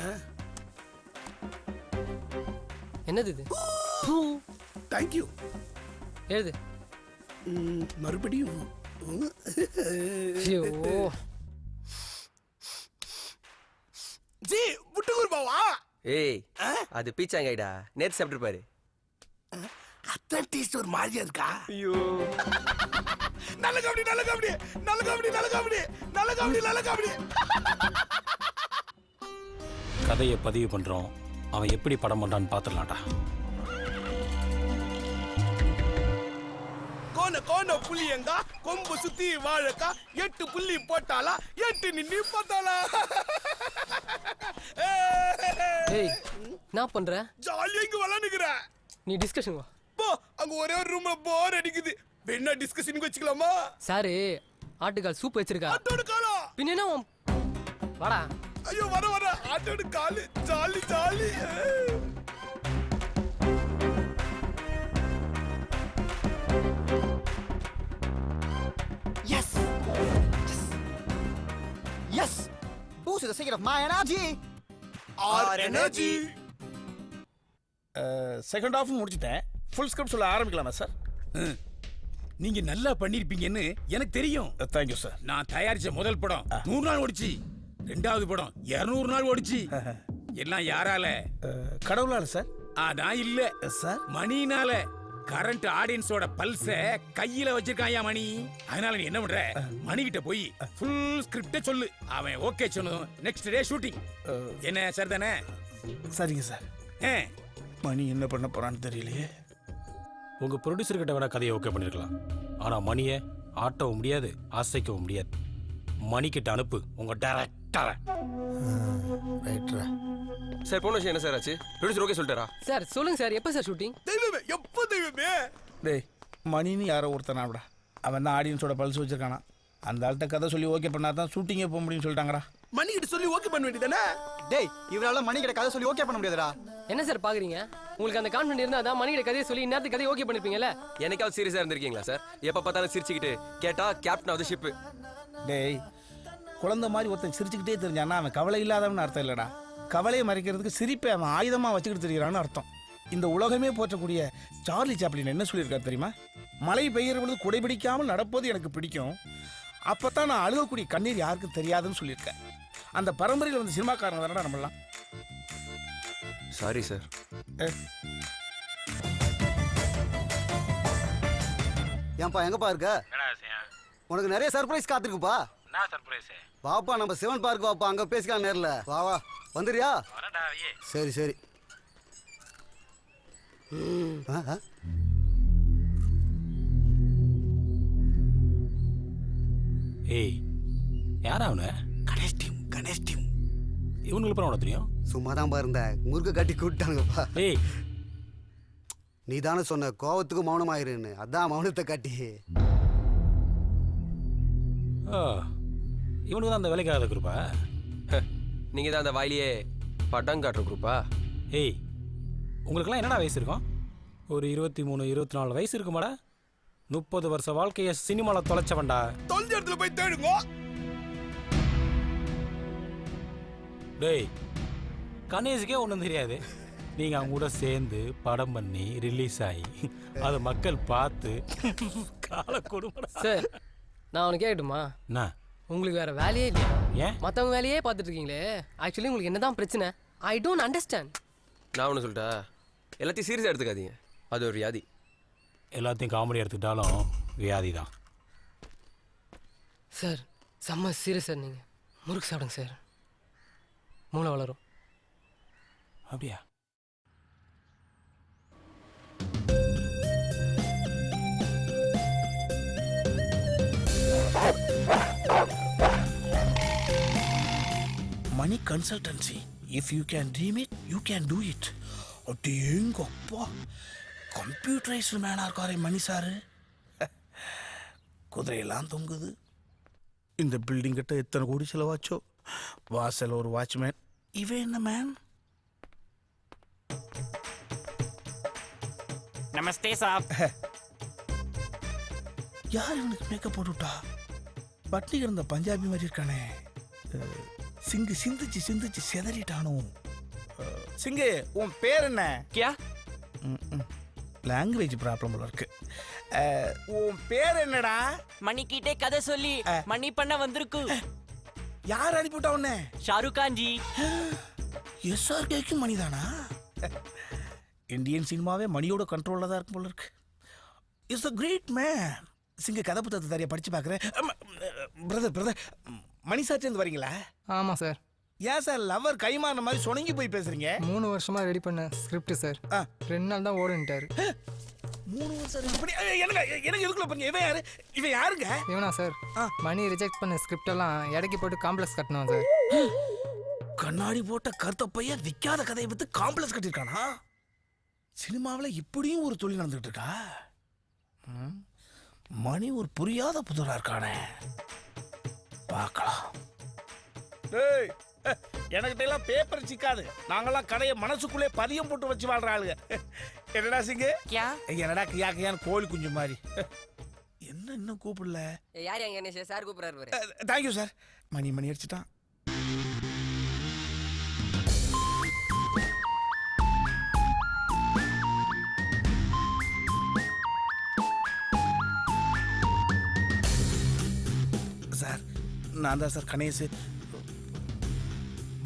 என்னது இது? Thank you. எழுது. மறுபடியும் ஐயோ ஜி புட்டுகுருமாவா? ஏய் அது பீச்சாங்கைடா, நேத்து சாப்பிட்டு பாரு. அத்தனை டேஸ்ட் ஒரு மாதிரியா இருக்கா? ஐயோ நல்ல காமெடி நல்ல காமெடி நல்ல காமெடி நல்ல காமெடி நல்ல காமெடி நல்ல காமெடி. கதையை பதிவு பண்றோம், அவன் எப்படி படம் பண்றான்னு பாத்துடலாம்டா. கோன கோன புளியங்கா கொம்பு சுத்தி வாழக்கா 8 புள்ளி போட்டாலா 8 நின்னு பார்த்தாலா. ஏய் என்ன பண்ற? ஜாலியா இங்க விளையாடுகிற. நீ டிஸ்கஷன் வா. போ அங்க ஒரே ஒரு ரூம்ல போர் அடிக்குது. வேணா டிஸ்கஷனுக்கு வச்சுக்கலாமா? சாரு ஆட்டுக்கால் சூப் வச்சிருக்கா. ஆட்டோட காலா பின்ன என்ன வாடா. ஐயோ வர வர ஆட்டோட காலு jolly jolly. Yes. Yes. Boost the second of my energy. Our energy. Second half முடிச்சிட்டேன். ஃபுல் ஸ்கிரிப்ட் சொல்ல ஆரம்பிக்கலாமா சார்? நீங்க நல்லா பண்ணிருப்பீங்கன்னு எனக்கு தெரியும். Thank you sir. நான் தயாரிச்ச முதல் படம் 100 நாள் ஓடிச்சு. ரெண்டாவது படம் 200 நாள் ஓடிச்சு. எல்லாம் யாரால? கடவுளால சார். அதான் இல்ல சார், மணினால. கரண்ட் ஆடியன்ஸோட பல்ஸ கையில வச்சிருக்காயா மணி. அதனால நீ என்ன பண்ற, மணி கிட்ட போய் ஃபுல் ஸ்கிரிப்ட சொல்லு. அவன் ஓகே சொன்னதும் நெக்ஸ்ட் டே ஷூட்டிங். என்ன சார் தானே? சரிங்க சார். மணி என்ன பண்ண போறான்னு தெரியலையே. உங்க ப்ரொடியூசர் கிட்ட வேணா கதையை ஓகே பண்ணிருக்கலாம், ஆனா மணியை ஆட்டவும் முடியாது, அசைக்கவும் முடியாது. மணி கிட்ட அனுப்பு உங்க டைரக்டரை. ரைட்ரா. சார் போன விஷயம் என்ன சார் ஆச்சு? ப்ரொடியூசர் ஓகே சொல்லிட்டாரா? சார் சொல்லுங்க சார், எப்போ சார் ஷூட்டிங்? தெய்வமே எப்போ தெய்வமே? டேய் மணின்னு யாரோ ஒருத்தனாடா, அவன் தான் ஆடியன்ஸோட பல்ஸ் வச்சிருக்கானா. அந்த ஆள்கிட்ட கதை சொல்லி ஓகே பண்ணா தான் ஷூட்டிங்கே போக முடியும்னு சொல்லிட்டாங்கடா. மணி கிட்ட சொல்லி ஓகே பண்ண வேண்டியதானே? டேய் இவரால மணி கிட்ட கதை சொல்லி ஓகே பண்ண முடியாதுடா. என்ன சார் பாக்குறீங்க? உங்களுக்கு அந்த கான்ஃபிடன்ட் இருந்தா தான் மணிகிட்ட கதையை சொல்லி இன்னத்துக்கு கதையை ஓகே பண்ணிருப்பீங்கல்ல. என்னைக்காவது சீரியஸா இருந்திருக்கீங்களா சார்? எப்ப பார்த்தாலும் சிரிச்சுக்கிட்டு கேட்டா கேப்டன் ஆஃப் தி ஷிப். டேய் குழந்தை மாதிரி ஒருத்தன் சிரிச்சுக்கிட்டே தெரிஞ்சானா அவன் கவலை இல்லாதவன்னு அர்த்தம் இல்லடா. கவலையை மறைக்கிறதுக்கு சிரிப்பை அவன் ஆயுதமாக வச்சுக்கிட்டு தெரிகிறான்னு அர்த்தம். இந்த உலகமே போற்றக்கூடிய சார்லி சாப்ளின் என்ன சொல்லியிருக்காரு தெரியுமா? மழை பெய்கிற பொழுது குடைபிடிக்காமல் நடப்பது எனக்கு பிடிக்கும், அப்போத்தான் நான் அழுகக்கூடிய கண்ணீர் யாருக்கும் தெரியாதுன்னு சொல்லியிருக்கேன். அந்த பரம்பரையில் வந்து சினிமாக்காரங்க தானடா நம்மளாம். Sorry sir. ஏன்பா எங்கப்பா இருக்க? உனக்கு நிறைய சர்ப்ரைஸ் காத்திருக்குப்பா. என்ன சர்ப்ரைஸ்? வாப்பா நம்ம சிவன் பார்க் வாப்பா, அங்க பேசிக்கலாம் நேர்ல. வா வா வந்துறியா? சரி சரி. ஏய் யாரா அவனு? கணேஷ் டீம். இவனுக்கு அப்புறம் உனக்கு தெரியும்? சும்மா தான் பாருந்த முருக கட்டி கூப்பிட்டானுங்கப்பா. ஏய் நீ தானே சொன்ன கோவத்துக்கு மௌனமாயிருன்னு, அதான் மௌனத்தை காட்டி. இவனுக்கு தான் அந்த வேலைக்காக குரூப்பா? நீங்க தான் அந்த வாயிலேயே படம் காட்டுற குரூப்பா? ஏய் உங்களுக்கெல்லாம் என்னடா வயசு இருக்கும்? ஒரு 23 24 வயசு இருக்குமாடா? 30 வருஷ வாழ்க்கைய சினிமாவில் தொலைச்சவன்டா. தொலைஞ்ச இடத்துல போய் தேடுங்க. டேய் கணேஷுக்கே ஒன்றும் தெரியாது. நீங்கள் அவங்க கூட சேர்ந்து படம் பண்ணி ரிலீஸ் ஆகி அதை மக்கள் பார்த்து கால கொடுமை. சார் நான் அவனுக்கு கேட்கட்டுமா? என்ன உங்களுக்கு வேற வேலையே இல்லையா? ஏன் மற்றவங்க வேலையே பார்த்துட்டு இருக்கீங்களே, ஆக்சுவலி உங்களுக்கு என்னதான் பிரச்சனை? I don't understand. நான் ஒன்று சொல்லிட்டா, எல்லாத்தையும் சீரியஸாக எடுத்துக்காதீங்க, அது ஒரு வியாதி. எல்லாத்தையும் காமெடி எடுத்துக்கிட்டாலும் வியாதி தான் சார். செம்ம சீரியஸ் சார். நீங்கள் முறுக்கு சாப்பிடுங்க சார், மூளை வளரும். அப்படியா? Mani consultancy. If you can dream it you can do it. அடேங்கப்பா, கம்ப்யூட்டரைஸ்டு மேனாக இருக்காரே மணி சாரு. குதிரையெல்லாம் தொங்குது. இந்த பில்டிங் கிட்ட எத்தனை கோடி செலவாச்சோ. வாசல் ஒரு வாட்ச்மேன். இவன் என்ன மேன்? நமஸ்தே சாப். யார் இவனுக்கு மேக்கப் போட்டுவிட்டா? பட்டி கிடந்த பஞ்சாபி மாதிரி இருக்கானே. சிங்கு சிந்திச்சு சிந்திச்சு செதறிட்டானோ. சிங்கு உன் பேர் என்ன? கியா லாங்குவேஜ் ப்ராப்ளம் போல இருக்கு. உன் பேர் என்னடா? மணிக்கிட்டே கதை சொல்லி மணி பண்ண வந்திருக்கு. யார் அனுப்பிவிட்டா உன்ன? ஷாருக் கான் ஜி. எஸ்ஆர்கேக்கும் மணிதானா? இந்தியன் சினிமாவே மணியோட கண்ட்ரோல்ல தான் இருக்கும் போல இருக்கு. It's a great man. சிங்க கதை புத்தகத்தை தரையா படிச்சு பார்க்குறேன். பிரதர் மணி சார்லேருந்து வரீங்களா? ஆமாம் சார். ஏன் சார் லவர் கைமான மாதிரி சொணங்கி போய் பேசுறீங்க? 3 வருஷமா ரெடி பண்ண ஸ்கிரிப்ட் சார். 2 நாள் தான் ஓடுன்ட்டாரு. 3 வருஷம் ரெடி பண்ணி எனக்கு எதுக்குள்ள பண்ணி இவன் யாருங்க? இவனா சார்? மணி ரிஜெக்ட் பண்ண ஸ்கிரிப்ட் எல்லாம் எடைக்கு போட்டு காம்ப்ளெக்ஸ் கட்டணும் சார். கண்ணாடி போட்ட கருத்த பையன் விற்காத கதையை பற்றி காம்ப்ளெக்ஸ் கட்டியிருக்கானா? சினிமாவில் இப்படியும் ஒரு தொழில் நடந்துகிட்டு இருக்கா? மணி ஒரு புரியாத புதுரா இருக்கானே. பார்க்கலாம். எனக்கிட்ட எல்லாம் பேப்பர் சிக்காது. நாங்கெல்லாம் கடையை மனசுக்குள்ளே பதியம் போட்டு வச்சு வாழ்ற ஆளுங்க. என்னடா சிங்கு? என்னடா கியா கியான்னு கோழி குஞ்சு மாதிரி. என்ன இன்னும் கூப்பிடல? யார் எங்க சார் கூப்பிடுறாரு? Thank you sir. மணி அடிச்சுட்டான். சார் நான் தான் சார் கணேஷ்.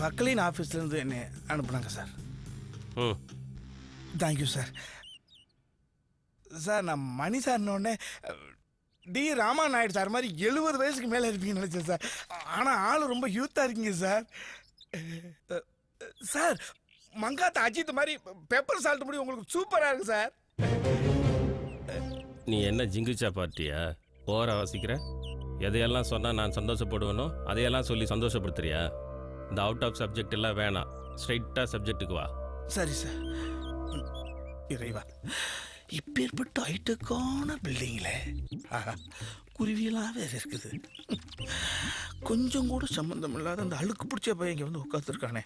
பக்லீன் ஆஃபீஸ்லேருந்து என்னை அனுப்புனாங்க சார். Thank you sir. சார் நான் மணி சார்னோடனே டி ராமா நாயுடு சார் மாதிரி 70 வயசுக்கு மேலே இருப்பீங்கன்னு நினச்சேன் சார். ஆனால் ஆள் ரொம்ப யூத்தாக இருக்கீங்க சார். சார் மங்காத்த அஜித் மாதிரி பெப்பர் சால்ட் முடி உங்களுக்கு சூப்பராக இருக்கு சார். நீ என்ன ஜிங்குச்சா பார்ட்டியா? ஓவரா வாசிக்கிற? எதையெல்லாம் சொன்னால் நான் சந்தோஷப்படுவேனோ அதையெல்லாம் சொல்லி சந்தோஷப்படுத்துறியா? இந்த அவுட் ஆஃப் சப்ஜெக்ட் எல்லாம் வேணாம், ஸ்ட்ரைட்டாக சப்ஜெக்ட்டுக்கு வா. சரி சார். இறைவா, இப்பேற்பட்ட ஹைட்டக்கான பில்டிங்கில் குருவியெல்லாம் வேற இருக்குது. கொஞ்சம் கூட சம்மந்தம் இல்லாத அந்த அழுக்கு பிடிச்ச பையன் இங்கே வந்து உட்காந்துருக்கானே.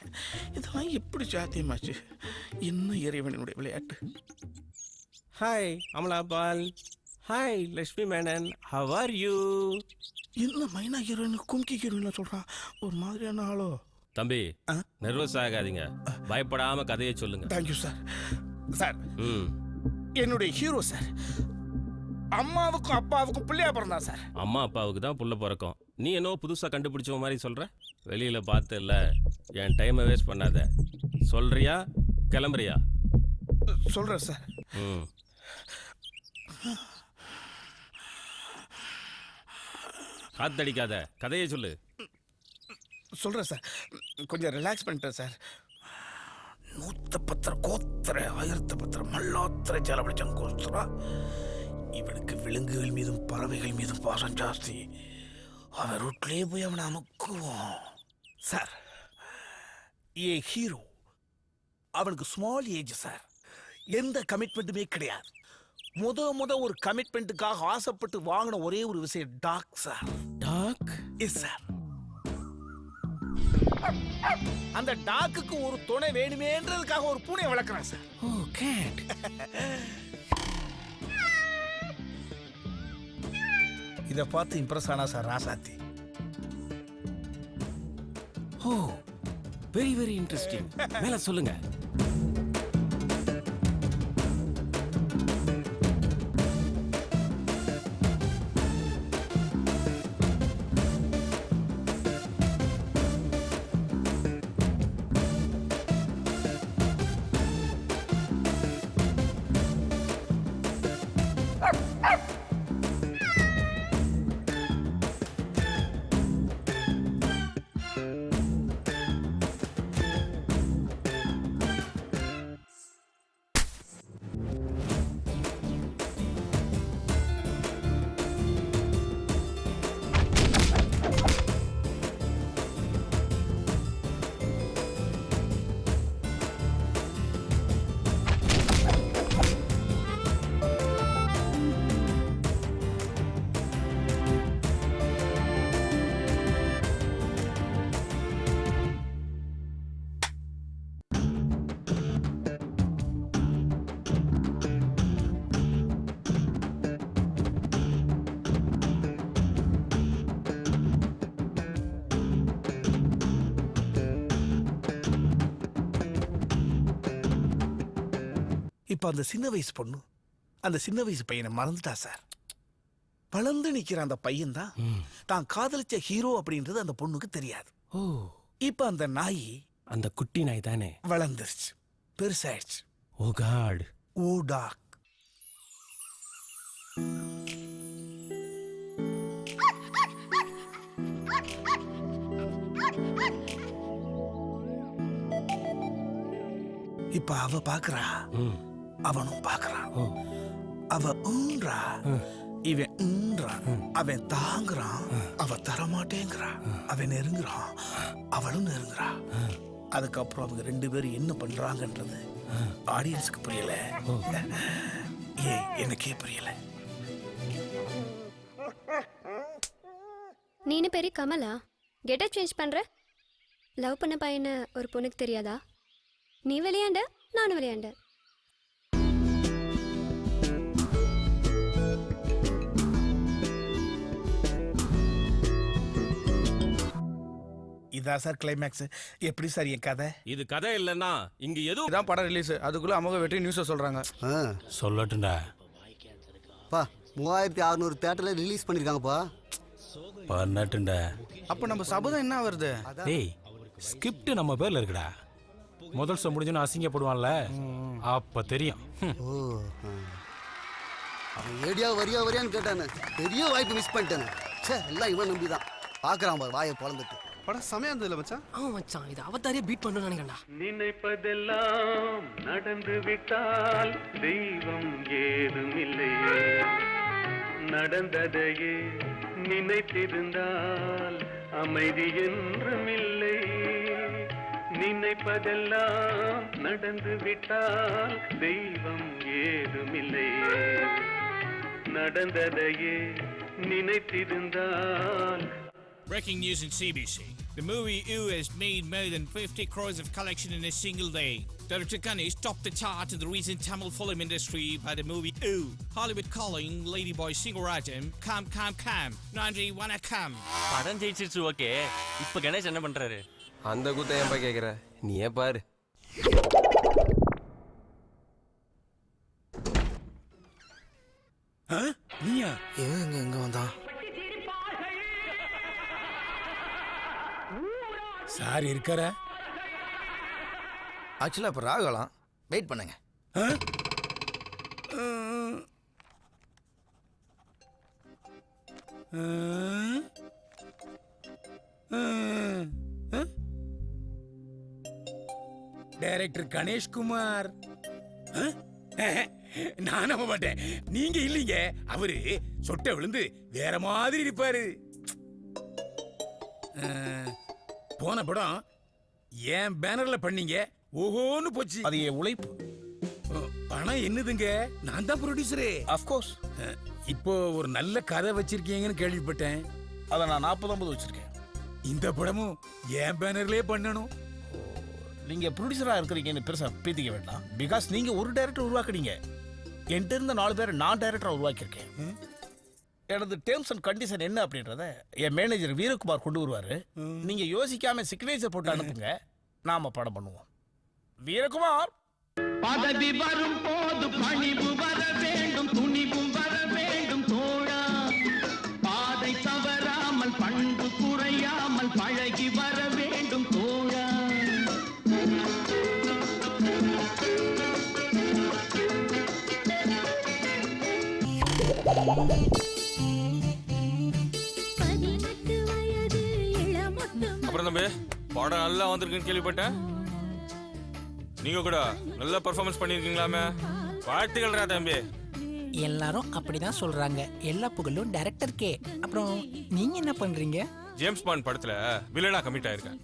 இதெல்லாம் எப்படி சாத்தியமாச்சு? இன்னும் இறைவனுடைய விளையாட்டு. Hi Amala Paul. Hi Lakshmi Menon, how are you? என்ன மைனா ஹீரோயின் கும்கி ஹீரோயின் சொல்கிறான்? ஒரு மாதிரியான ஆளோ? தம்பி நர்வஸ் ஆகாதீங்க, பயப்படாம கதையை சொல்லுங்க. Thank you sir. சார் என்னுடைய ஹீரோ சார் அம்மாவுக்கும் அப்பாவுக்கும் பிள்ளையா பிறந்தா சார். அம்மா அப்பாவுக்கு தான் புள்ள பிறக்கும். நீ என்னோ புதுசாக கண்டுபிடிச்ச மாதிரி சொல்ற. வெளியில பார்த்து இல்லை, என் டைமை வேஸ்ட் பண்ணாத. சொல்றியா கிளம்புறியா? சொல்றேன் சார். காத்தடிக்காத, கதையை சொல்லு. சொல்கிறேன் சார். கொஞ்சம் ரிலாக்ஸ் பண்ணிட்டேன் சார். 110 கோத்திர 1010 மல்லாத்திர ஜலபடிச்சம் கோஸ்தரா. இவனுக்கு விலங்குகள் மீதும் பறவைகள் மீதும் பாசம் ஜாஸ்தி. அவன் ரூட்லேயே போய் அவனை அமுக்குவோம் சார். ஏ ஹீரோ அவனுக்கு ஸ்மால் ஏஜ் சார். எந்த கமிட்மெண்ட்டுமே கிடையாது. முத ஒரு கமிட்மெண்ட்டுக்காக ஆசைப்பட்டு வாங்கின ஒரே ஒரு விஷயம் dog sir. Dog yes sir. அந்த டாக்குக்கு ஒரு துணை வேணுமேன்றதுக்காக ஒரு பூனை வளர்க்குறேன் சார். ஓ கேட். இதை பார்த்து இம்ப்ரெஸ் ஆனா சார் ராசாத்தி. ஓ வெரி வெரி இன்ட்ரெஸ்டிங். மேல சொல்லுங்க. இப்போ அந்த சின்ன வயசு பொண்ணு அந்த சின்ன வயசு பையனை மறந்துட்டா சார். வளர்ந்து நிக்கிற அந்த பையன் தான் தான் காதலிச்ச ஹீரோ அப்படின்றது அந்த பொண்ணுக்கு தெரியாது. ஓ, இப்போ அந்த நாய் அந்த குட்டி நாய் தானே வளர்ந்துருச்சு, பெருசாயிடுச்சு. ஓ காட். ஓ டாக். இப்ப அவ பாக்குறா, அவனும் பாக்குறான். அவ ஊன்றா, இவன் ஊன்றான். அவன் தாங்குறான், அவ தரமாட்டேங்கிறான். அவன் நெருங்குறான், அவளும் நெருங்குறா. அதுக்கப்புறம் அவங்க 2 பேரும் என்ன பண்றாங்கன்றது ஆடியன்ஸுக்கு புரியல, எனக்கே புரியல. நீனு பேரு கமலா, கெட்டப் சேஞ்ச் பண்ற? லவ் பண்ண பையனை ஒரு பொண்ணுக்கு தெரியாதா? நீ விளையாண்ட, நானும் விளையாண்ட. இதான் சார் கிளைமேக்ஸ். எப்படி சார் என் கதை? இது கதை இல்லைன்னா இங்க எதுவும் இதான் படம் ரிலீஸ். அதுக்குள்ள அமோக வெற்றி நியூஸை சொல்றாங்க. சொல்லட்டும்டா. பா 3600 தியேட்டர்ல ரிலீஸ் பண்ணிருக்காங்கப்பா. பண்ணட்டும்டா. அப்ப நம்ம சபதம் என்ன வருது? டேய், ஸ்கிரிப்ட் நம்ம பேர்ல இருக்குடா. முதல் ஷோ முடிஞ்சோன்னு அசிங்கப்படுவான்ல, அப்ப தெரியும். ஓ, அவன் ஏடியா வரியா வரியான்னு கேட்டானே, பெரிய வாய்ப்பு மிஸ் பண்ணிட்டானே. ச்சே, எல்லாம் இவன் நம்பிதான். பாக்குறான் பாரு வாயை பொளந்துட்டு. படம் செமையா இருந்ததுல மச்சான். ஆமா மச்சான், இது அவதாரியே பீட் பண்ணணும்னு நினைக்கிறேன்டா. நினைப்பதெல்லாம் நடந்து விட்டால் தெய்வம் ஏதுமில்லை, நடந்ததையே நினைத்திருந்தால் அமைதி என்றுமில்லை. நினைப்பதெல்லாம் நடந்து விட்டால் தெய்வம் ஏதுமில்லை, நடந்ததையே நினைத்திருந்தால். Breaking news in CBC. The movie U has made more than 50 crores of collection in a single day. Director Ganesh topped the chart in the recent Tamil film industry by the movie U. Hollywood calling Ladyboy Singarajan, come. Nandri Wanakam. படம் ஜெயிச்சிருச்சு, okay. இப்போ கணேஷ் என்ன பண்றாரு? அந்த கூத்த ஏன்பா கேட்குற, நீயே பாரு. நீயா? எங்க வந்தான்? சார் இருக்காரா? ஆக்சுவலா இப்ப ராகலாம். வெயிட் பண்ணுங்க. டைரக்டர் கணேஷ் குமார். நான் நம்ப மாட்டேன். நீங்க இல்லீங்க, அவரு சொட்டை விழுந்து வேற மாதிரி இருப்பாரு. போன படம் என் பேனர்ல பண்ணீங்க, ஓஹோன்னு போச்சு. அது என் உழைப்பு. பணம் என்னதுங்க, நான் தான் ப்ரொடியூசரே. அஃப்கோர்ஸ். இப்போ ஒரு நல்ல கதை வச்சிருக்கீங்கன்னு கேள்விப்பட்டேன். அதை நான் 40-50 வச்சிருக்கேன். இந்த படமும் என் பேனர்லயே பண்ணணும். நீங்க ப்ரொடியூசரா இருக்கிறீங்கன்னு பெருசா பேத்திக்க வேண்டாம். பிகாஸ் நீங்க ஒரு டைரக்டர் உருவாக்குறீங்க. என்கிட்ட இருந்த 4 பேரை நான் டைரக்டரா உருவாக்கியிருக்கேன். எனது டேர்ம்ஸ் அண்ட் கண்டிஷன் என்ன அப்படின்றத என் மேனேஜர் வீரகுமார் கொண்டு வருவாரு. நீங்க யோசிக்காம சிக்னேச்சர் போட்டு அனுப்புங்க, நாம படம் பண்ணுவோம். வீரகுமார். பதவி வரும் போது பணிவு வர வேண்டும், துணிவும் வர வேண்டும் தோழா. பாதை தவறாமல் பண்பு குறையாமல் பழகி வர வேண்டும் தோழா. அப்புறம் தம்பி, படம் நல்லா வந்திருக்குன்னு கேள்விப்பட்டேன். நீங்க கூட நல்ல பெர்ஃபார்மன்ஸ் பண்ணிருக்கீங்களாமே, வாழ்த்துக்கள்ரா தம்பி. எல்லாரும் அப்படிதான் சொல்றாங்க. எல்லா புகழும் டைரக்டர்க்கே. அப்புறம் நீங்க என்ன பண்றீங்க? ஜேம்ஸ் பாண்ட் படத்துல வில்லனா கமிட் ஆயிருக்கேன்.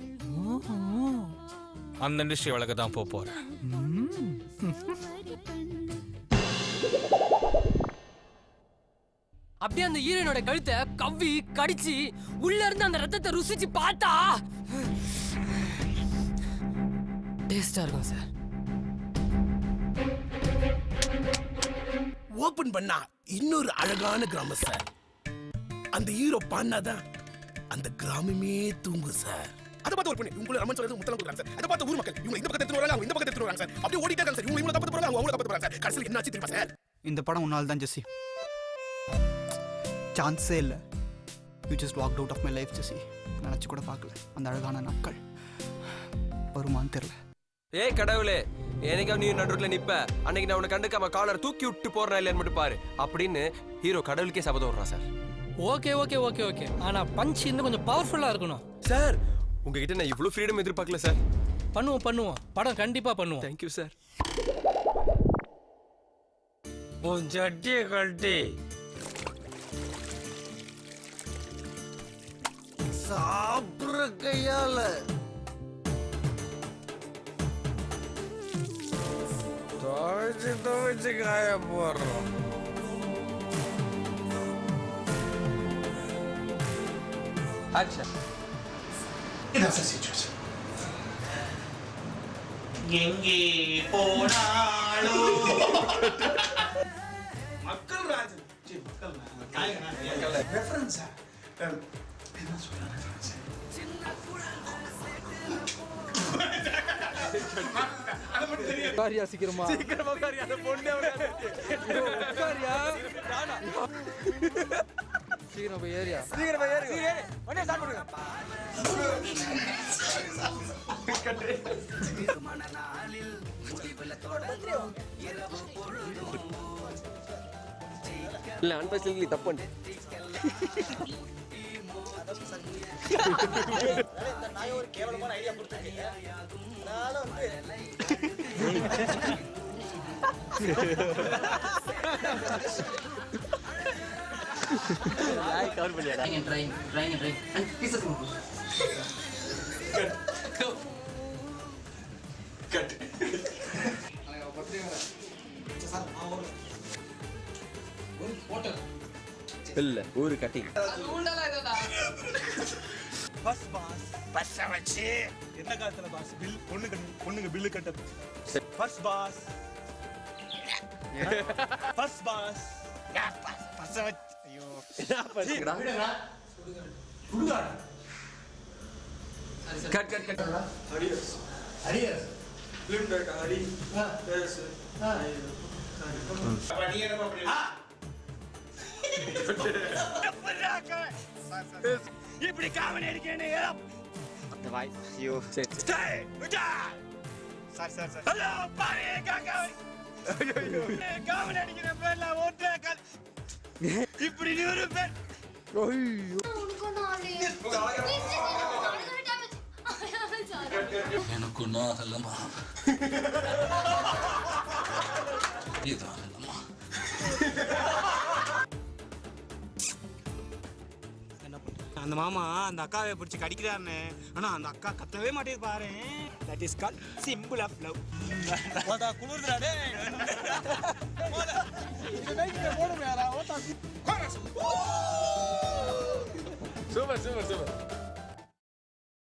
அந்த இண்டஸ்ட்ரி வழக்க தான் போறேன். அப்படியே அந்த ஹீரோயினோட கழுத்தை கவ்வி கடிச்சு உள்ள இருந்து அந்த ரத்தத்தை ருசிச்சு பார்த்தா டேஸ்டா இருக்கும் சார். ஓபன் பண்ணா இன்னொரு அழகான கிராமம் சார். அந்த ஹீரோ பாடினாதான் அந்த கிராமமே தூங்கும் சார். அதை பார்த்து ஒரு பொண்ணு இவங்க ரமன் சொல்றது முத்தலாம் கொடுக்குறாங்க சார். அதை பார்த்து ஊர் மக்கள் இவங்க இந்த பக்கத்து எடுத்து வராங்க, அவங்க இந்த பக்கத்து எடுத்து வராங்க சார். அப்படியே ஓடிட்டே இருக்காங்க சார். இவங்க தப்பு போறாங்க, அவங்க தப்பு போறாங்க சார். கடைசியில் என்ன ஆச்சு தெரியுமா சார்? இந்த படம் உன்னால் தான் ஜெஸ்ஸி. சான்ஸே இல்லை. You just walked out of my life Jessie. நினச்சி கூட பார்க்கல அந்த அழகான நாட்கள் வருமான்னு தெரியல. ஏய் கடவுளே, எனக்கு நீ நடுவில் நிப்ப, அன்னைக்கு நான் உன்னை கண்டுக்காம காலர் தூக்கி விட்டு போறேன் இல்லைன்னு மட்டும் பாரு அப்படின்னு ஹீரோ கடவுளுக்கே சபதம் விடுறான் sir. Okay okay okay okay, ஆனா பஞ்ச் இன்னும் கொஞ்சம் பவர்ஃபுல்லா இருக்கணும் சார். உங்ககிட்ட நான் இவ்வளோ ஃப்ரீடம் எதிர்பார்க்கல சார். பண்ணுவோம் படம் கண்டிப்பா பண்ணுவோம். Thank you sir. உன் சட்டியை கழட்டி சாப்பிட்ற கையால துவைச்சு காய போடுறோம். எங்கே போனாலோ மக்கள் ராஜன் ரெஃபரன்ஸா என்ன சொல்றாங்க? காரியா சீக்கிரமா காரியா அந்த பொண்ணே காரியா சீக்கிரம் போய் ஏரியா உடனே ஸ்டார்ட் பண்ணுங்க. இல்ல அன்பஸ்லி தப்பு பண்ணு. ஒரு கேவலமான ஐடியா கொடுத்துருக்கீங்க. கவர் பண்ணியாடா. ட்ரைங் அண்ட் பீசஸ் கட் இல்ல ஊரு கட்டிங் பஸ் பாஸ் பஸ் வச்சு என்ன காலத்துல பாஸ் பில் பொண்ணுங்க பில்லு கட்டது. Bus pass bus pass bus வச்சு ஐயோ பஸ்டா கட் அடியர்ஸ் ஃபிலிம் டைரக்டர் ஹரி எஸ் அப்படி என்ன பண்ணீங்க? இப்படி காமெடி அடிக்கேனே அந்த வாய் ஐயோ ஸ்டே விட்டா சார் ஹலோ பாரு காக்கா ஐயோ காமெடி அடிக்கிற பேர்ல ஓட்டே கால் இப்படி நூறு பேர் ஐயோ எனக்கு நாகலமா இதாகலமா அந்த மாமா அந்த அக்காவை பிடிச்சி கடிக்கிறாருன்னு, ஆனா அந்த அக்கா கத்தவே மாட்டேது பாரு. That is call simple of love. ஓடா குளிர்துடா டேய். ஓடா இது நைட்ல போடுங்க யாரா ஓடா. சூப்பர்